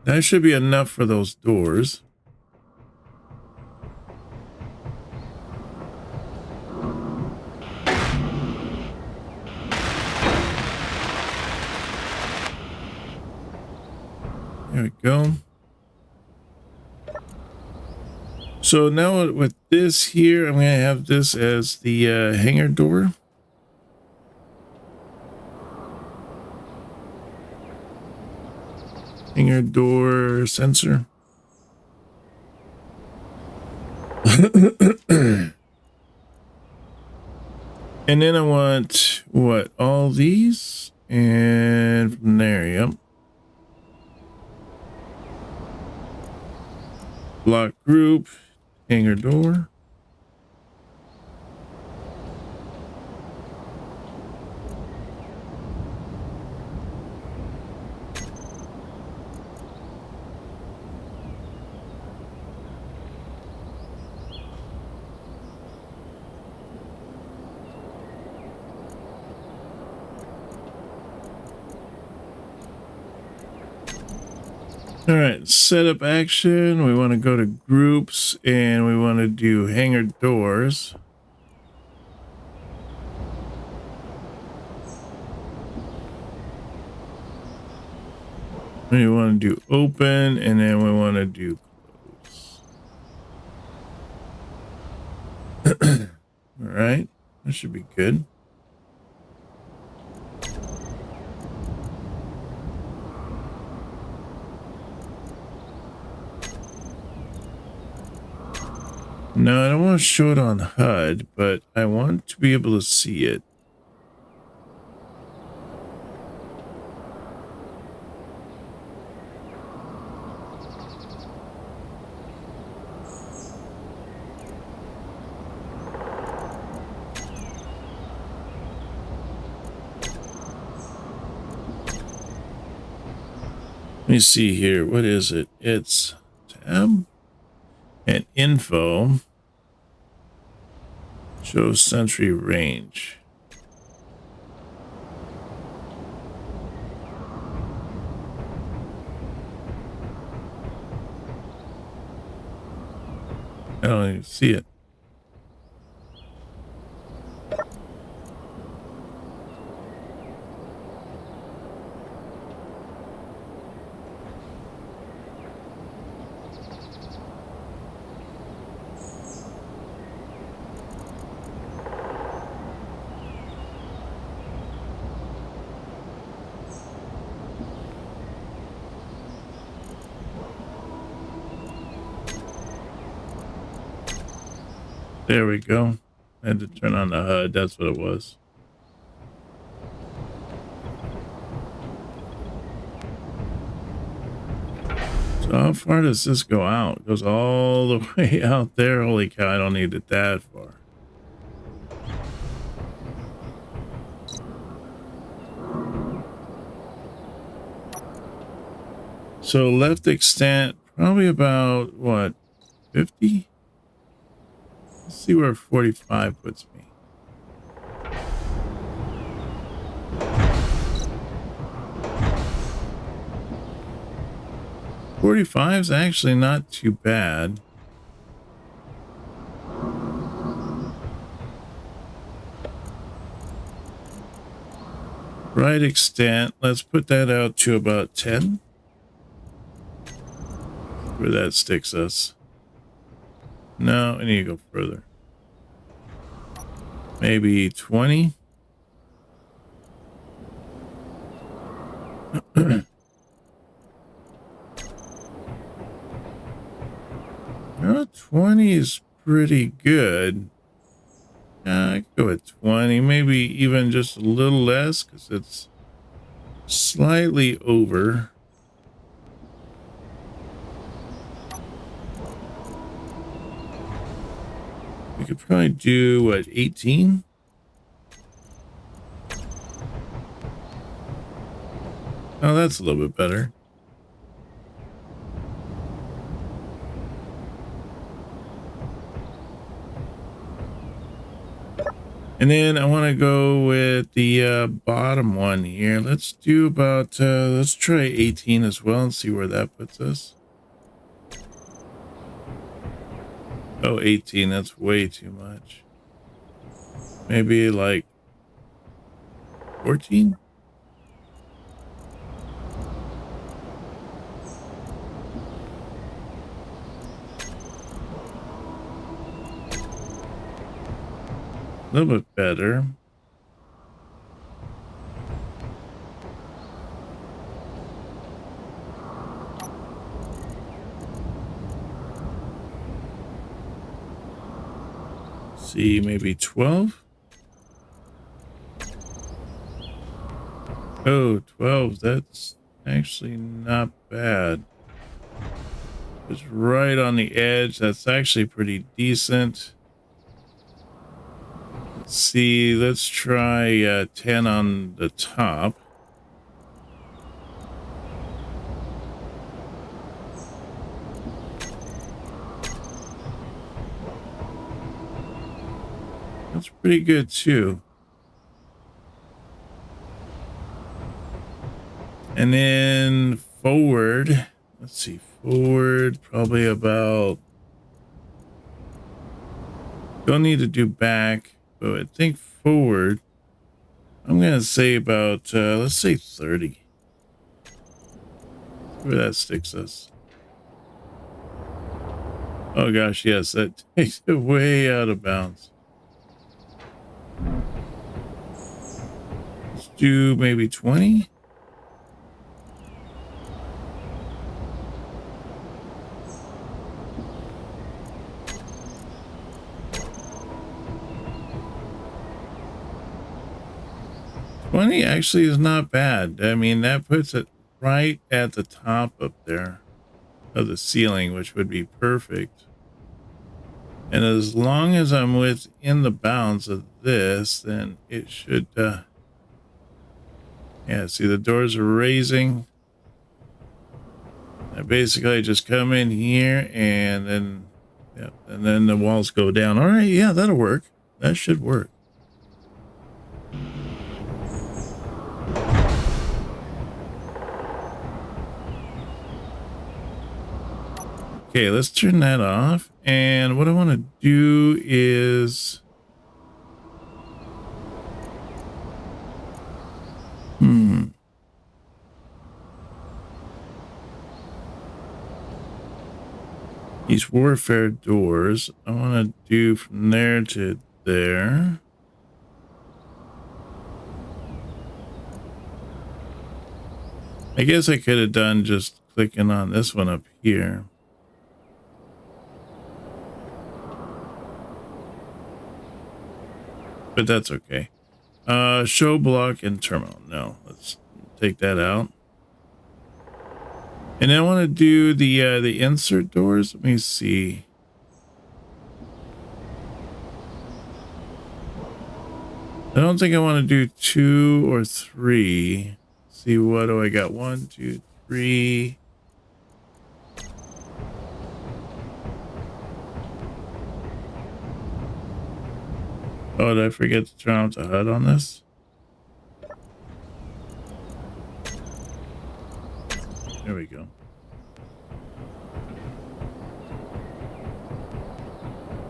That should be enough for those doors. There we go. So now with this here, I'm going to have this as the hangar door. Hangar door sensor. And then I want, what, all these? And from there, yep. Block group, hangar door. All right, setup action. We want to go to groups and we want to do hangar doors. We want to do open and then we want to do close. All right, that should be good. No, I don't want to show it on HUD, but I want to be able to see it. Let me see here. What is it? It's tab and info. Shows sentry range. I don't even see it. There we go. I had to turn on the HUD. That's what it was. So how far does this go out? It goes all the way out there. Holy cow, I don't need it that far. So left extent probably about what, 50? Let's see where 45 puts me. $45 is actually not too bad. Right extent. Let's put that out to about 10. Where that sticks us. No, I need to go further. Maybe 20. No, 20 is pretty good. I could go with 20, maybe even just a little less because it's slightly over. We could probably do what, 18? Oh, that's a little bit better. And then I want to go with the bottom one here. Let's do about, let's try 18 as well and see where that puts us. Oh, 18, that's way too much. Maybe like 14? A little bit better. See, maybe 12. Oh, 12. That's actually not bad. It's right on the edge. That's actually pretty decent. Let's see. Let's try 10 on the top. That's pretty good too. And then forward, let's see, forward probably about, don't need to do back, but I think forward, I'm going to say about, let's say 30. Where that sticks us. Oh gosh, yes, that takes it way out of bounds. Let's do maybe 20. Actually is not bad. I mean, that puts it right at the top up there of the ceiling, which would be perfect. And as long as I'm within the bounds of this, then it should, yeah, see the doors are raising. I basically just come in here and then, yeah, and then the walls go down. All right, yeah, that'll work. That should work. Okay, let's turn that off. And what I want to do is, these warfare doors, I want to do from there to there. I guess I could have done just clicking on this one up here. But that's okay. Show block and terminal. No, let's take that out. And I want to do the insert doors. Let me see. I don't think I want to do 2 or 3. See, what do I got? 1, 2, 3. Oh, did I forget to turn off the HUD on this? There we go.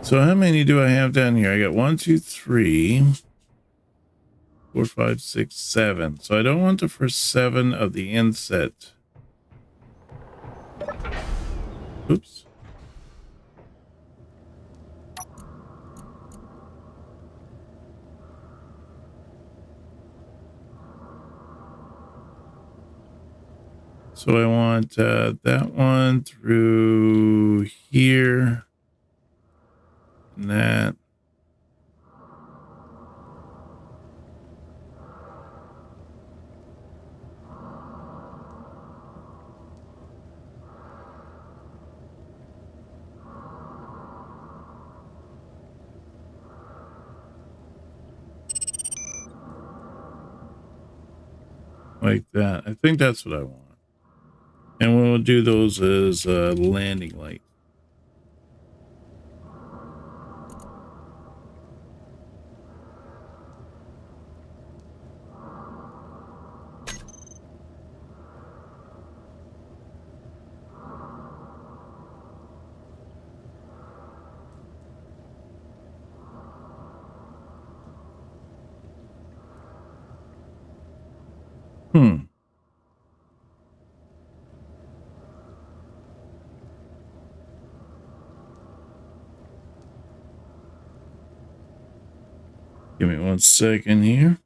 So how many do I have down here? I got 1, 2, 3, 4, 5, 6, 7. So I don't want the first 7 of the inset. Oops. So I want that one through here. And that. Like that. I think that's what I want. And we'll do those as landing light. Give me 1 second here.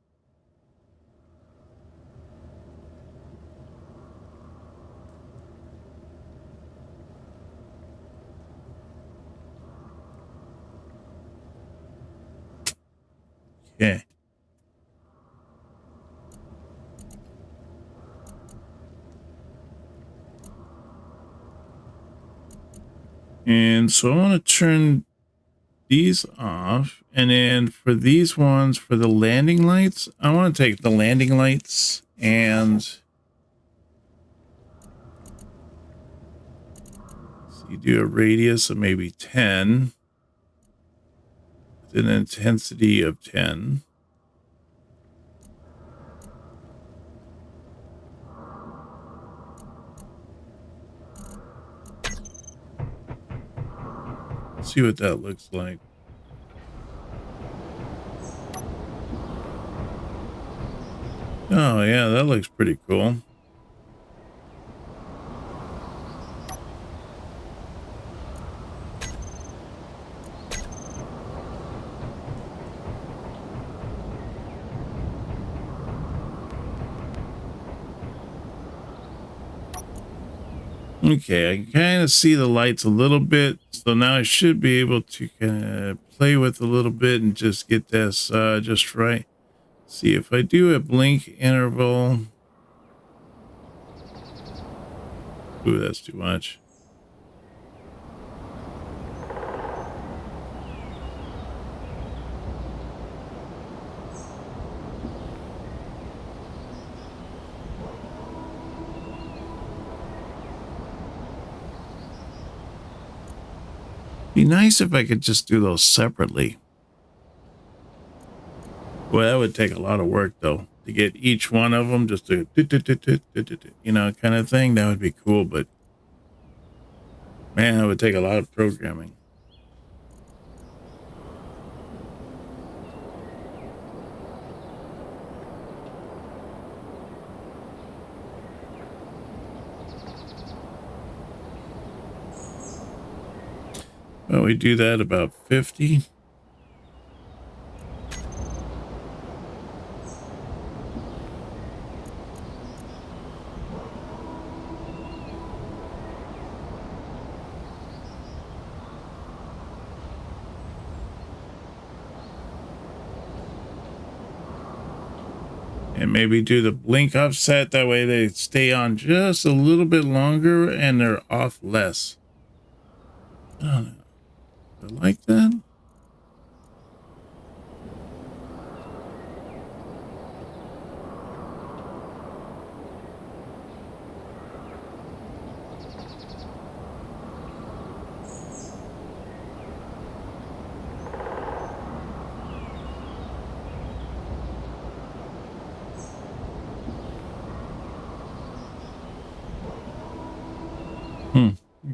Okay. And so I want to turn these off. And then for these ones, for the landing lights, I want to take the landing lights and so you do a radius of maybe 10 with an intensity of 10. See what that looks like. Oh yeah, that looks pretty cool. Okay, I can kind of see the lights a little bit, so now I should be able to kind of play with a little bit and just get this just right. See if I do a blink interval. Ooh, that's too much. Be nice if I could just do those separately. Well, that would take a lot of work though, to get each one of them just to, you know, kind of thing. That would be cool, but man, that would take a lot of programming. Well, we do that about 50. And maybe do the blink offset. That way they stay on just a little bit longer and they're off less. Oh, I like that.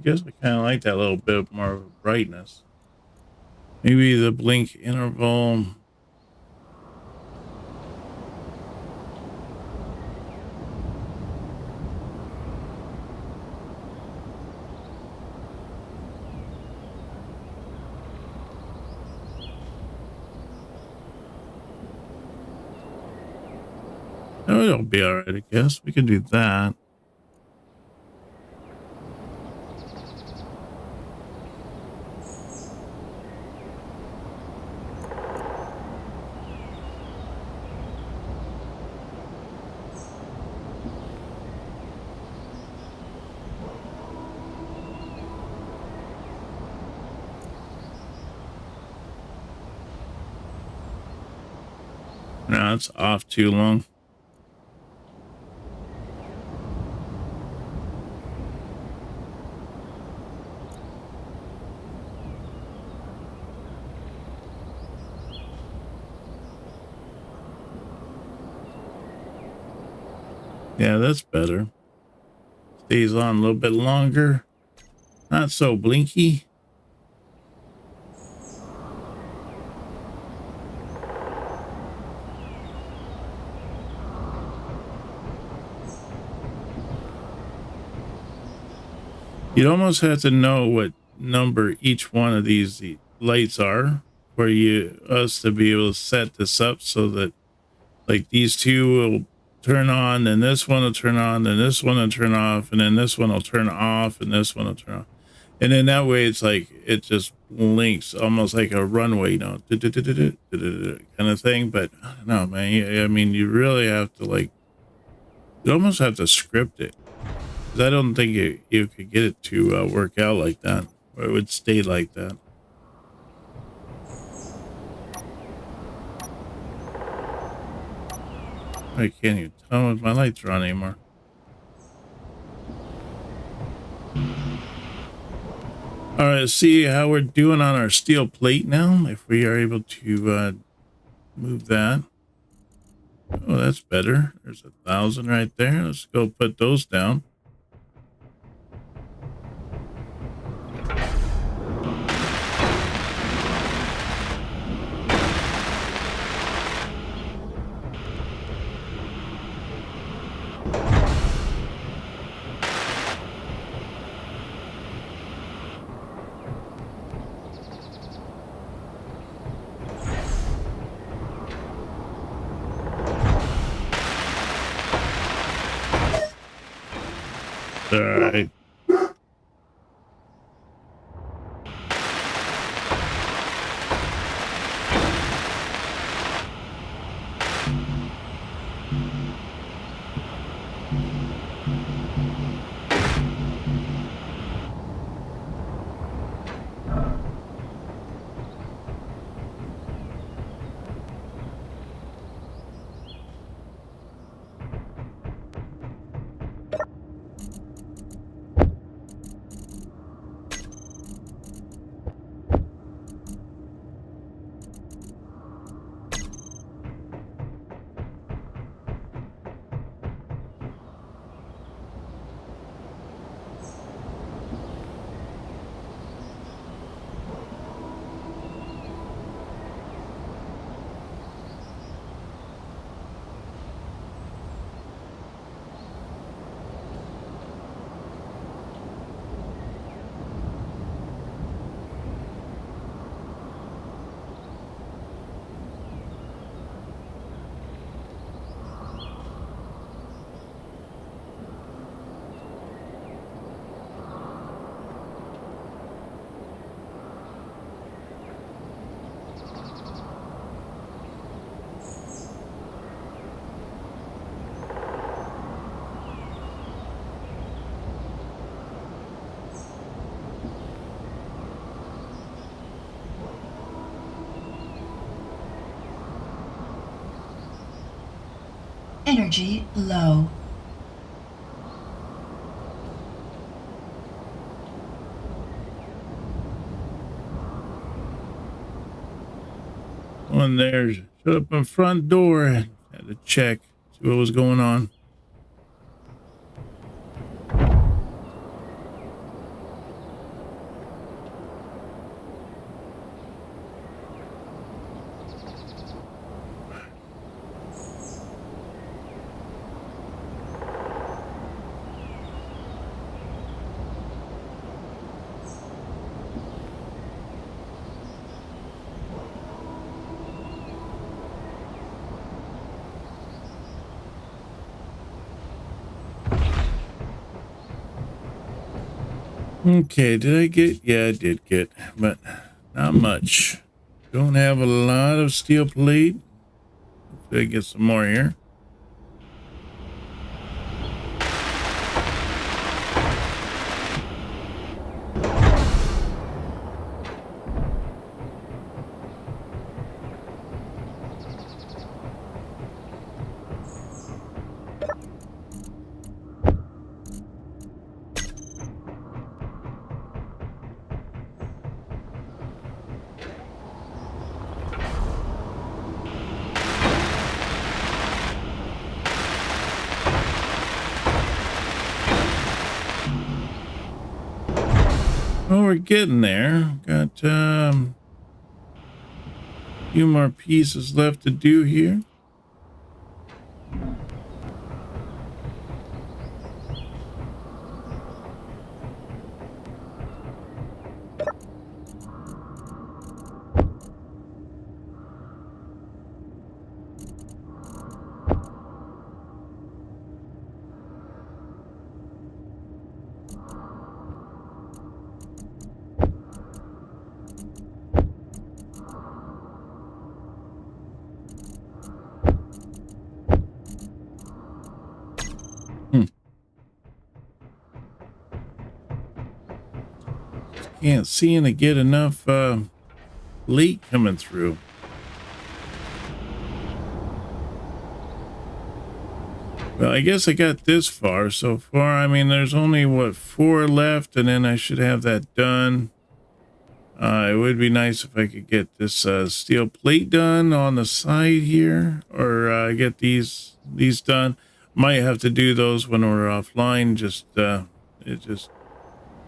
guess I kind of like that little bit more of a brightness. Maybe the blink interval. Oh, it'll be all right, I guess. We can do that. No, it's off too long. Yeah, that's better. Stays on a little bit longer. Not so blinky. You'd almost have to know what number each one of these lights are for us to be able to set this up so that like these two will turn on, and this one will turn on, and this one will turn off, and then this one will turn off, and this one will turn off. And then that way it's like it just blinks almost like a runway, kind of thing. But I don't know, man. I mean, you really have to you almost have to script it. I don't think you could get it to work out like that, or it would stay like that. I can't even tell if my lights are on anymore. All right, let's see how we're doing on our steel plate now. If we are able to move that. Oh, that's better. There's 1,000 right there. Let's go put those down. All right. Energy low. One there showed up in front door. Had to check, see what was going on. Okay, did I get? Yeah, I did get, but not much. Don't have a lot of steel plate. Hopefully I get some more here. Oh, we're getting there. Got a few more pieces left to do here. Can't seem to get enough leak coming through. Well, I guess I got this far so far. I mean, there's only, what, 4 left, and then I should have that done. It would be nice if I could get this steel plate done on the side here, or get these done. Might have to do those when we're offline. Just it just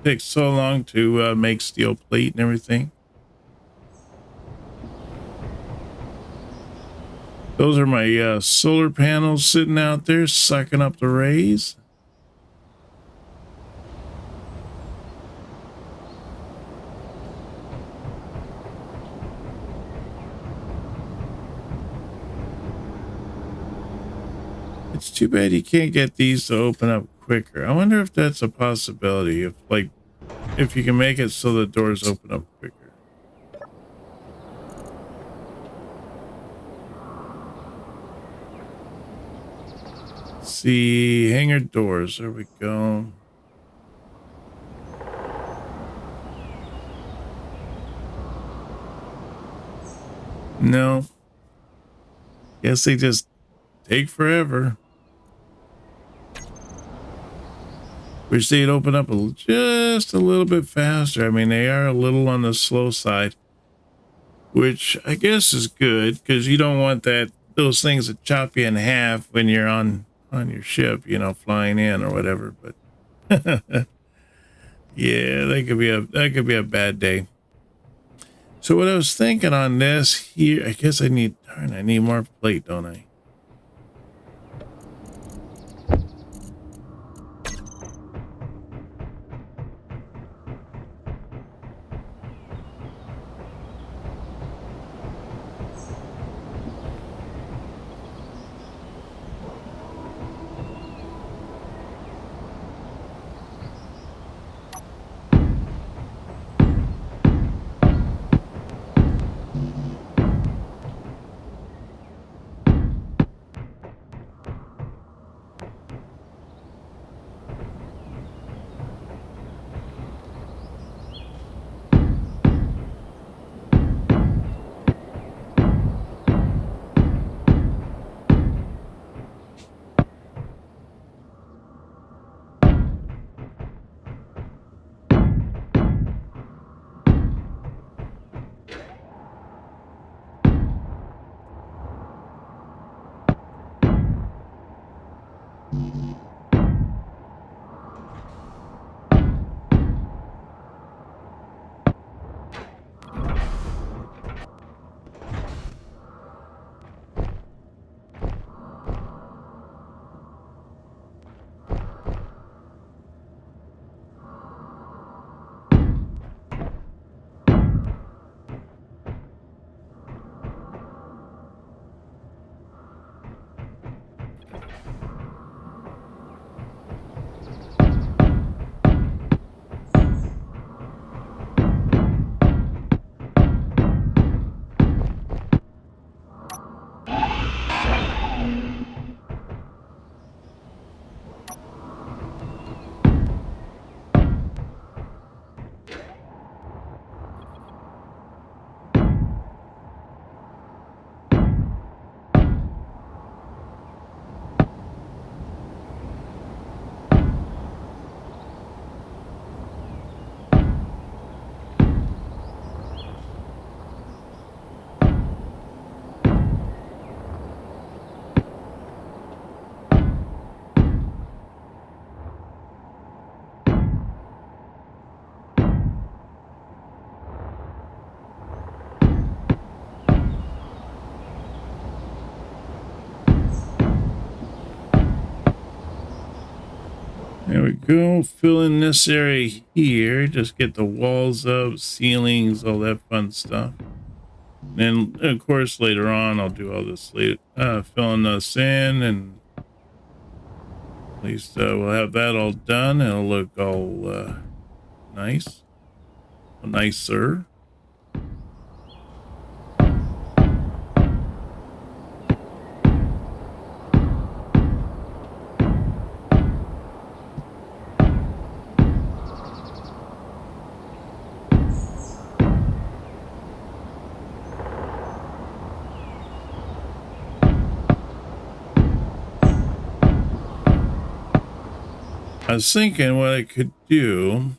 takes so long to make steel plate and everything. Those are my solar panels sitting out there sucking up the rays. It's too bad you can't get these to open up quicker. I wonder if that's a possibility. If you can make it so the doors open up quicker. See, hangar doors. There we go. No. Guess they just take forever. Wish they'd open up just a little bit faster. I mean, they are a little on the slow side, which I guess is good because you don't want those things to chop you in half when you're on your ship, you know, flying in or whatever. But yeah, that could be a bad day. So what I was thinking on this here, I guess I need more plate, don't I? go. Fill in this area here. Just get the walls up, ceilings, all that fun stuff. And of course, later on, I'll do all this filling this in, and at least we'll have that all done. It'll look all nice, nicer. I was thinking what I could do.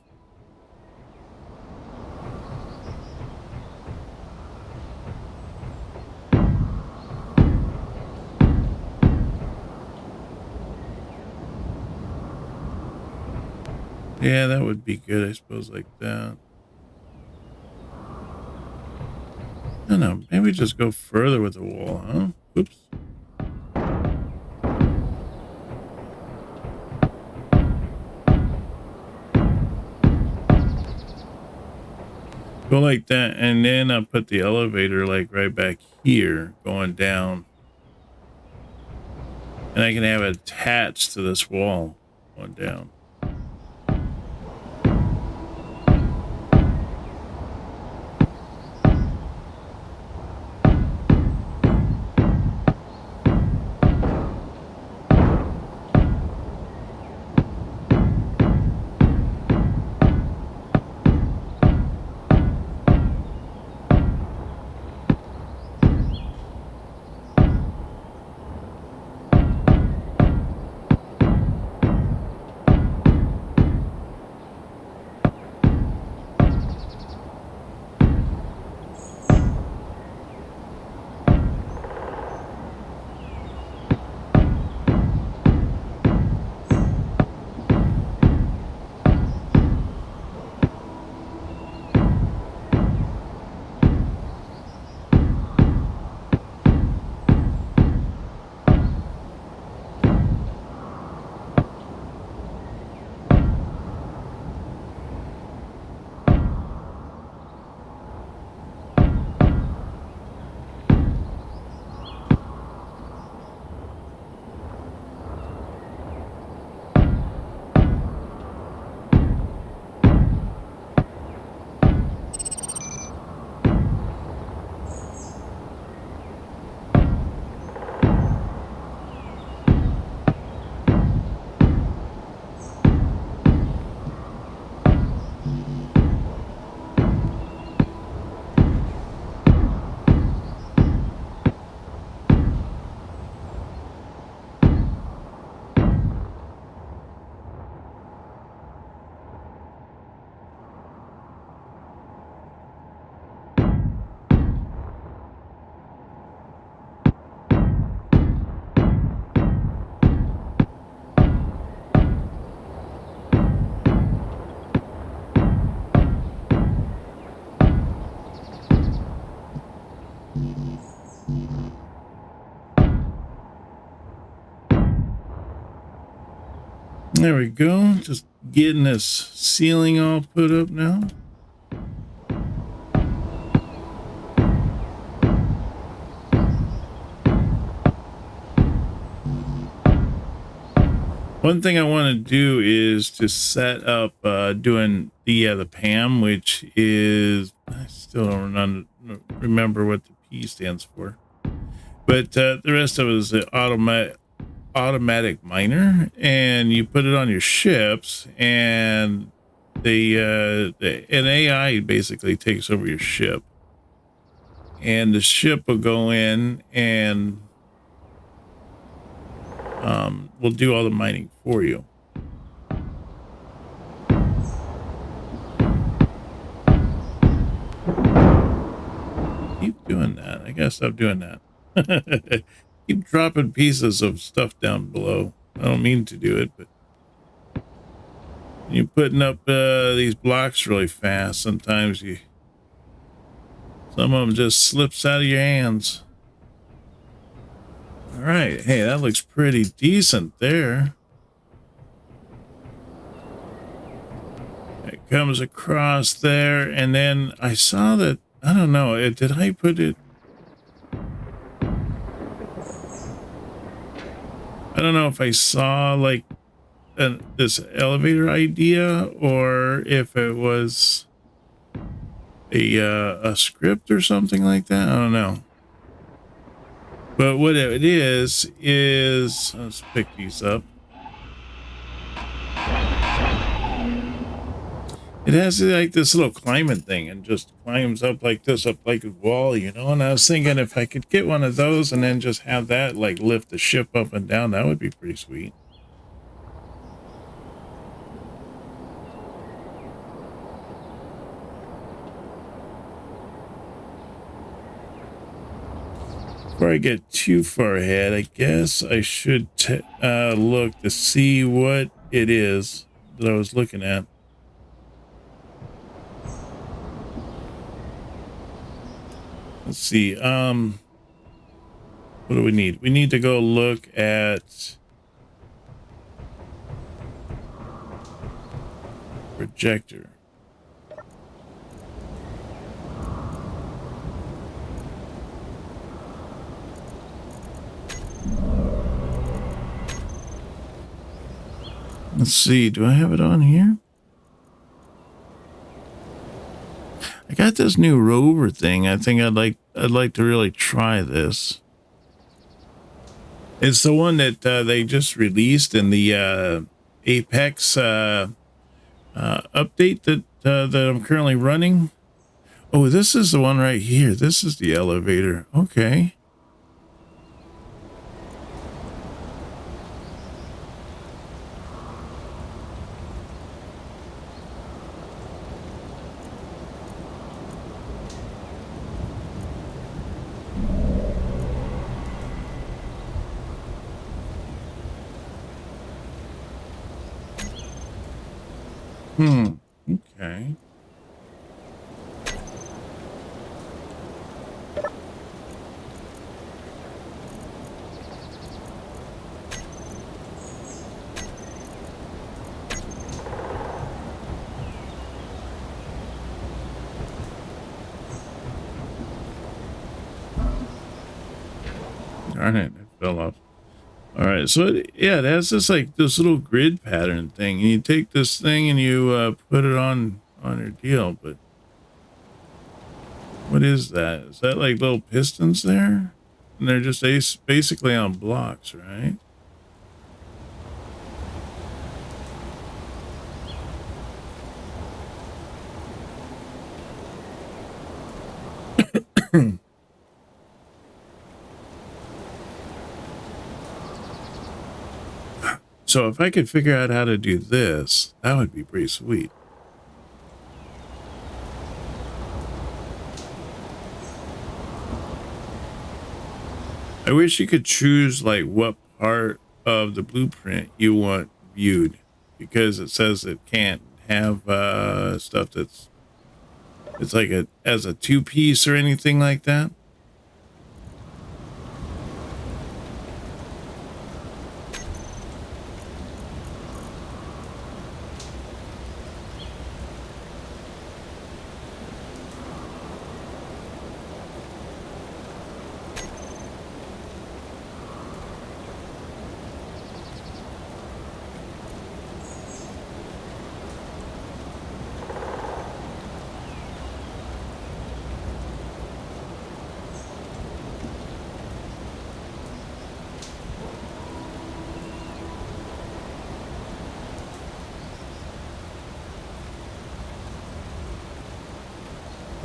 Yeah, that would be good, I suppose, like that. I don't know, maybe just go further with the wall, huh? Oops. Go like that, and then I'll put the elevator like right back here going down. And I can have it attached to this wall going down. There we go. Just getting this ceiling all put up now. One thing I want to do is to set up doing the PAM, which is, I still don't remember what the P stands for, but the rest of it is the automatic miner, and you put it on your ships, and an AI basically takes over your ship, and the ship will go in and will do all the mining for you. Keep doing that. I gotta stop doing that. Keep dropping pieces of stuff down below. I don't mean to do it, but you're putting up these blocks really fast. Sometimes some of them just slips out of your hands. All right. Hey, that looks pretty decent there. comes across there, and then I saw that, I don't know, did I put it? I don't know if I saw like this elevator idea or if it was a script or something like that. I don't know. But what it is let's pick these up. It has like this little climbing thing and just climbs up like this, up like a wall, you know? And I was thinking if I could get one of those and then just have that like lift the ship up and down, that would be pretty sweet. Before I get too far ahead, I guess I should look to see what it is that I was looking at. Let's see. What do we need? We need to go look at projector. Let's see. Do I have it on here? I got this new rover thing. I think I'd like to really try this. It's the one that they just released in the Apex update that I'm currently running. Oh, this is the one right here. This is the elevator. Okay. Okay. Darn it, it fell off. All right, so yeah, it has this like this little grid pattern thing, and you take this thing and you put it on your deal. But what is that? Is that like little pistons there? And they're just basically on blocks, right? So if I could figure out how to do this, that would be pretty sweet. I wish you could choose like what part of the blueprint you want viewed, because it says it can't have stuff it's like as a two-piece or anything like that.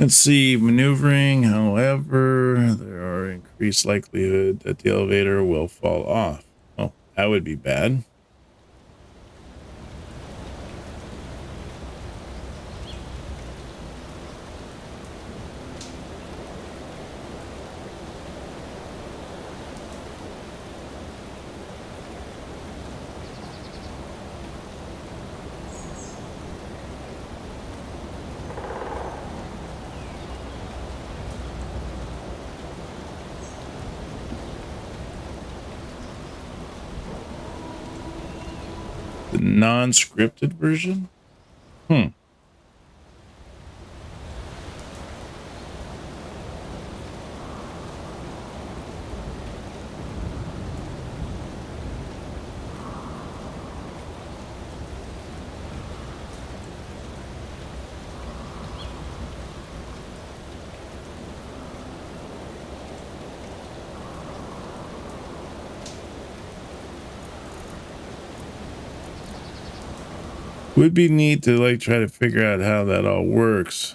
Let's see, maneuvering, however, there are increased likelihood that the elevator will fall off. Oh, that would be bad. The non-scripted version? Would be neat to like try to figure out how that all works.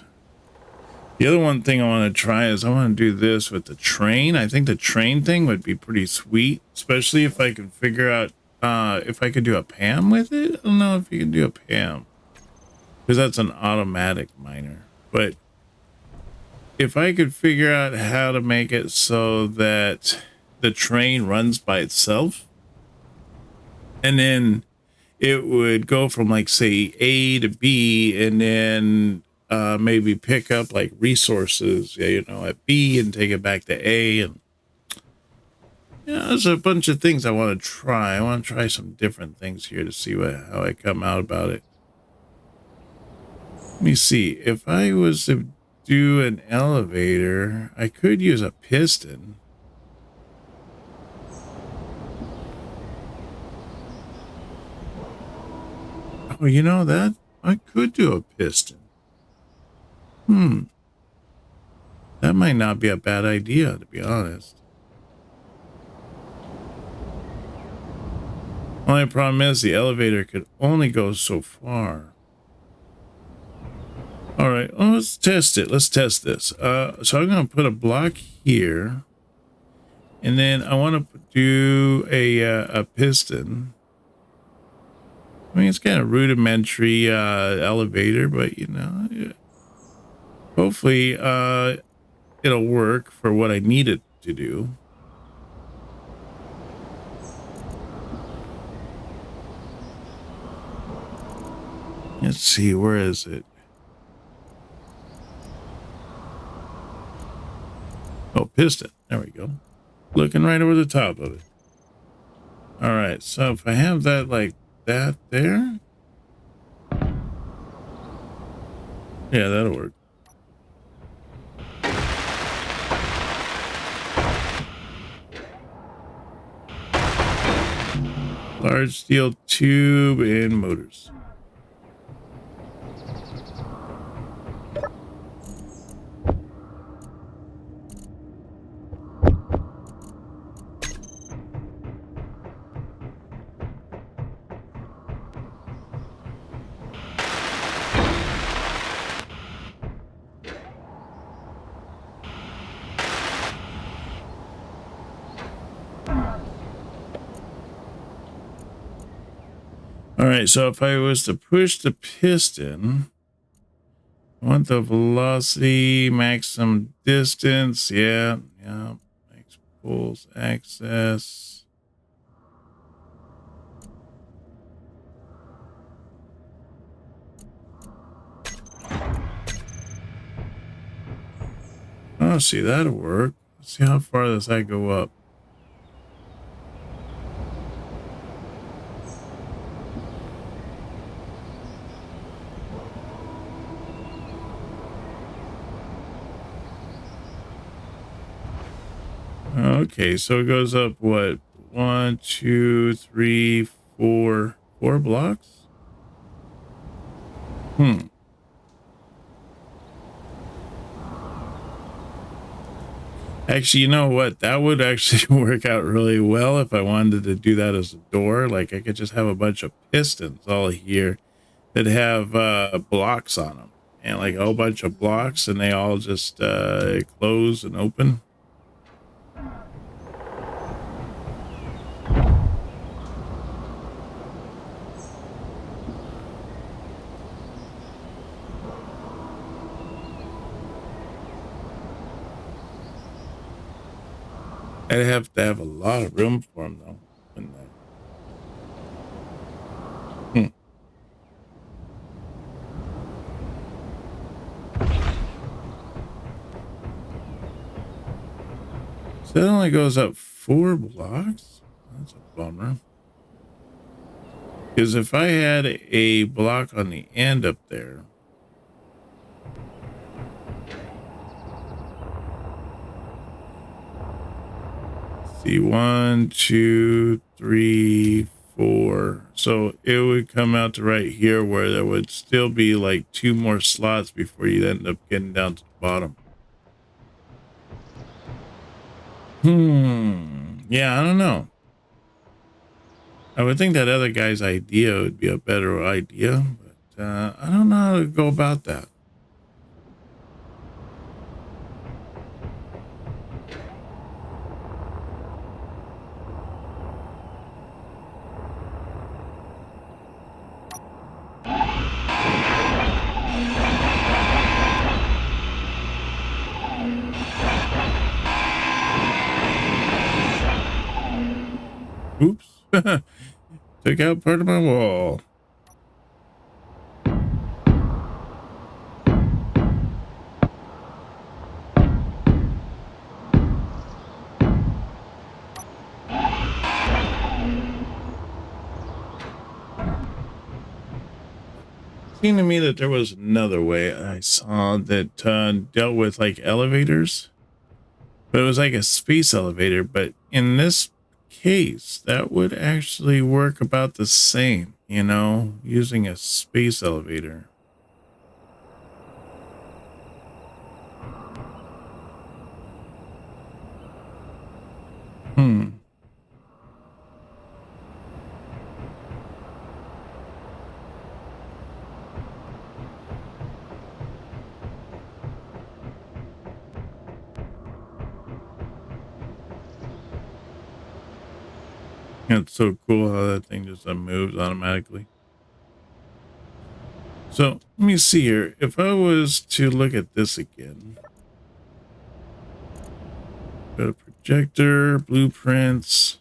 The other one thing I want to try is I want to do this with the train. I think the train thing would be pretty sweet, especially if I can figure out if I could do a PAM with it. I don't know if you can do a PAM because that's an automatic miner. But if I could figure out how to make it so that the train runs by itself, and then it would go from like say A to B, and then maybe pick up like resources, you know, at B and take it back to A. And yeah, there's a bunch of things I want to try. I want to try some different things here to see how I come out about it. Let me see. If I was to do an elevator, I could use a piston. Oh, you know that? I could do a piston. That might not be a bad idea, to be honest. Only problem is the elevator could only go so far. All right, well, let's test it. Let's test this. So I'm going to put a block here, and then I want to do a piston. I mean, it's kind of rudimentary elevator, but you know, hopefully it'll work for what I need it to do. Let's see, where is it? Oh, piston. There we go. Looking right over the top of it. All right, so if I have that like that there. Yeah, that'll work. Large steel tube and motors. All right, so if I was to push the piston, I want the velocity, maximum distance. Yeah, max pulls access. Oh, see, that'll work. Let's see how far does that go up. Okay, so it goes up what? 1, 2, 3, 4 blocks? Actually, you know what? That would actually work out really well if I wanted to do that as a door. Like I could just have a bunch of pistons all here that have blocks on them, and like a whole bunch of blocks, and they all just close and open. I'd have to have a lot of room for them though. So that only goes up 4 blocks. That's a bummer. Because if I had a block on the end up there, see, 1, 2, 3, 4. So it would come out to right here where there would still be like 2 more slots before you end up getting down to the bottom. Yeah, I don't know. I would think that other guy's idea would be a better idea, but I don't know how to go about that. Oops. Took out part of my wall. Seemed to me that there was another way I saw that dealt with like elevators, but it was like a space elevator. But in this case, that would actually work about the same, you know, using a space elevator. Hmm. It's so cool how that thing just moves automatically. So let me see here. If I was to look at this again, go to projector, blueprints.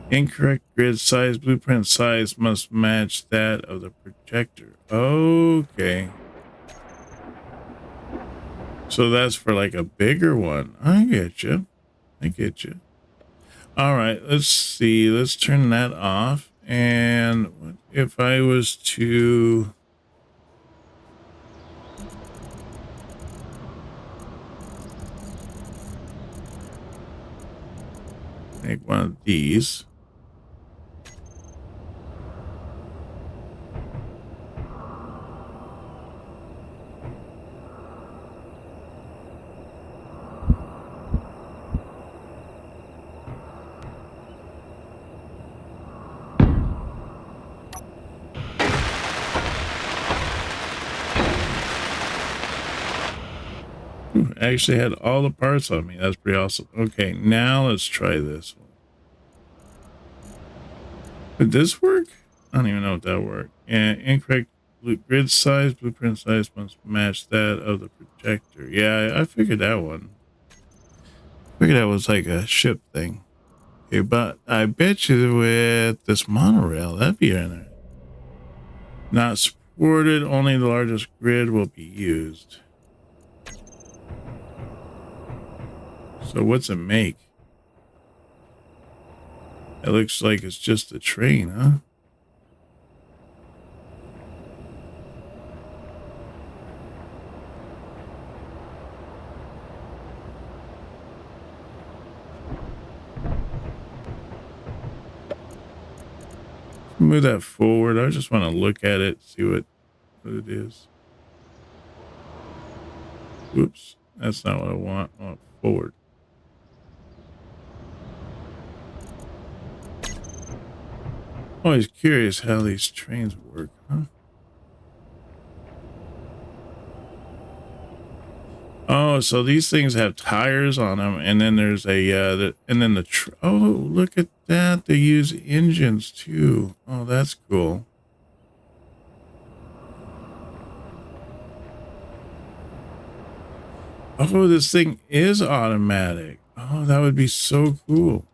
Incorrect grid size. Blueprint size must match that of the projector. Okay. So that's for like a bigger one. I get you. I get you. All right. Let's see. Let's turn that off. And what if I was to make one of these? I actually had all the parts on me. That's pretty awesome. Okay, now let's try this one. Would this work? I don't even know if that worked. And incorrect grid size, blueprint size must match that of the projector. Yeah, I figured that one. I figured that was like a ship thing. Okay, but I bet you with this monorail, that'd be in there. Not supported, only the largest grid will be used. So what's it make? It looks like it's just a train, huh? Move that forward. I just want to look at it, see what it is. Oops, that's not what I want. I want forward. Always curious how these trains work, huh? Oh, so these things have tires on them, and then there's a oh, look at that. They use engines too. Oh, that's cool. Oh, this thing is automatic. Oh, that would be so cool.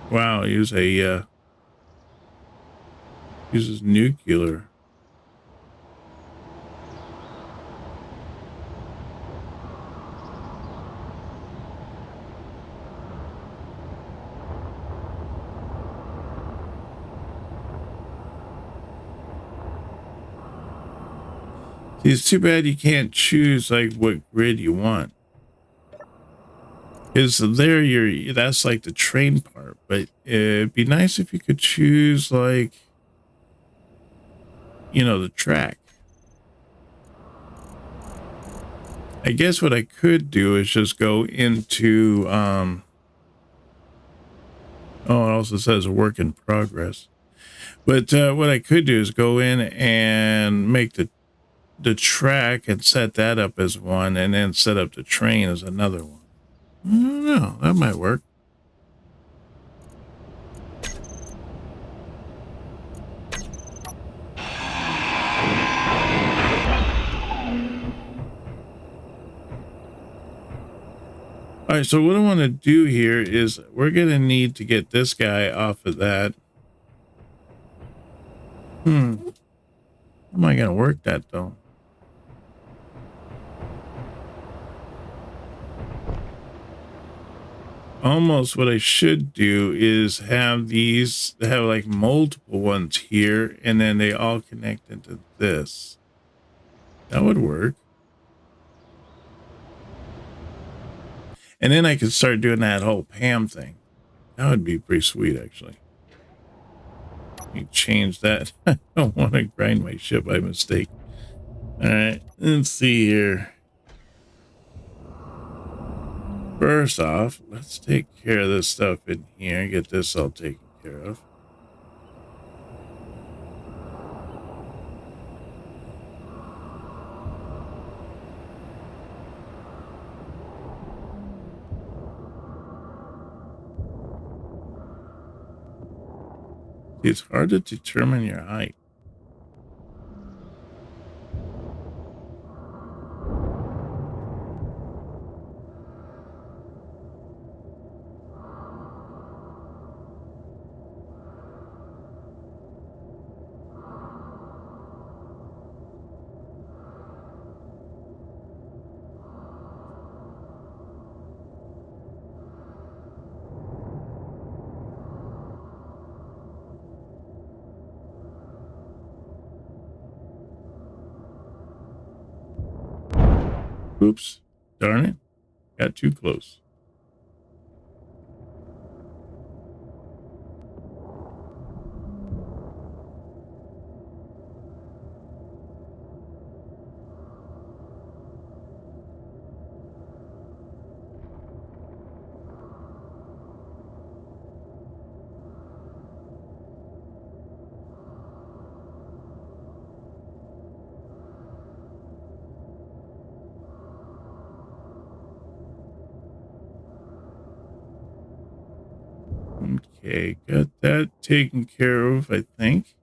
Wow, uses nuclear. See, it's too bad you can't choose like what grid you want. Is there that's like the train part, but it'd be nice if you could choose like the track. I guess what I could do is just go into, oh, it also says work in progress. But what I could do is go in and make the track and set that up as one, and then set up the train as another one. I don't know. That might work. All right, so what I want to do here is we're going to need to get this guy off of that. How am I going to work that, though? Almost what I should do is have these, have like multiple ones here, and then they all connect into this. That would work. And then I could start doing that whole PAM thing. That would be pretty sweet, actually. Let me change that. I don't want to grind my ship by mistake. All right, let's see here. First off, let's take care of this stuff in here. Get this all taken care of. It's hard to determine your height. Oops, darn it. Got too close. Okay, got that taken care of, I think.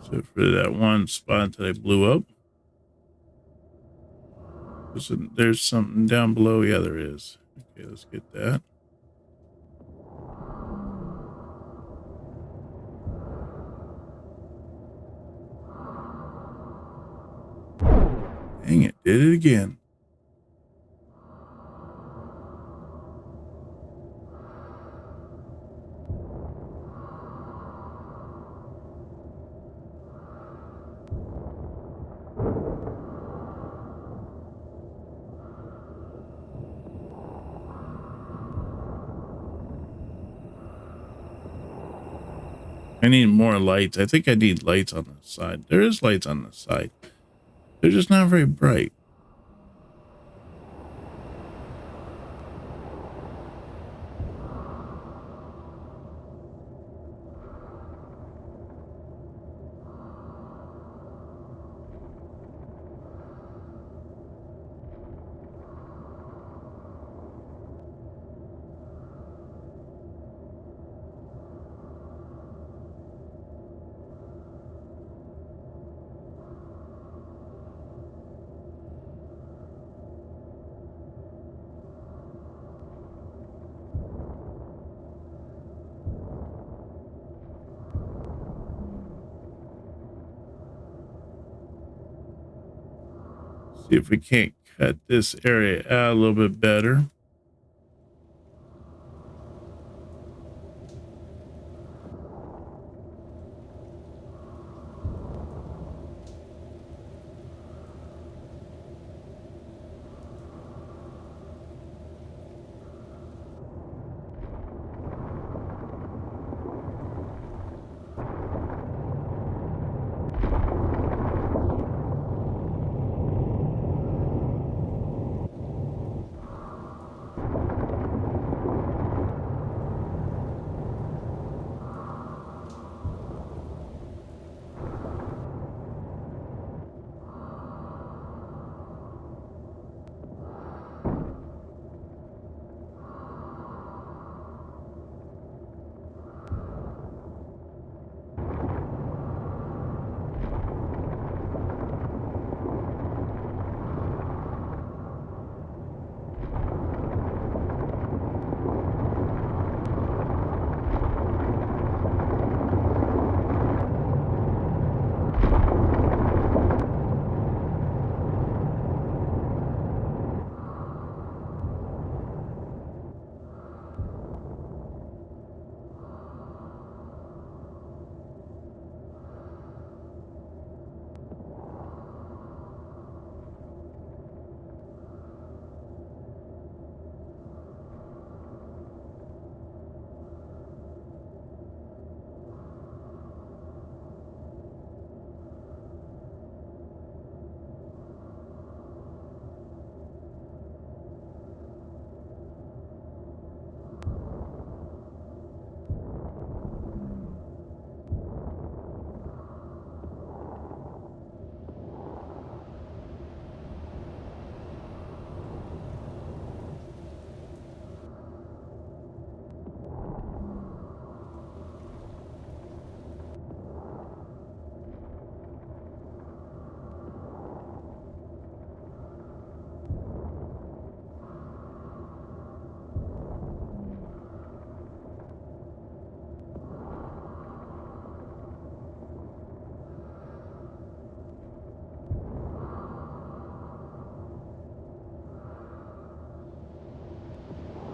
So for that one spot that I blew up. There's something down below. Yeah, there is. Okay, let's get that. Dang it, did it again. I need more lights. I think I need lights on the side. There is lights on the side. They're just not very bright. See if we can't cut this area out a little bit better.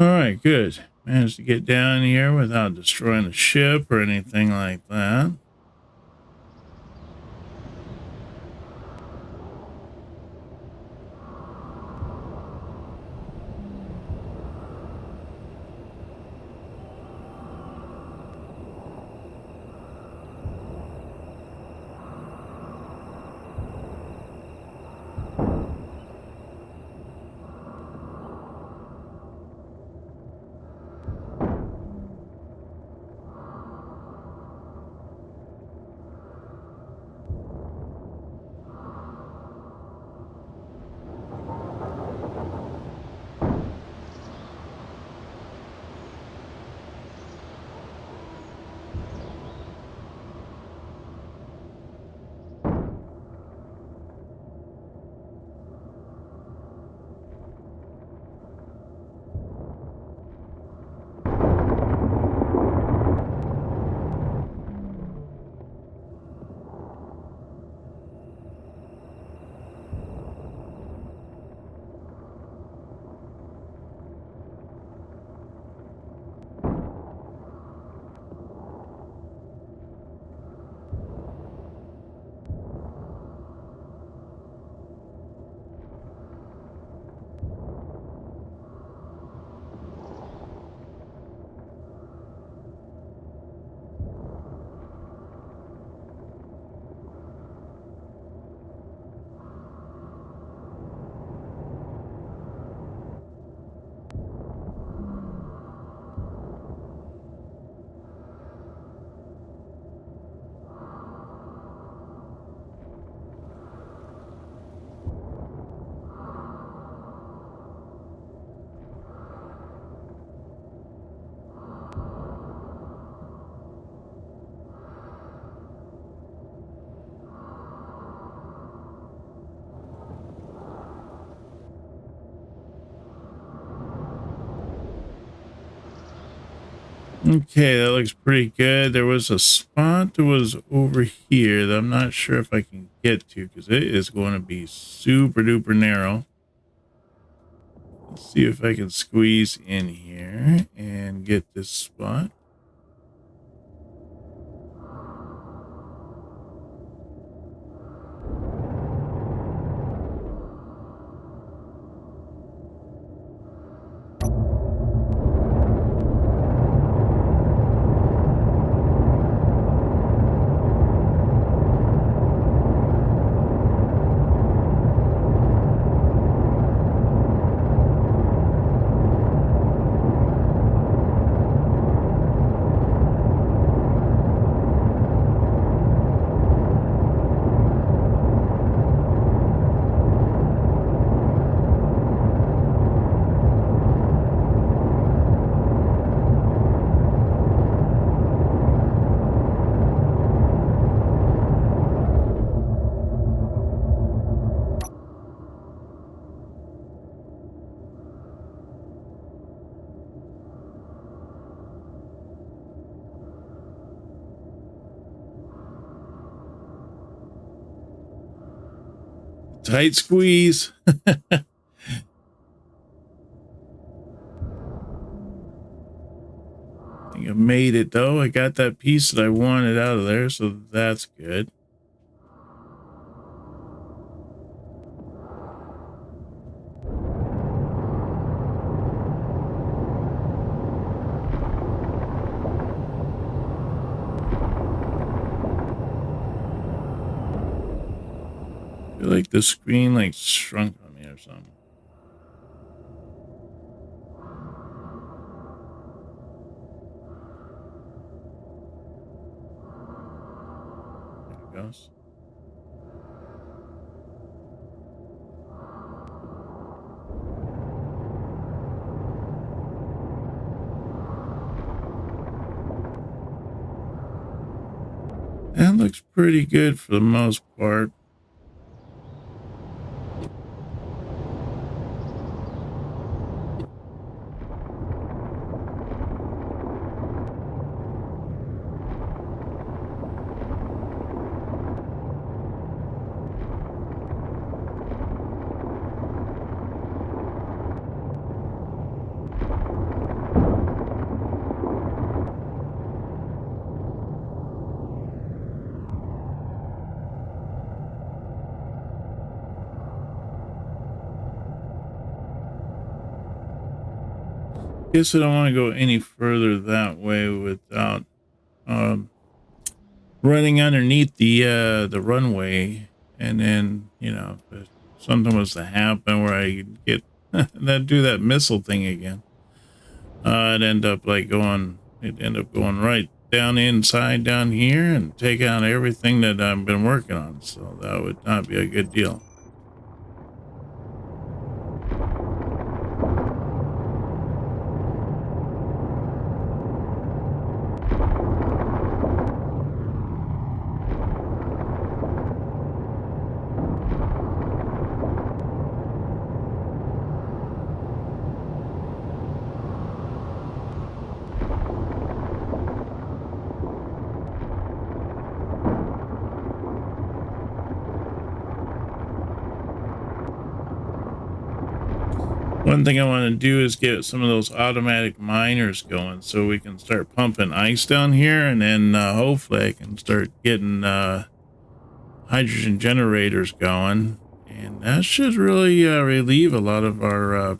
All right, good. Managed to get down here without destroying the ship or anything like that. Okay, that looks pretty good. There was a spot that was over here that I'm not sure if I can get to because it is going to be super duper narrow. Let's see if I can squeeze in here and get this spot. Tight squeeze. I think I made it though. I got that piece that I wanted out of there, so that's good. I feel like the screen like shrunk on me or something. There it goes. That looks pretty good for the most part. Guess I don't want to go any further that way without running underneath the runway, and then if something was to happen where I get that do that missile thing again, it'd end up going right down inside down here and take out everything that I've been working on. So that would not be a good deal. One thing I want to do is get some of those automatic miners going so we can start pumping ice down here, and then hopefully I can start getting hydrogen generators going, and that should really relieve a lot of our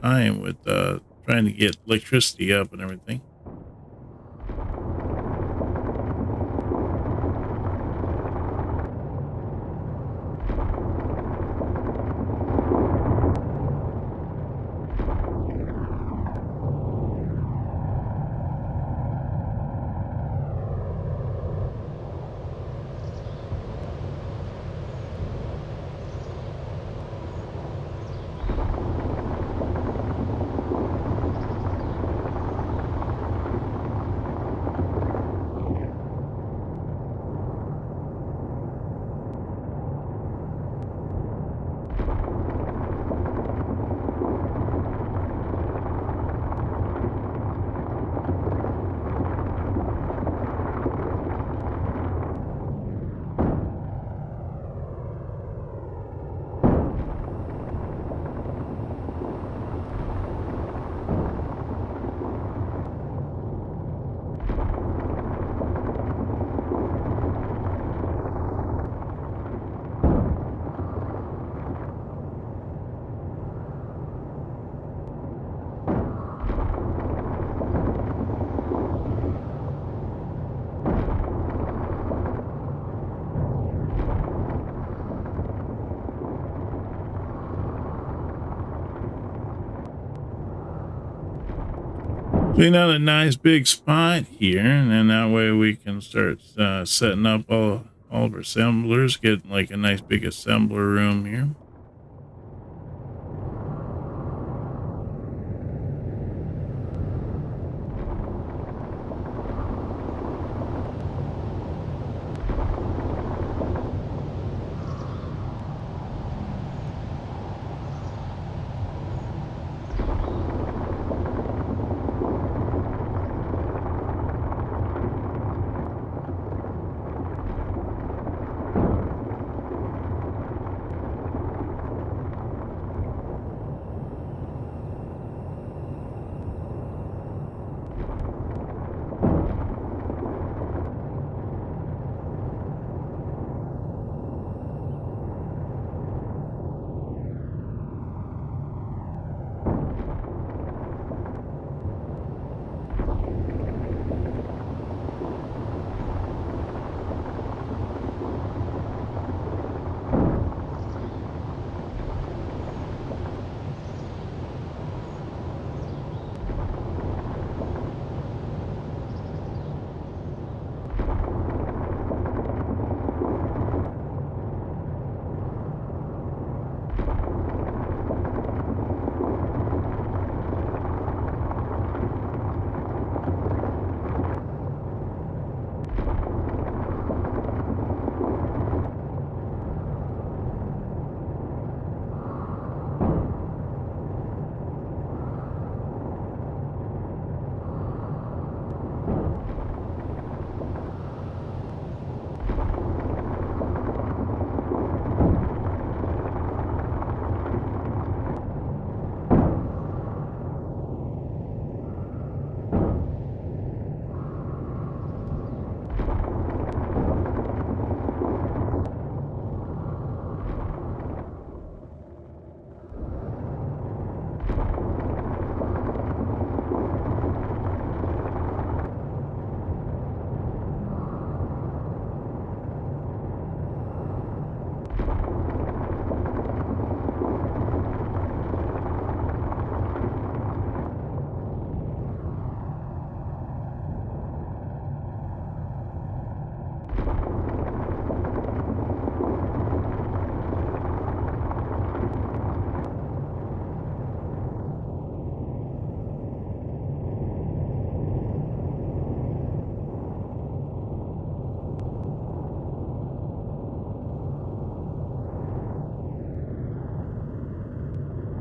time with trying to get electricity up and everything. Clean out a nice big spot here, and then that way we can start setting up all of our assemblers, get like a nice big assembler room here.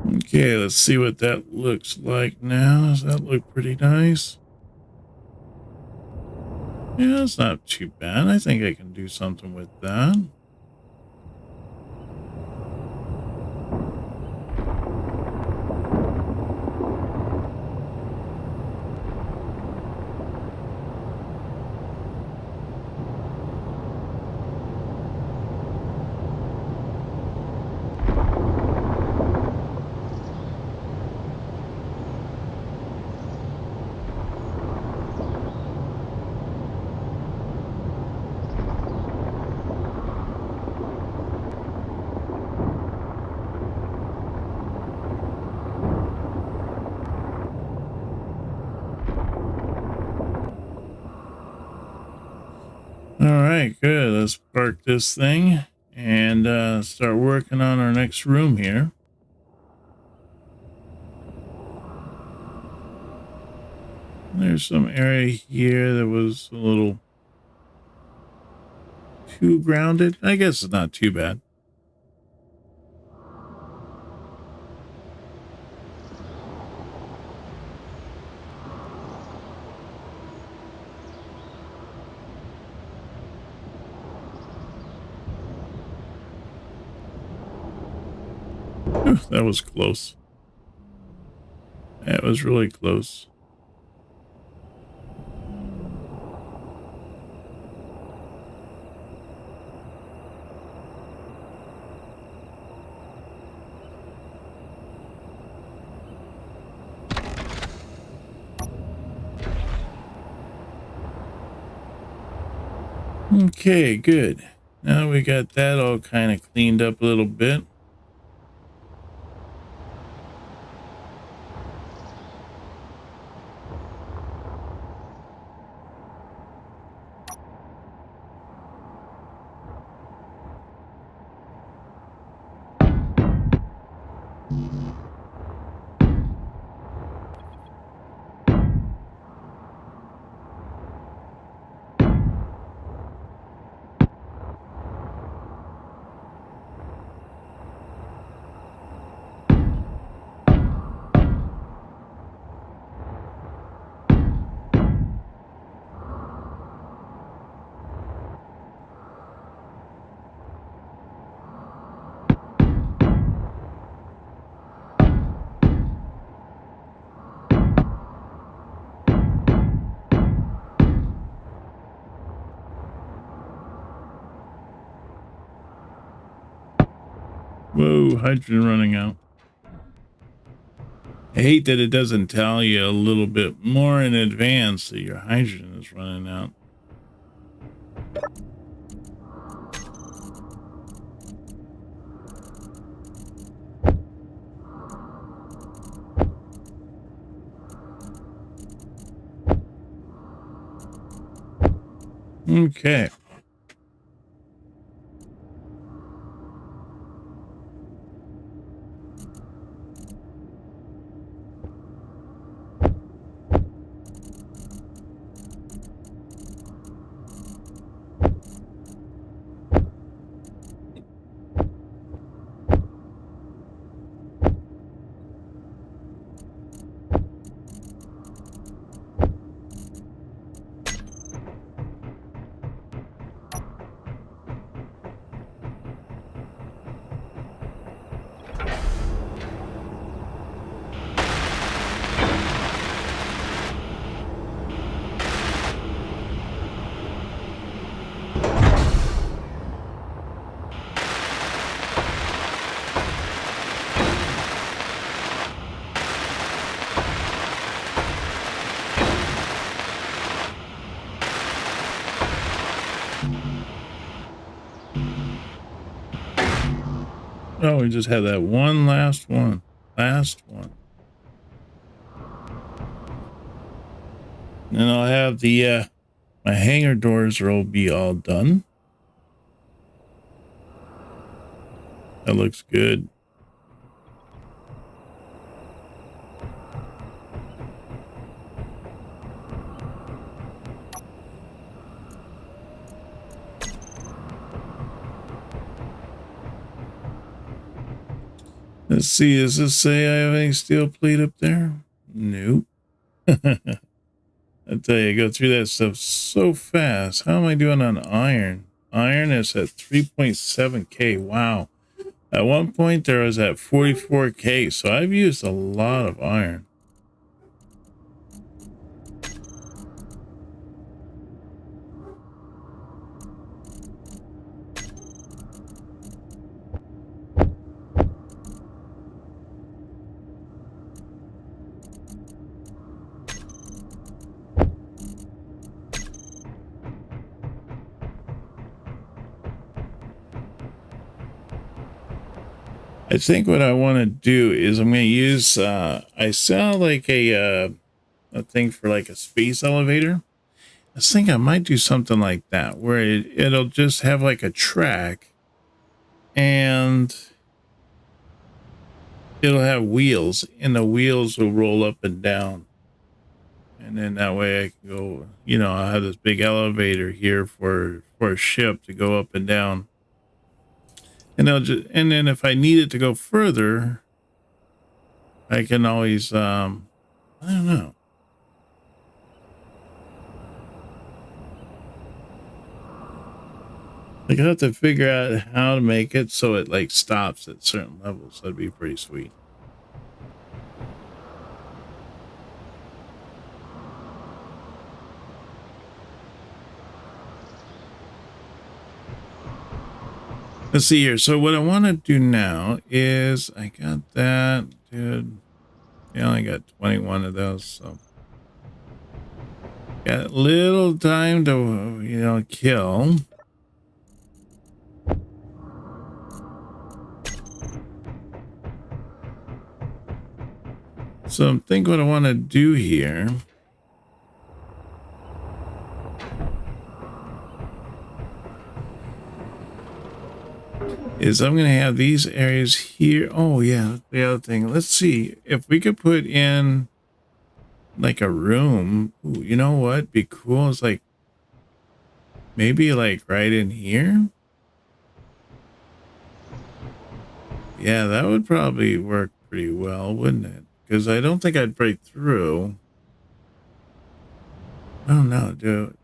Okay, let's see what that looks like now. Does that look pretty nice? Yeah, it's not too bad. I think I can do something with that. All right, good. Let's park this thing and start working on our next room here. There's some area here that was a little too grounded. I guess it's not too bad. Whew, that was close. That was really close. Okay, good. Now we got that all kind of cleaned up a little bit. Whoa, hydrogen running out. I hate that it doesn't tell you a little bit more in advance that your hydrogen is running out. Okay. Oh, we just had that one last one. Last one. And I'll have the my hangar doors will be all done. That looks good. Let's see, does this say I have any steel plate up there? Nope. I tell you, I go through that stuff so fast. How am I doing on iron? Iron is at 3.7K. Wow. At one point there was at 44K, so I've used a lot of iron. I think what I want to do is I'm going to use, I saw like a thing for like a space elevator. I think I might do something like that where it'll just have like a track and it'll have wheels and the wheels will roll up and down. And then that way I can go, you know, I'll have this big elevator here for a ship to go up and down. And then if I need it to go further, I can always, I don't know. Like I have to figure out how to make it so it like stops at certain levels. That'd be pretty sweet. Let's see here. So what I want to do now is I got that, dude. I only got 21 of those, so got a little time to, you know, kill. So I'm thinking what I want to do here is I'm going to have these areas here. Oh yeah, the other thing. Let's see if we could put in like a room. Ooh, you know what? Be cool. It's like maybe like right in here. Yeah, that would probably work pretty well, wouldn't it? Because I don't think I'd break through. I don't know, dude.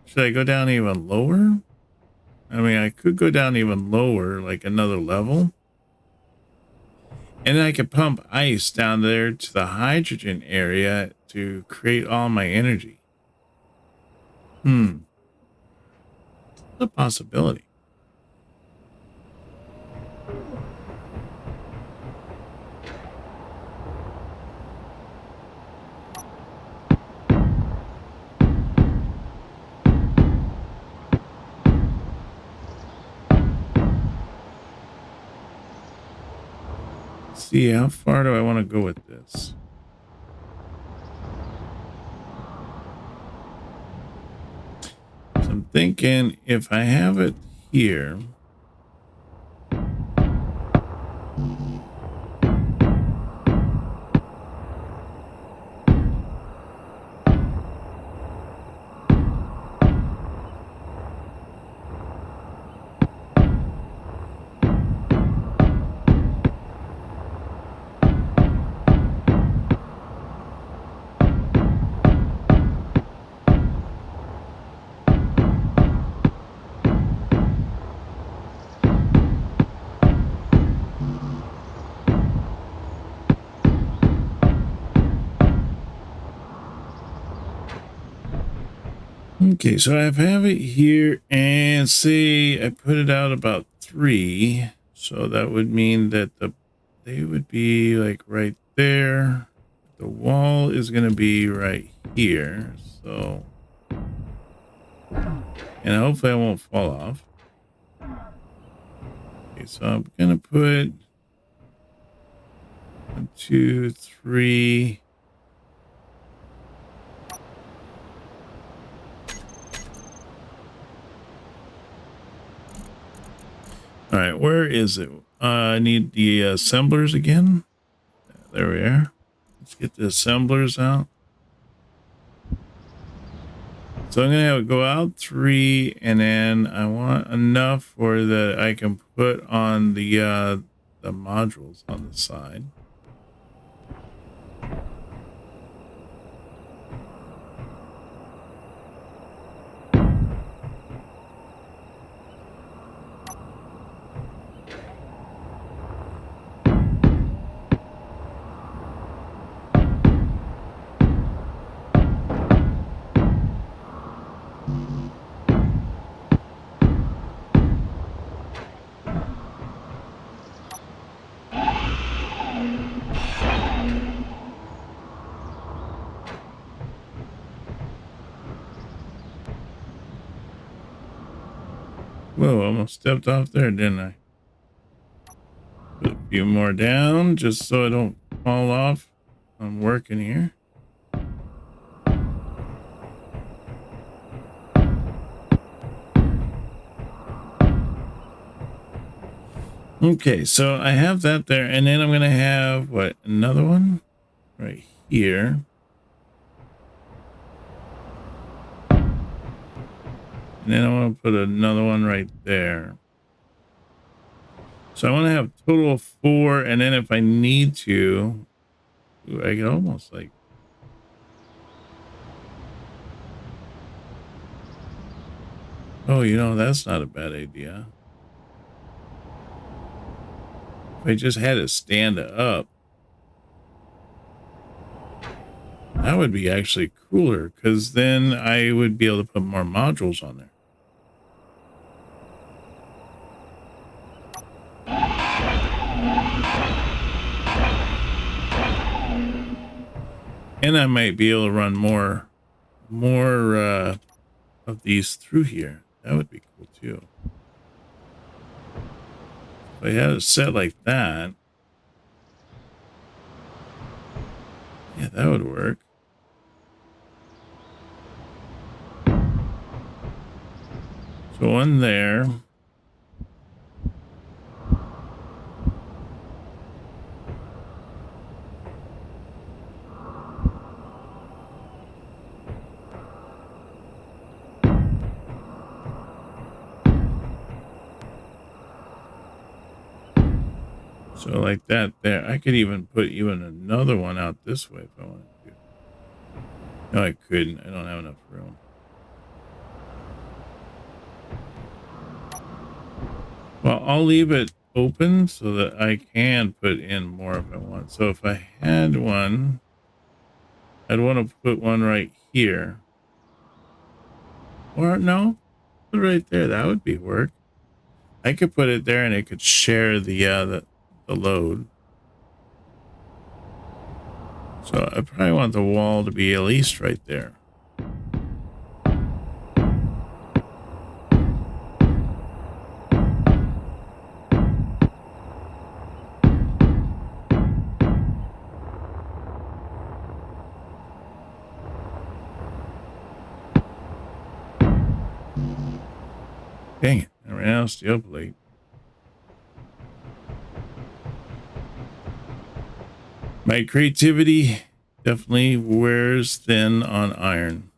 Should I go down even lower? I mean, I could go down even lower, like another level. And then I could pump ice down there to the hydrogen area to create all my energy. It's a possibility. See, how far do I want to go with this? So I'm thinking if I have it here. Okay, so I have it here and say I put it out about 3. So that would mean that they would be like right there. The wall is going to be right here. So, and hopefully I won't fall off. Okay, so I'm going to put 1, 2, 3. All right, where is it? I need the assemblers again. There we are. Let's get the assemblers out. So I'm going to have it go out 3, and then I want enough for that I can put on the the modules on the side. Whoa, almost stepped off there, didn't I? Put a few more down just so I don't fall off. I'm working here. Okay, so I have that there, and then I'm going to have, what, another one right here. And then I want to put another one right there. So I want to have a total of 4, and then if I need to, I can almost like... Oh, you know, that's not a bad idea. If I just had it stand up, that would be actually cooler, because then I would be able to put more modules on there. And I might be able to run more of these through here. That would be cool too. If I had it set like that, yeah, that would work. So one there. So like that there. I could even put even another one out this way if I wanted to. No, I couldn't. I don't have enough room. Well, I'll leave it open so that I can put in more if I want. So if I had one, I'd want to put one right here. Or no, put it right there. That would be work. I could put it there and it could share the load. So I probably want the wall to be at least right there. Dang it, I ran out of steel plate. My creativity definitely wears thin on iron.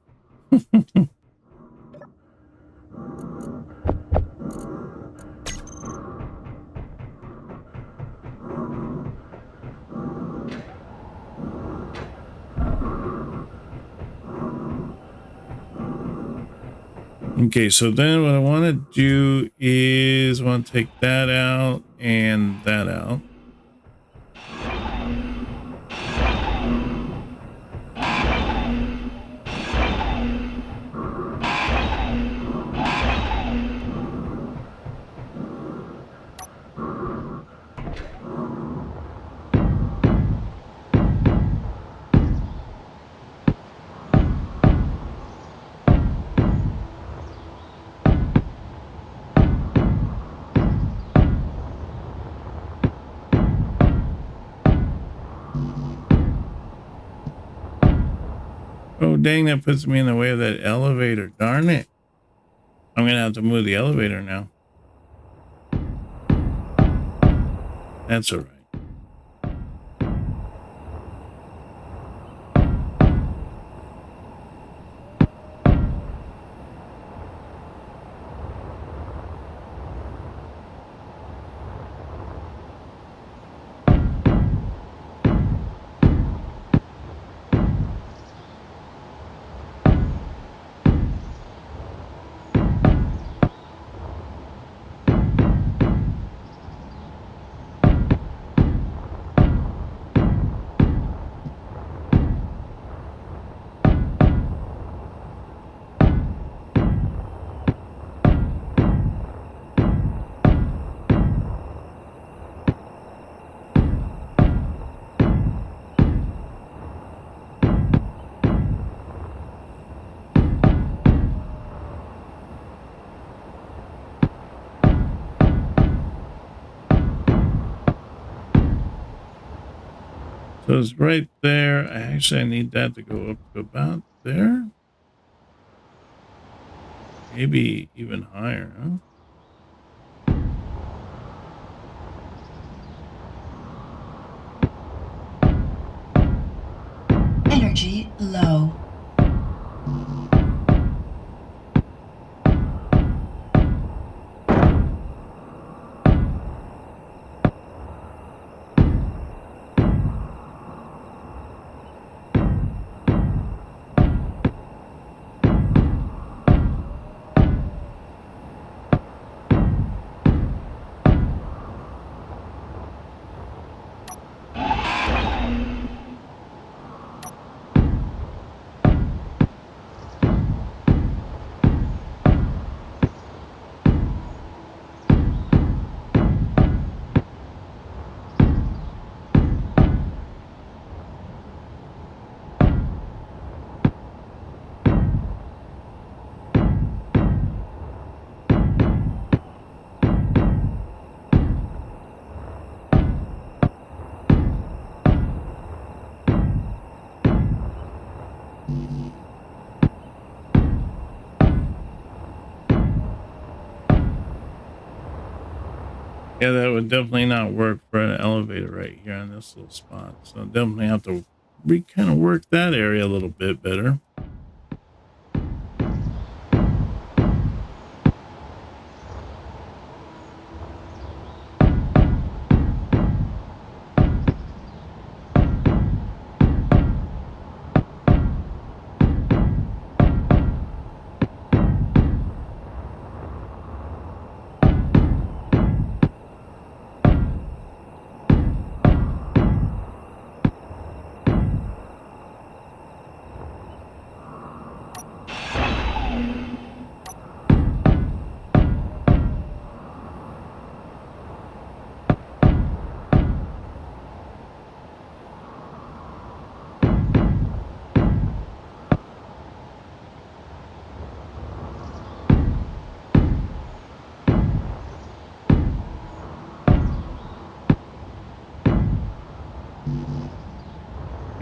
Okay, so then what I want to do is I want to take that out and that out. Oh, dang, that puts me in the way of that elevator. Darn it. I'm going to have to move the elevator now. That's all right. So it's right there. I need that to go up to about there. Maybe even higher, huh? Energy low. Yeah, that would definitely not work for an elevator right here on this little spot. So definitely have to kind of work that area a little bit better.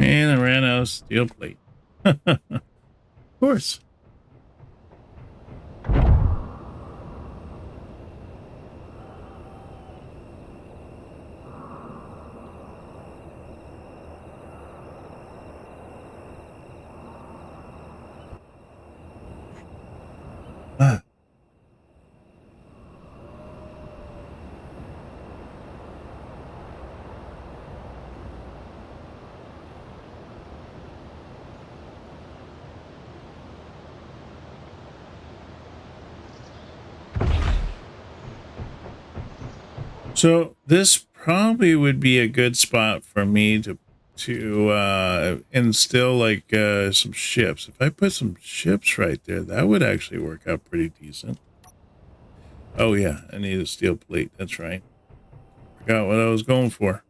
And I ran out of steel plate. Of course. Ah. So this probably would be a good spot for me to instill like some ships. If I put some ships right there, that would actually work out pretty decent. Oh yeah, I need a steel plate. That's right. Forgot what I was going for.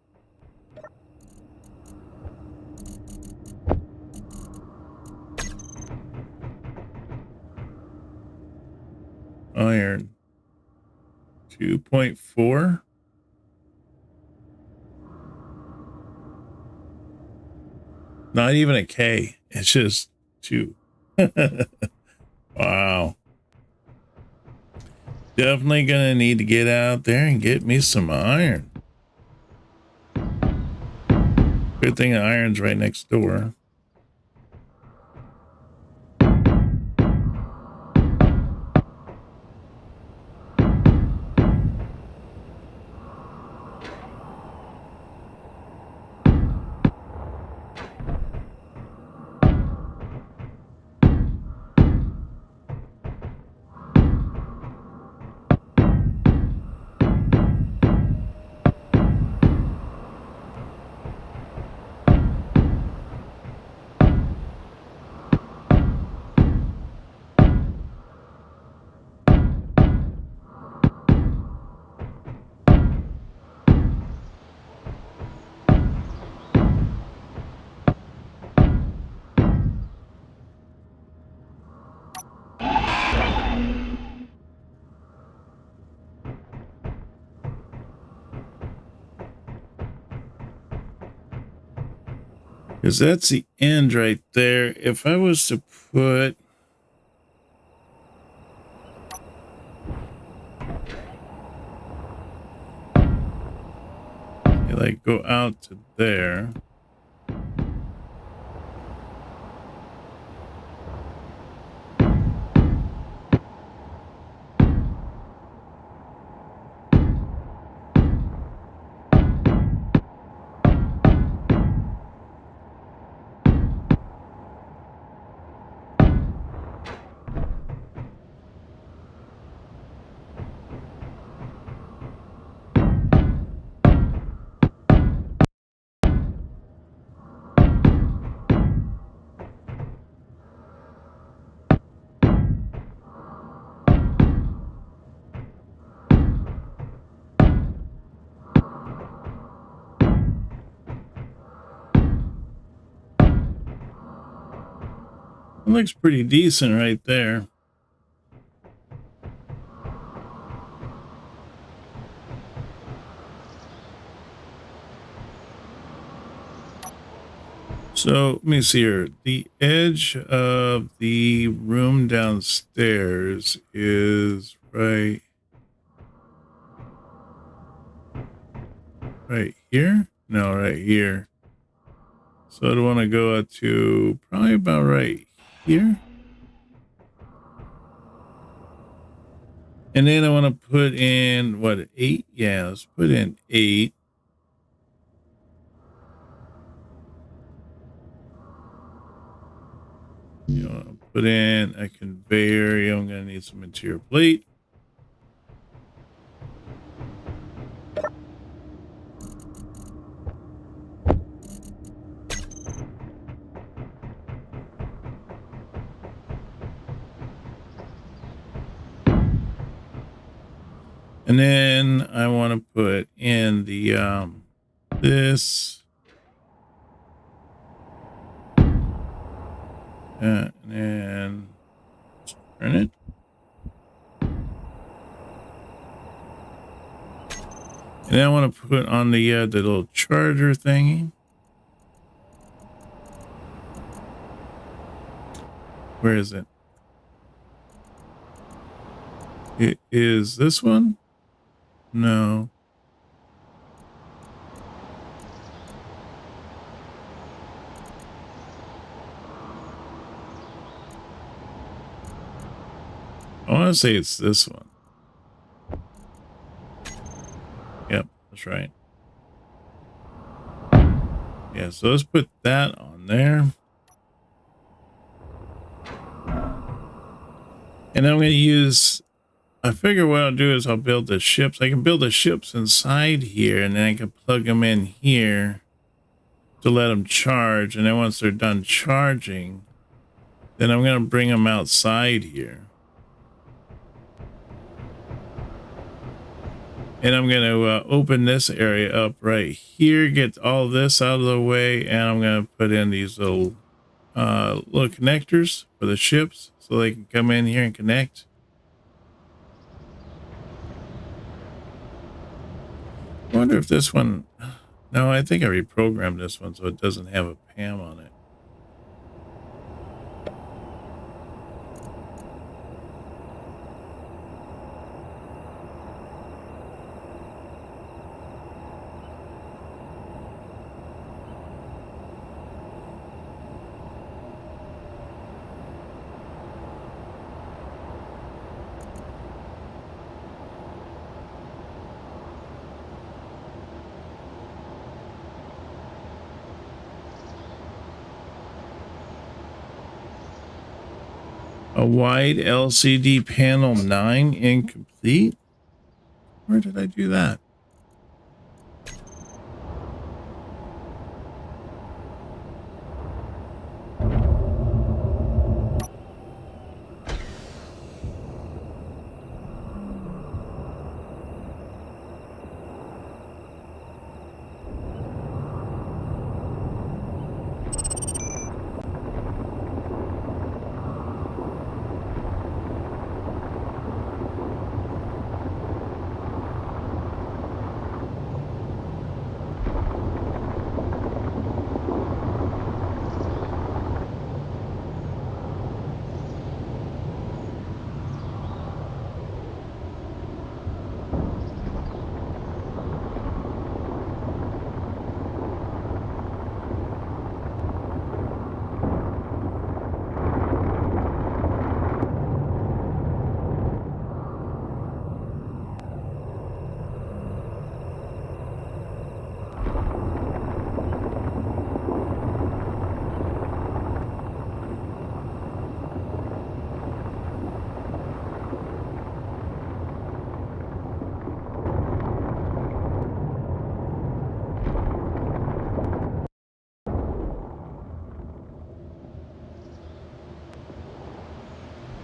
Iron 2.4. Not even a K. It's just 2. Wow. Definitely gonna need to get out there and get me some iron. Good thing the iron's right next door. Because that's the end right there. If I was to put... like go out to there. It looks pretty decent right there. So let me see here. The edge of the room downstairs is right here. No, right here. So I'd want to go up to probably about right here. And then I want to put in, what, 8? Yeah, let's put in 8. You want to put in a conveyor. I'm going to need some interior plate. And then I want to put in the this and then turn it. And then I want to put on the little charger thingy. Where is it? It is this one? No. I want to say it's this one. Yep, that's right. Yeah, so let's put that on there. And I'm going to use... I figure what I'll do is I'll build the ships. I can build the ships inside here, and then I can plug them in here to let them charge. And then once they're done charging, then I'm going to bring them outside here. And I'm going to open this area up right here, get all this out of the way, and I'm going to put in these little connectors for the ships so they can come in here and connect. I wonder if this one... No, I think I reprogrammed this one so it doesn't have a PAM on it. A wide LCD panel 9 incomplete. Where did I do that?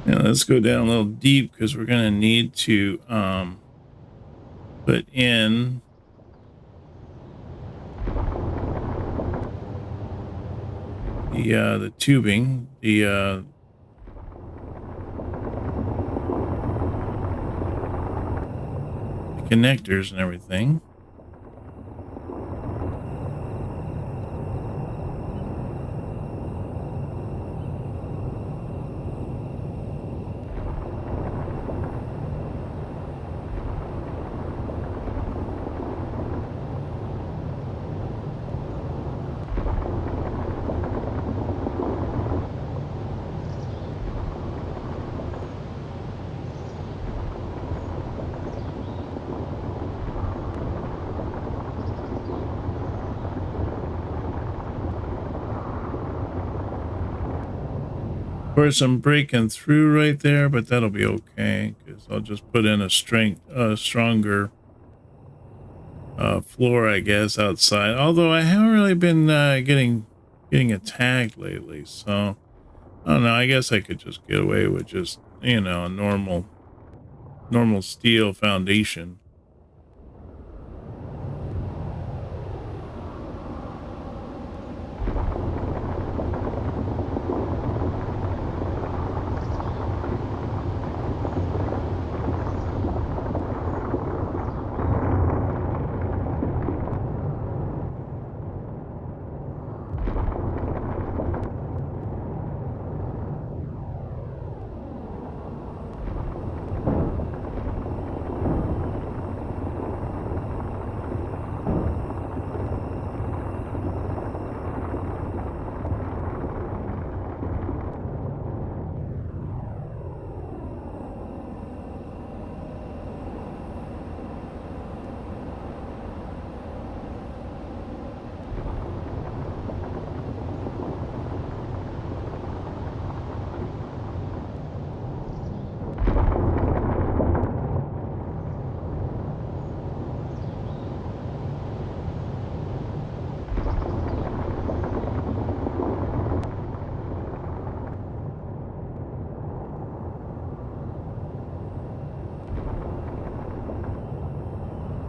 Now let's go down a little deep because we're going to need to put in the tubing, the connectors and everything. Of course, I'm breaking through right there, but that'll be okay because I'll just put in a stronger floor, I guess, outside. Although I haven't really been getting attacked lately, so I don't know. I guess I could just get away with just a normal steel foundation.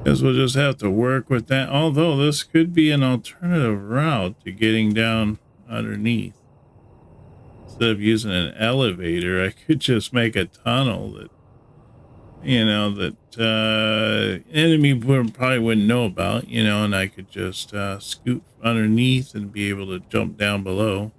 Guess we'll just have to work with that. Although this could be an alternative route to getting down underneath. Instead of using an elevator, I could just make a tunnel that, enemy probably wouldn't know about, and I could just scoot underneath and be able to jump down below.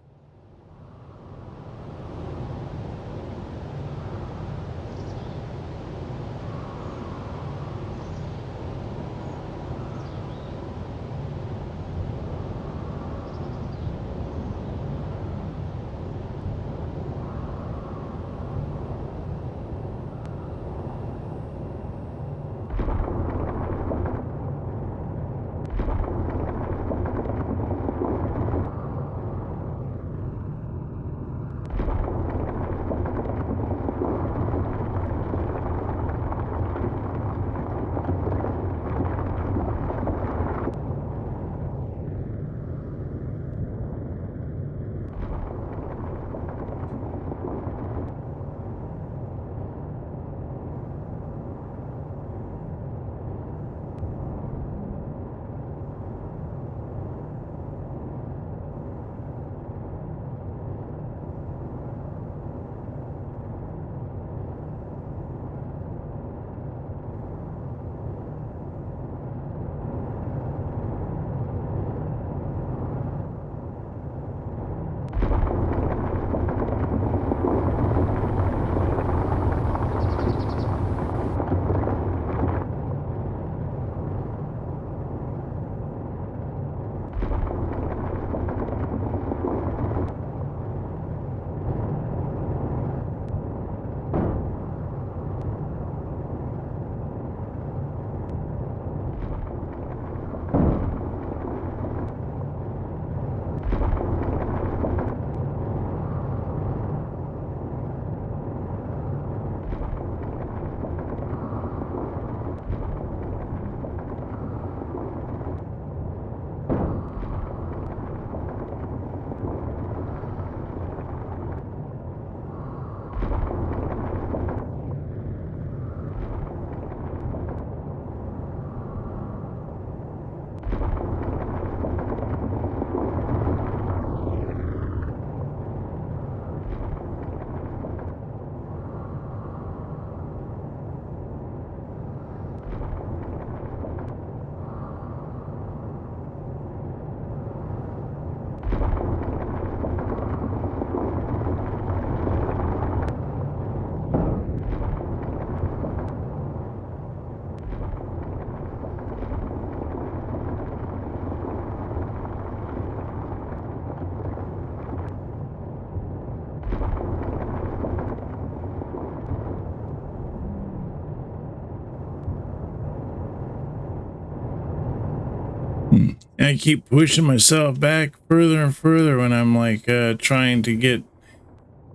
And I keep pushing myself back further and further when I'm like trying to get,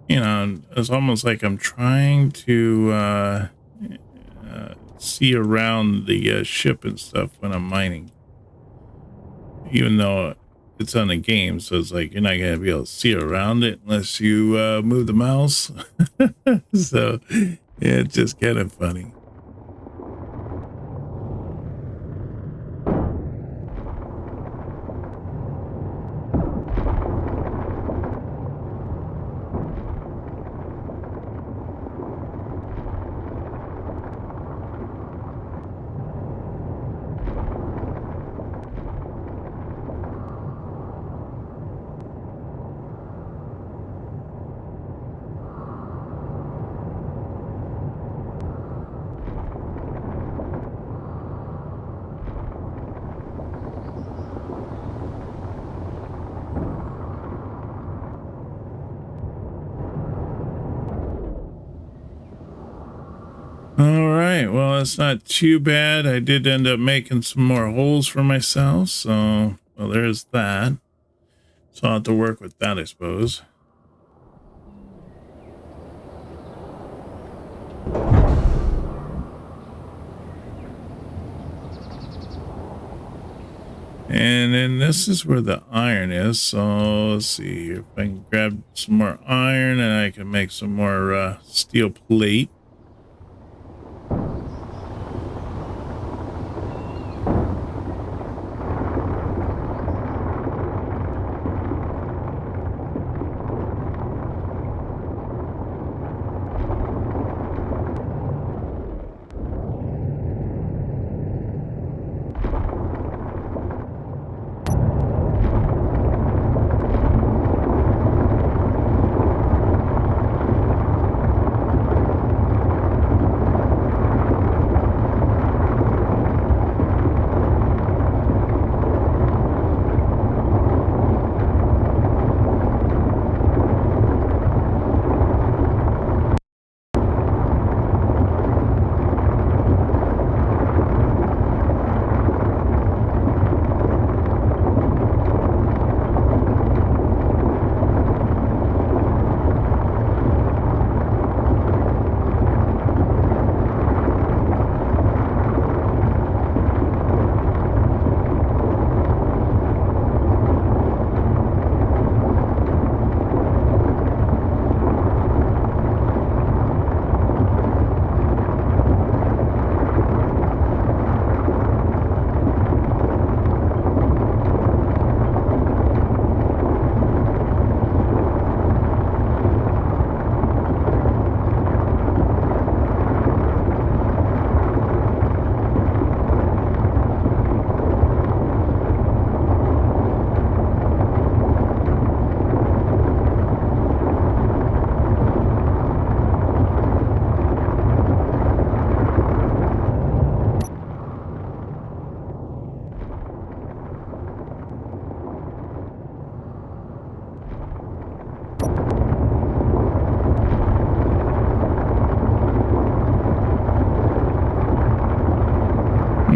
you know, it's almost like I'm trying to see around the ship and stuff when I'm mining. Even though it's on a game, so it's like you're not going to be able to see around it unless you move the mouse. So yeah, it's just kind of funny. All right, well, it's not too bad. I did end up making some more holes for myself, so well, there's that. So I'll have to work with that, I suppose. And then this is where the iron is. So let's see if I can grab some more iron and I can make some more steel plate.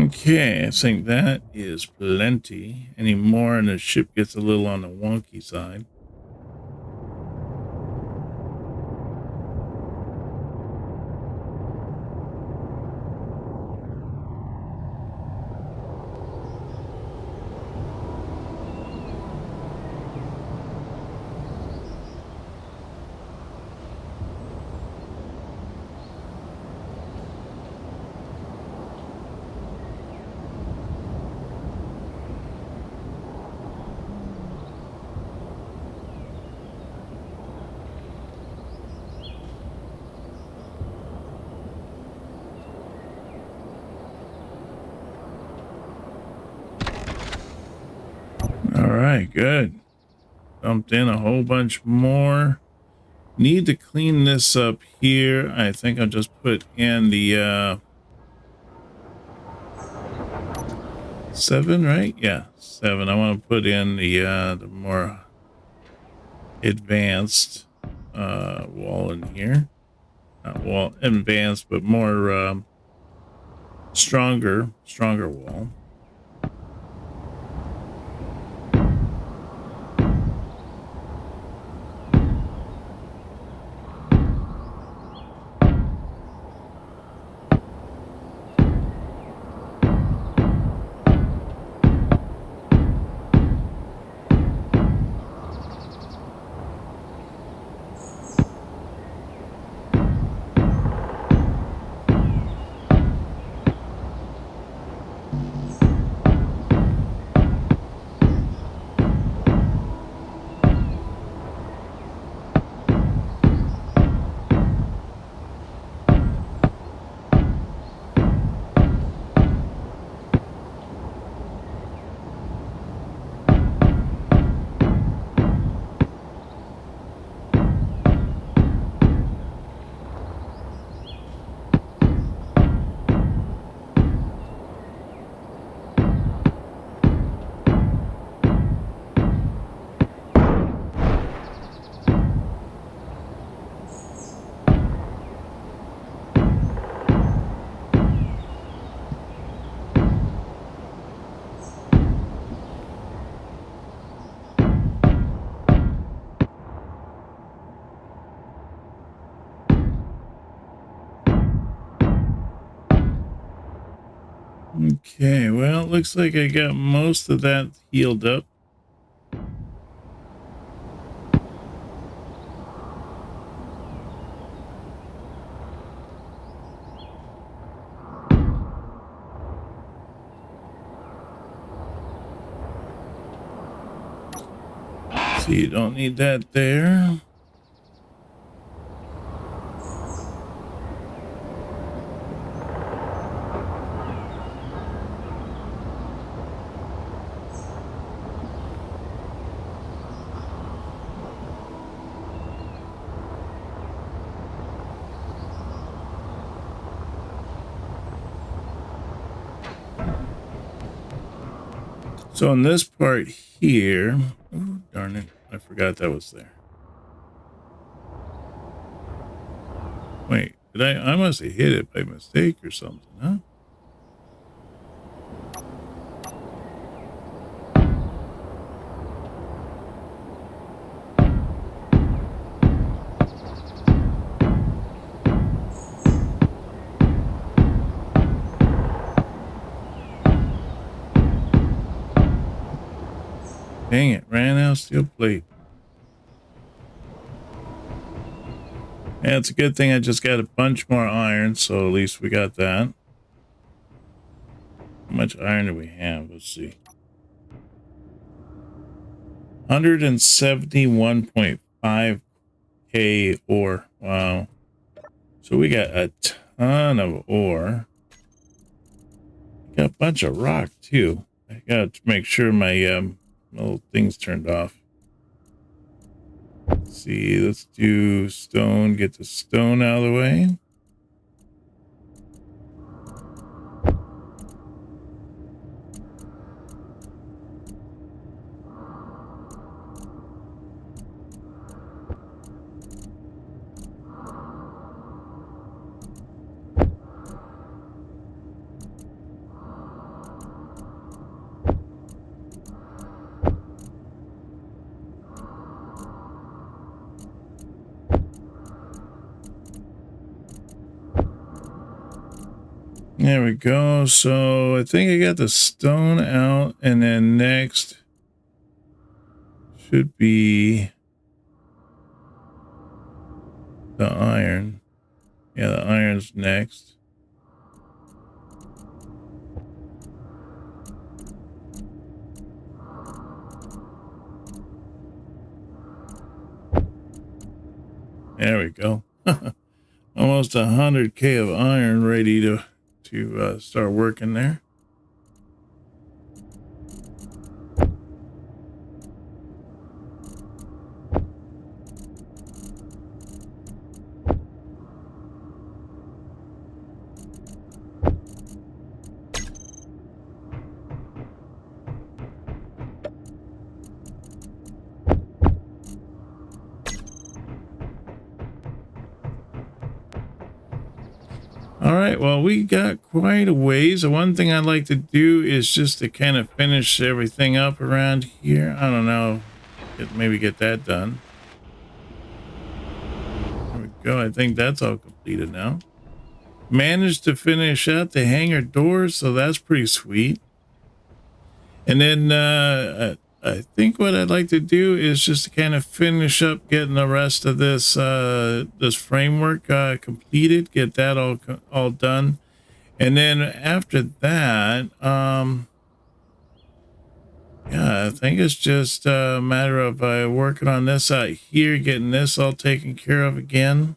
Okay, I think that is plenty. Any more and the ship gets a little on the wonky side. All right, good. Dumped in a whole bunch more. Need to clean this up here. I think I'll just put in the 7, right? Yeah, 7. I want to put in the more advanced wall in here. Not wall advanced, but more stronger wall. Okay, well, it looks like I got most of that healed up. So you don't need that there. So on this part here, oh, darn it, I forgot that was there. Wait, did I must have hit it by mistake or something, huh? Dang it, ran out of steel plate. Yeah, it's a good thing I just got a bunch more iron, so at least we got that. How much iron do we have? Let's see. 171.5k ore. Wow. So we got a ton of ore. Got a bunch of rock too. I got to make sure my little things turned off. Let's see, let's do stone, get the stone out of the way. There we go. So I think I got the stone out, and then next should be the iron. Yeah, the iron's next. There we go. Almost 100k of iron ready to start working there. All right, well, we got quite a ways. The one thing I'd like to do is just to kind of finish everything up around here. I don't know, maybe get that done. There we go. I think that's all completed now. Managed to finish out the hangar doors, so that's pretty sweet. And then I think what I'd like to do is just to kind of finish up getting the rest of this this framework completed, get that all done. And then after that, yeah, I think it's just a matter of working on this out here, getting this all taken care of again.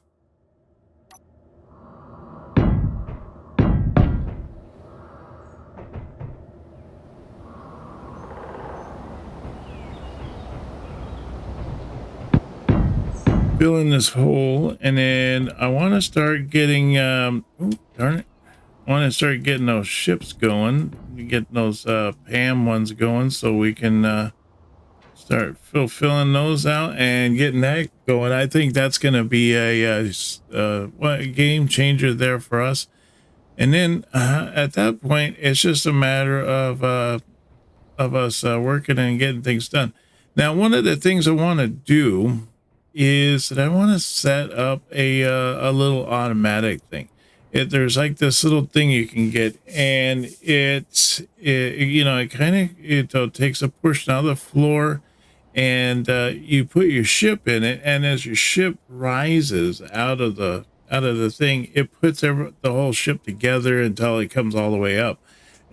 Filling this hole, and then I want to start getting oh, darn it, I want to start getting those ships going, get those PAM ones going, so we can start filling those out and getting that going. I think that's going to be a game changer there for us. And then at that point, it's just a matter of us working and getting things done. Now, one of the things I want to do is that I want to set up a little automatic thing. there's like this little thing you can get, and it kind of takes a portion out of the floor, and you put your ship in it, and as your ship rises out of the thing, it puts the whole ship together until it comes all the way up.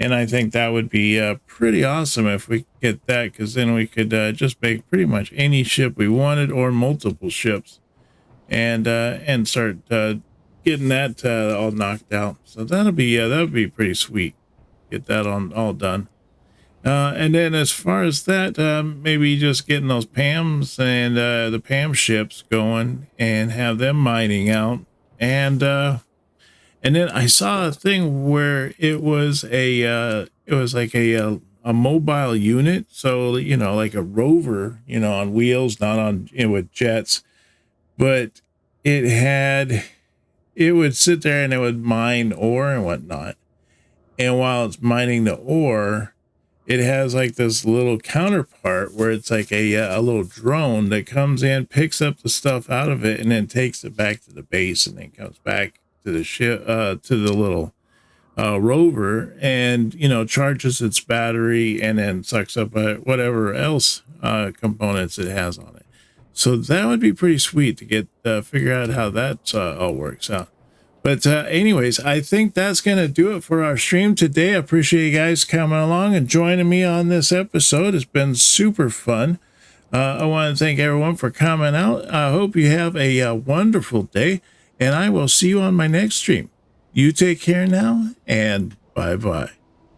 And I think that would be pretty awesome if we could get that, because then we could just make pretty much any ship we wanted, or multiple ships, and start getting that all knocked out. So that would be pretty sweet. Get that all done. And then as far as that, maybe just getting those PAMs and the PAM ships going and have them mining out. And then I saw a thing where it was like a mobile unit. So, like a rover, on wheels, not on, with jets, but it would sit there and it would mine ore and whatnot. And while it's mining the ore, it has like this little counterpart where it's like a little drone that comes in, picks up the stuff out of it, and then takes it back to the base, and then comes back to the ship, to the little rover, and charges its battery, and then sucks up whatever else components it has on it. So that would be pretty sweet to get figure out how that all works out. But anyways, I think that's going to do it for our stream today. I appreciate you guys coming along and joining me on this episode. It's been super fun. I want to thank everyone for coming out. I hope you have a wonderful day, and I will see you on my next stream. You take care now, and bye-bye.